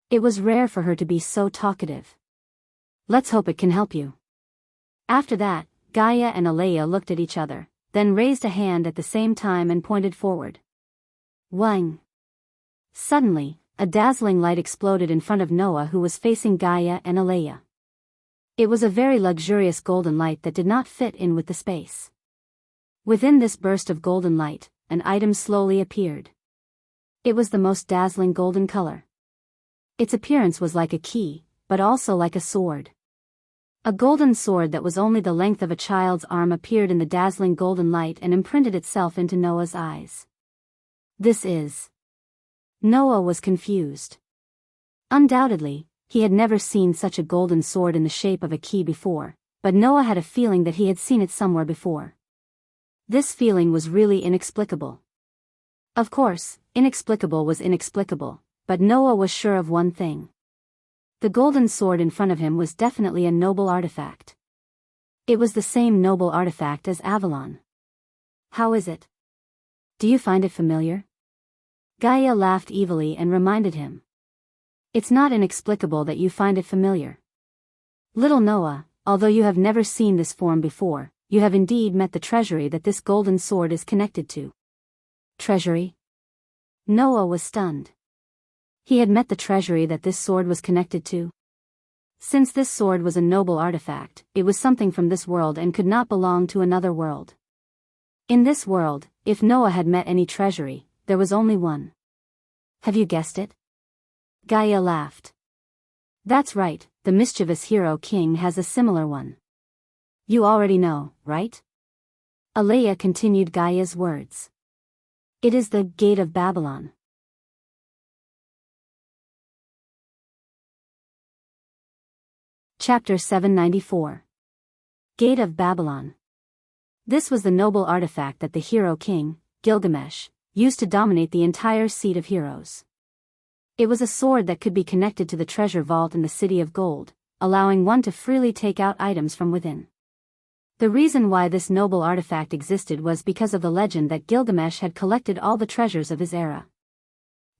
It was rare for her to be so talkative. Let's hope it can help you. After that, Gaia and Alea looked at each other, then raised a hand at the same time and pointed forward. Wang! Suddenly, a dazzling light exploded in front of Noah, who was facing Gaia and Alea. It was a very luxurious golden light that did not fit in with the space. Within this burst of golden light, an item slowly appeared. It was the most dazzling golden color. Its appearance was like a key, but also like a sword. A golden sword that was only the length of a child's arm appeared in the dazzling golden light and imprinted itself into Noah's eyes. This is... Noah was confused. Undoubtedly, he had never seen such a golden sword in the shape of a key before, but Noah had a feeling that he had seen it somewhere before. This feeling was really inexplicable. Of course, inexplicable was inexplicable, but Noah was sure of one thing. The golden sword in front of him was definitely a noble artifact. It was the same noble artifact as Avalon. How is it? Do you find it familiar? Gaia laughed evilly and reminded him. It's not inexplicable that you find it familiar. Little Noah, although you have never seen this form before, you have indeed met the treasury that this golden sword is connected to. Treasury? Noah was stunned. He had met the treasury that this sword was connected to. Since this sword was a noble artifact, it was something from this world and could not belong to another world. In this world, if Noah had met any treasury, there was only one. Have you guessed it? Gaia laughed. That's right, the mischievous hero king has a similar one. You already know, right? Alea continued Gaia's words. It is the Gate of Babylon. Chapter 794. Gate of Babylon. This was the noble artifact that the hero king, Gilgamesh, used to dominate the entire seat of heroes. It was a sword that could be connected to the treasure vault in the City of Gold, allowing one to freely take out items from within. The reason why this noble artifact existed was because of the legend that Gilgamesh had collected all the treasures of his era.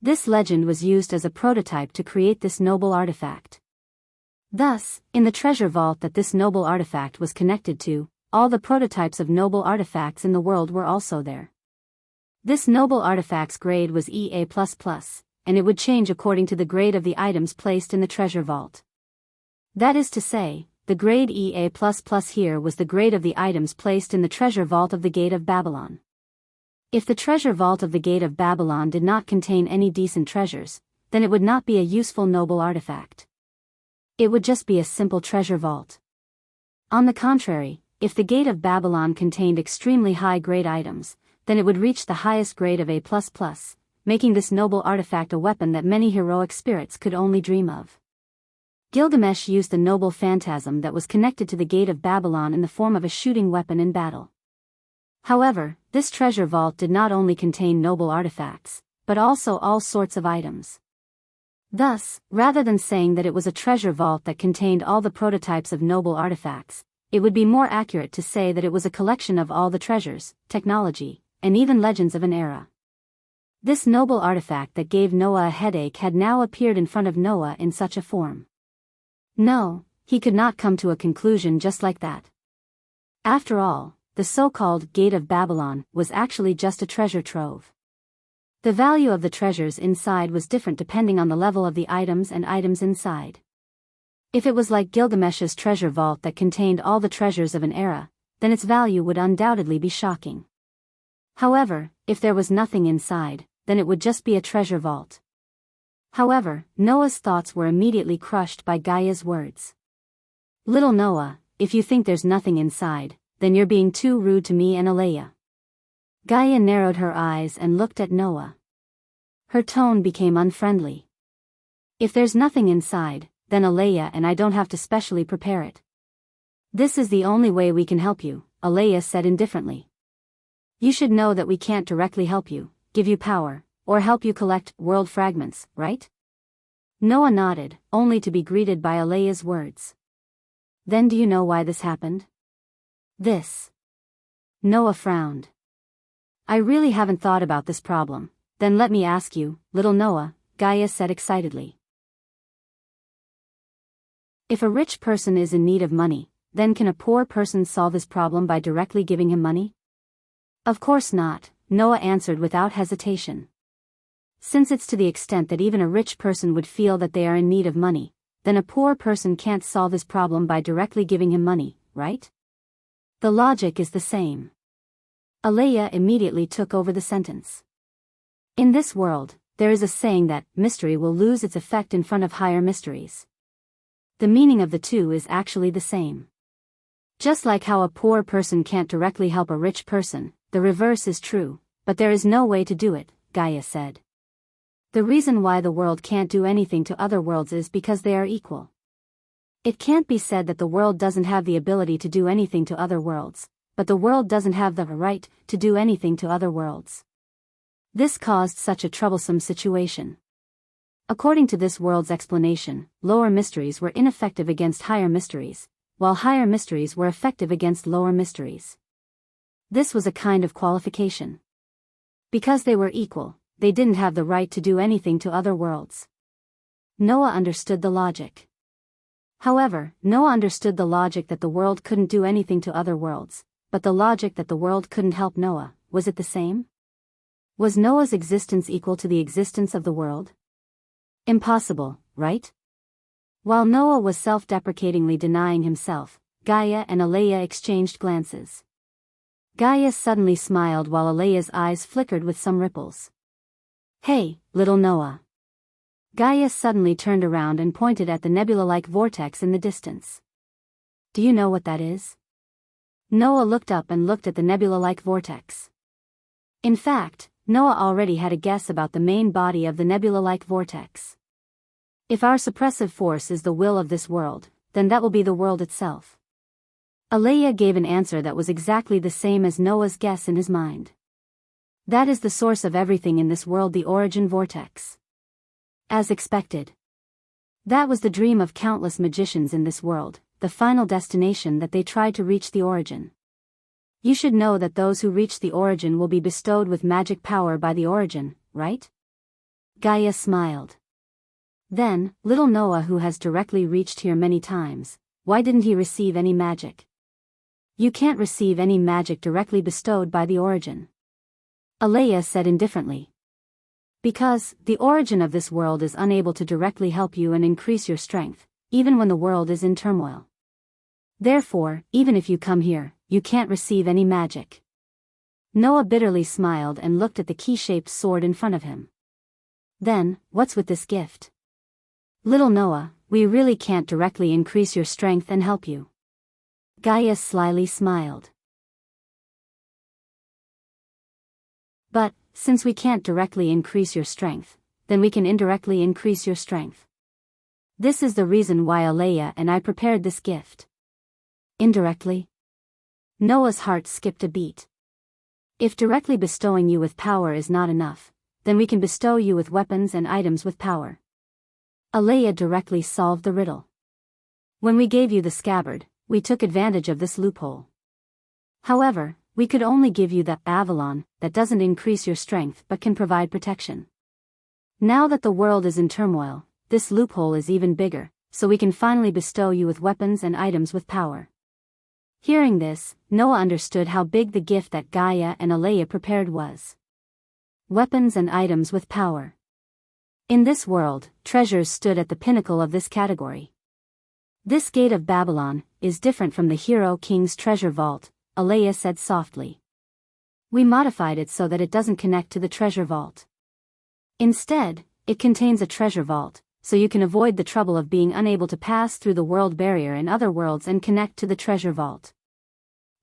This legend was used as a prototype to create this noble artifact. Thus, in the treasure vault that this noble artifact was connected to, all the prototypes of noble artifacts in the world were also there. This noble artifact's grade was EA++, and it would change according to the grade of the items placed in the treasure vault. That is to say, the grade EA++ here was the grade of the items placed in the treasure vault of the Gate of Babylon. If the treasure vault of the Gate of Babylon did not contain any decent treasures, then it would not be a useful noble artifact. It would just be a simple treasure vault. On the contrary, if the Gate of Babylon contained extremely high-grade items, then it would reach the highest grade of A++, making this noble artifact a weapon that many heroic spirits could only dream of. Gilgamesh used the noble phantasm that was connected to the Gate of Babylon in the form of a shooting weapon in battle. However, this treasure vault did not only contain noble artifacts, but also all sorts of items. Thus, rather than saying that it was a treasure vault that contained all the prototypes of noble artifacts, it would be more accurate to say that it was a collection of all the treasures, technology, and even legends of an era. This noble artifact that gave Noah a headache had now appeared in front of Noah in such a form. No, he could not come to a conclusion just like that. After all, the so-called Gate of Babylon was actually just a treasure trove. The value of the treasures inside was different depending on the level of the items and items inside. If it was like Gilgamesh's treasure vault that contained all the treasures of an era, then its value would undoubtedly be shocking. However, if there was nothing inside, then it would just be a treasure vault. However, Noah's thoughts were immediately crushed by Gaia's words. Little Noah, if you think there's nothing inside, then you're being too rude to me and Alea. Gaia narrowed her eyes and looked at Noah. Her tone became unfriendly. If there's nothing inside, then Alea and I don't have to specially prepare it. This is the only way we can help you, Alea said indifferently. You should know that we can't directly help you, give you power, or help you collect world fragments, right? Noah nodded, only to be greeted by Alea's words. Then do you know why this happened? This. Noah frowned. I really haven't thought about this problem. Then let me ask you, little Noah, Gaia said excitedly. If a rich person is in need of money, then can a poor person solve his problem by directly giving him money? Of course not, Noah answered without hesitation. Since it's to the extent that even a rich person would feel that they are in need of money, then a poor person can't solve his problem by directly giving him money, right? The logic is the same. Alea immediately took over the sentence. In this world, there is a saying that mystery will lose its effect in front of higher mysteries. The meaning of the two is actually the same. Just like how a poor person can't directly help a rich person, the reverse is true, but there is no way to do it, Gaia said. The reason why the world can't do anything to other worlds is because they are equal. It can't be said that the world doesn't have the ability to do anything to other worlds, but the world doesn't have the right to do anything to other worlds. This caused such a troublesome situation. According to this world's explanation, lower mysteries were ineffective against higher mysteries, while higher mysteries were effective against lower mysteries. This was a kind of qualification. Because they were equal, they didn't have the right to do anything to other worlds. Noah understood the logic. However, Noah understood the logic that the world couldn't do anything to other worlds, but the logic that the world couldn't help Noah, was it the same? Was Noah's existence equal to the existence of the world? Impossible, right? While Noah was self-deprecatingly denying himself, Gaia and Alea exchanged glances. Gaia suddenly smiled while Alea's eyes flickered with some ripples. Hey, little Noah. Gaia suddenly turned around and pointed at the nebula-like vortex in the distance. Do you know what that is? Noah looked up and looked at the nebula-like vortex. In fact, Noah already had a guess about the main body of the nebula-like vortex. If our suppressive force is the will of this world, then that will be the world itself. Alea gave an answer that was exactly the same as Noah's guess in his mind. That is the source of everything in this world, the origin vortex. As expected. That was the dream of countless magicians in this world, the final destination that they tried to reach, the origin. You should know that those who reach the origin will be bestowed with magic power by the origin, right? Gaia smiled. Then, little Noah, who has directly reached here many times, why didn't he receive any magic? You can't receive any magic directly bestowed by the origin. Alea said indifferently. Because, the origin of this world is unable to directly help you and increase your strength, even when the world is in turmoil. Therefore, even if you come here, you can't receive any magic. Noah bitterly smiled and looked at the key-shaped sword in front of him. Then, what's with this gift? Little Noah, we really can't directly increase your strength and help you. Gaia slyly smiled. But, since we can't directly increase your strength, then we can indirectly increase your strength. This is the reason why Alea and I prepared this gift. Indirectly? Noah's heart skipped a beat. If directly bestowing you with power is not enough, then we can bestow you with weapons and items with power. Alea directly solved the riddle. When we gave you the scabbard, we took advantage of this loophole. However, we could only give you the Avalon that doesn't increase your strength but can provide protection. Now that the world is in turmoil, this loophole is even bigger, so we can finally bestow you with weapons and items with power. Hearing this, Noah understood how big the gift that Gaia and Alea prepared was. Weapons and items with power. In this world, treasures stood at the pinnacle of this category. This gate of Babylon is different from the hero king's treasure vault, Alea said softly. We modified it so that it doesn't connect to the treasure vault. Instead, it contains a treasure vault, so you can avoid the trouble of being unable to pass through the world barrier in other worlds and connect to the treasure vault.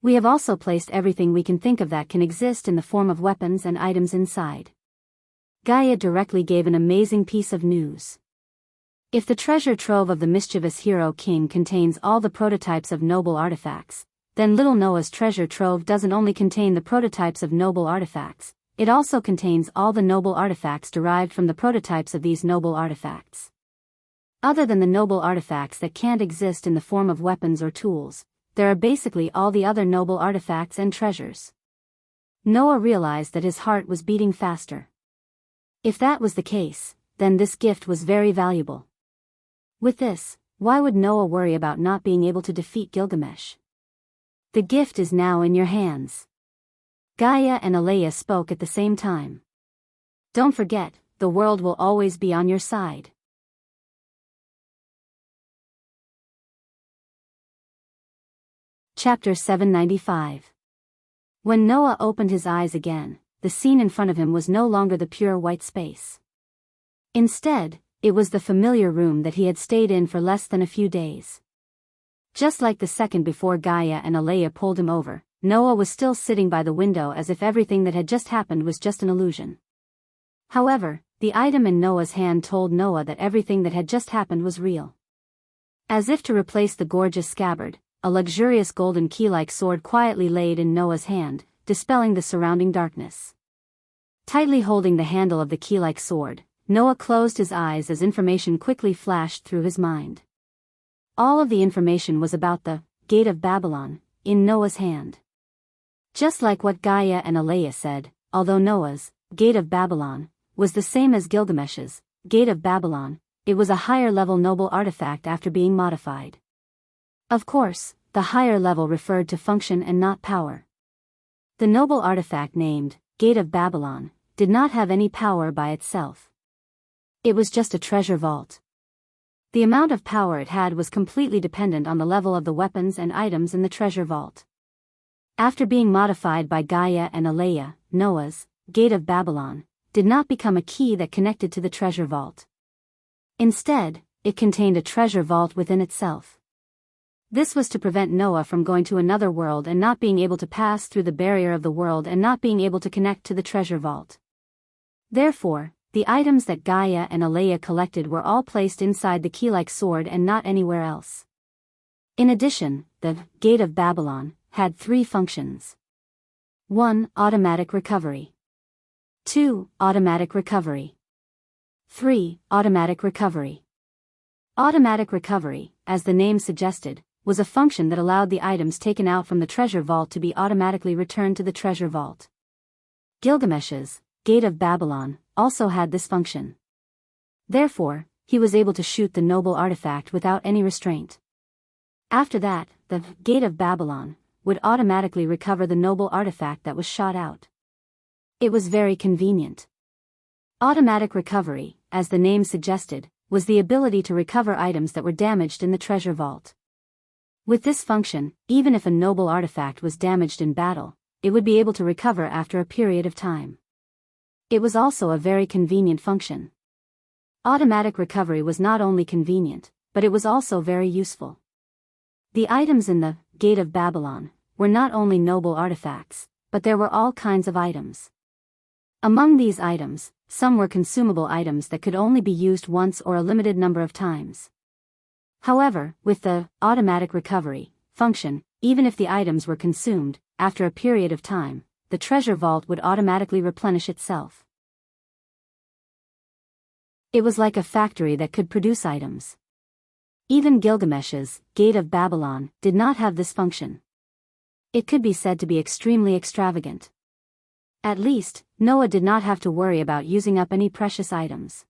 We have also placed everything we can think of that can exist in the form of weapons and items inside. Gaia directly gave an amazing piece of news. If the treasure trove of the mischievous hero king contains all the prototypes of noble artifacts, then little Noah's treasure trove doesn't only contain the prototypes of noble artifacts, it also contains all the noble artifacts derived from the prototypes of these noble artifacts. Other than the noble artifacts that can't exist in the form of weapons or tools, there are basically all the other noble artifacts and treasures. Noah realized that his heart was beating faster. If that was the case, then this gift was very valuable. With this, why would Noah worry about not being able to defeat Gilgamesh? The gift is now in your hands. Gaia and Alea spoke at the same time. Don't forget, the world will always be on your side. Chapter 795. When Noah opened his eyes again, the scene in front of him was no longer the pure white space. Instead, it was the familiar room that he had stayed in for less than a few days. Just like the second before Gaia and Alea pulled him over, Noah was still sitting by the window as if everything that had just happened was just an illusion. However, the item in Noah's hand told Noah that everything that had just happened was real. As if to replace the gorgeous scabbard, a luxurious golden key-like sword quietly laid in Noah's hand, dispelling the surrounding darkness. Tightly holding the handle of the key-like sword, Noah closed his eyes as information quickly flashed through his mind. All of the information was about the Gate of Babylon in Noah's hand. Just like what Gaia and Alea said, although Noah's Gate of Babylon was the same as Gilgamesh's Gate of Babylon, it was a higher-level noble artifact after being modified. Of course, the higher level referred to function and not power. The noble artifact named Gate of Babylon did not have any power by itself. It was just a treasure vault. The amount of power it had was completely dependent on the level of the weapons and items in the treasure vault. After being modified by Gaia and Alea, Noah's Gate of Babylon did not become a key that connected to the treasure vault. Instead, it contained a treasure vault within itself. This was to prevent Noah from going to another world and not being able to pass through the barrier of the world and not being able to connect to the treasure vault. Therefore, the items that Gaia and Alea collected were all placed inside the key-like sword and not anywhere else. In addition, the Gate of Babylon had 3 functions. 1. Automatic recovery. 2. Automatic recovery. 3. Automatic recovery. Automatic recovery, as the name suggested, was a function that allowed the items taken out from the treasure vault to be automatically returned to the treasure vault. Gilgamesh's Gate of Babylon also had this function. Therefore, he was able to shoot the noble artifact without any restraint. After that, the Gate of Babylon would automatically recover the noble artifact that was shot out. It was very convenient. Automatic recovery, as the name suggested, was the ability to recover items that were damaged in the treasure vault. With this function, even if a noble artifact was damaged in battle, it would be able to recover after a period of time. It was also a very convenient function. Automatic recovery was not only convenient, but it was also very useful. The items in the Gate of Babylon were not only noble artifacts, but there were all kinds of items. Among these items, some were consumable items that could only be used once or a limited number of times. However, with the automatic recovery function, even if the items were consumed, after a period of time, the treasure vault would automatically replenish itself. It was like a factory that could produce items. Even Gilgamesh's Gate of Babylon did not have this function. It could be said to be extremely extravagant. At least, Noah did not have to worry about using up any precious items.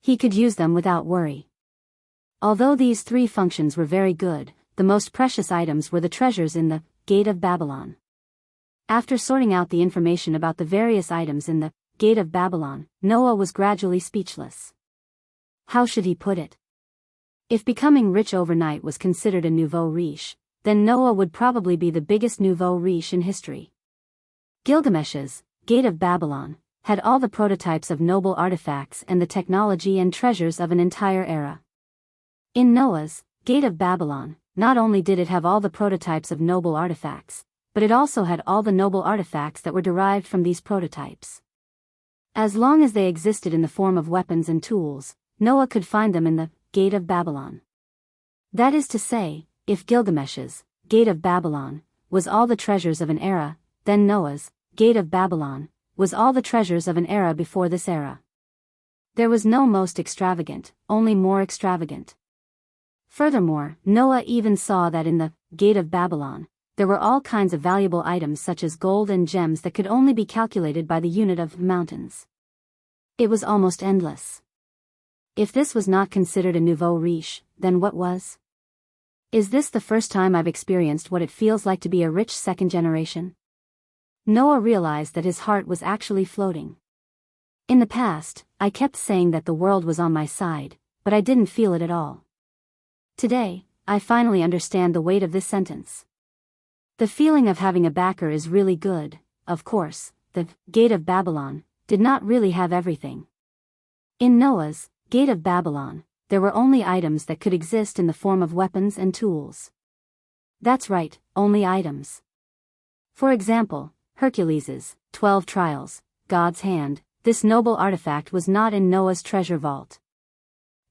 He could use them without worry. Although these 3 functions were very good, the most precious items were the treasures in the Gate of Babylon. After sorting out the information about the various items in the Gate of Babylon, Noah was gradually speechless. How should he put it? If becoming rich overnight was considered a nouveau riche, then Noah would probably be the biggest nouveau riche in history. Gilgamesh's Gate of Babylon had all the prototypes of noble artifacts and the technology and treasures of an entire era. In Noah's Gate of Babylon, not only did it have all the prototypes of noble artifacts, but it also had all the noble artifacts that were derived from these prototypes. As long as they existed in the form of weapons and tools, Noah could find them in the Gate of Babylon. That is to say, if Gilgamesh's Gate of Babylon was all the treasures of an era, then Noah's Gate of Babylon was all the treasures of an era before this era. There was no most extravagant, only more extravagant. Furthermore, Noah even saw that in the Gate of Babylon, there were all kinds of valuable items such as gold and gems that could only be calculated by the unit of mountains. It was almost endless. If this was not considered a nouveau riche, then what was? Is this the first time I've experienced what it feels like to be a rich second generation? Noah realized that his heart was actually floating. In the past, I kept saying that the world was on my side, but I didn't feel it at all. Today, I finally understand the weight of this sentence. The feeling of having a backer is really good. Of course, the Gate of Babylon did not really have everything. In Noah's Gate of Babylon, there were only items that could exist in the form of weapons and tools. That's right, only items. For example, Hercules's 12 trials, God's hand. This noble artifact was not in Noah's treasure vault.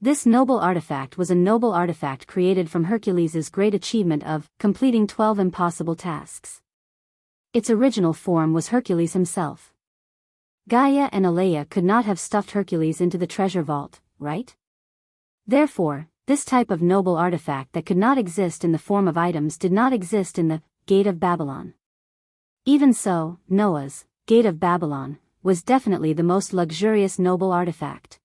This noble artifact was a noble artifact created from Hercules's great achievement of completing 12 impossible tasks. Its original form was Hercules himself. Gaia and Alea could not have stuffed Hercules into the treasure vault, right? Therefore, this type of noble artifact that could not exist in the form of items did not exist in the Gate of Babylon. Even so, Noah's Gate of Babylon was definitely the most luxurious noble artifact.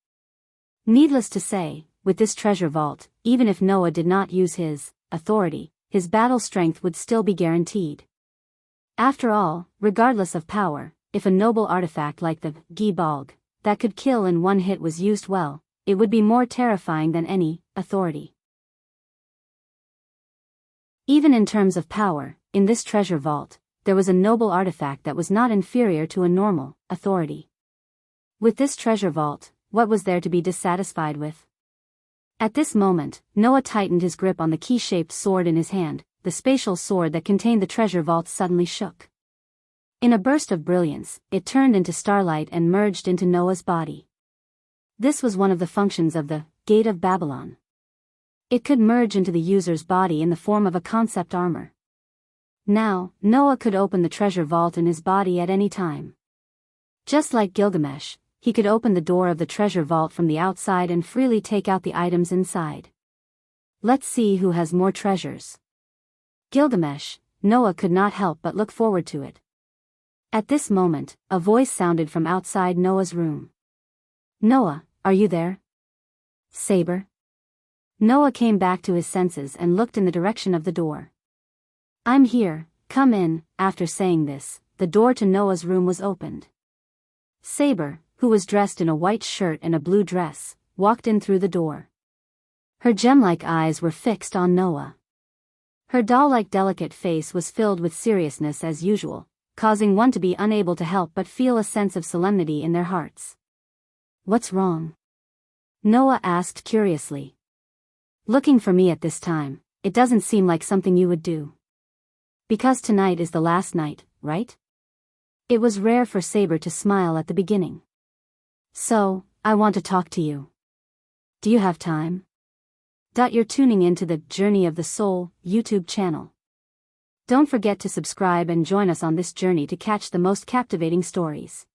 Needless to say, with this treasure vault, even if Noah did not use his authority, his battle strength would still be guaranteed. After all, regardless of power, if a noble artifact like the Gibalg that could kill in one hit was used well, it would be more terrifying than any authority. Even in terms of power, in this treasure vault, there was a noble artifact that was not inferior to a normal authority. With this treasure vault, what was there to be dissatisfied with? At this moment, Noah tightened his grip on the key-shaped sword in his hand. The spatial sword that contained the treasure vault suddenly shook. In a burst of brilliance, it turned into starlight and merged into Noah's body. This was one of the functions of the Gate of Babylon. It could merge into the user's body in the form of a concept armor. Now, Noah could open the treasure vault in his body at any time. Just like Gilgamesh, he could open the door of the treasure vault from the outside and freely take out the items inside. Let's see who has more treasures. Gilgamesh. Noah could not help but look forward to it. At this moment, a voice sounded from outside Noah's room. Noah, are you there? Saber? Noah came back to his senses and looked in the direction of the door. I'm here, come in. After saying this, the door to Noah's room was opened. Saber, who was dressed in a white shirt and a blue dress, walked in through the door. Her gem-like eyes were fixed on Noah. Her doll-like delicate face was filled with seriousness as usual, causing one to be unable to help but feel a sense of solemnity in their hearts. What's wrong? Noah asked curiously. Looking for me at this time, it doesn't seem like something you would do. Because tonight is the last night, right? It was rare for Saber to smile at the beginning. So, I want to talk to you. Do you have time? You're tuning in to the Journey of the Soul YouTube channel. Don't forget to subscribe and join us on this journey to catch the most captivating stories.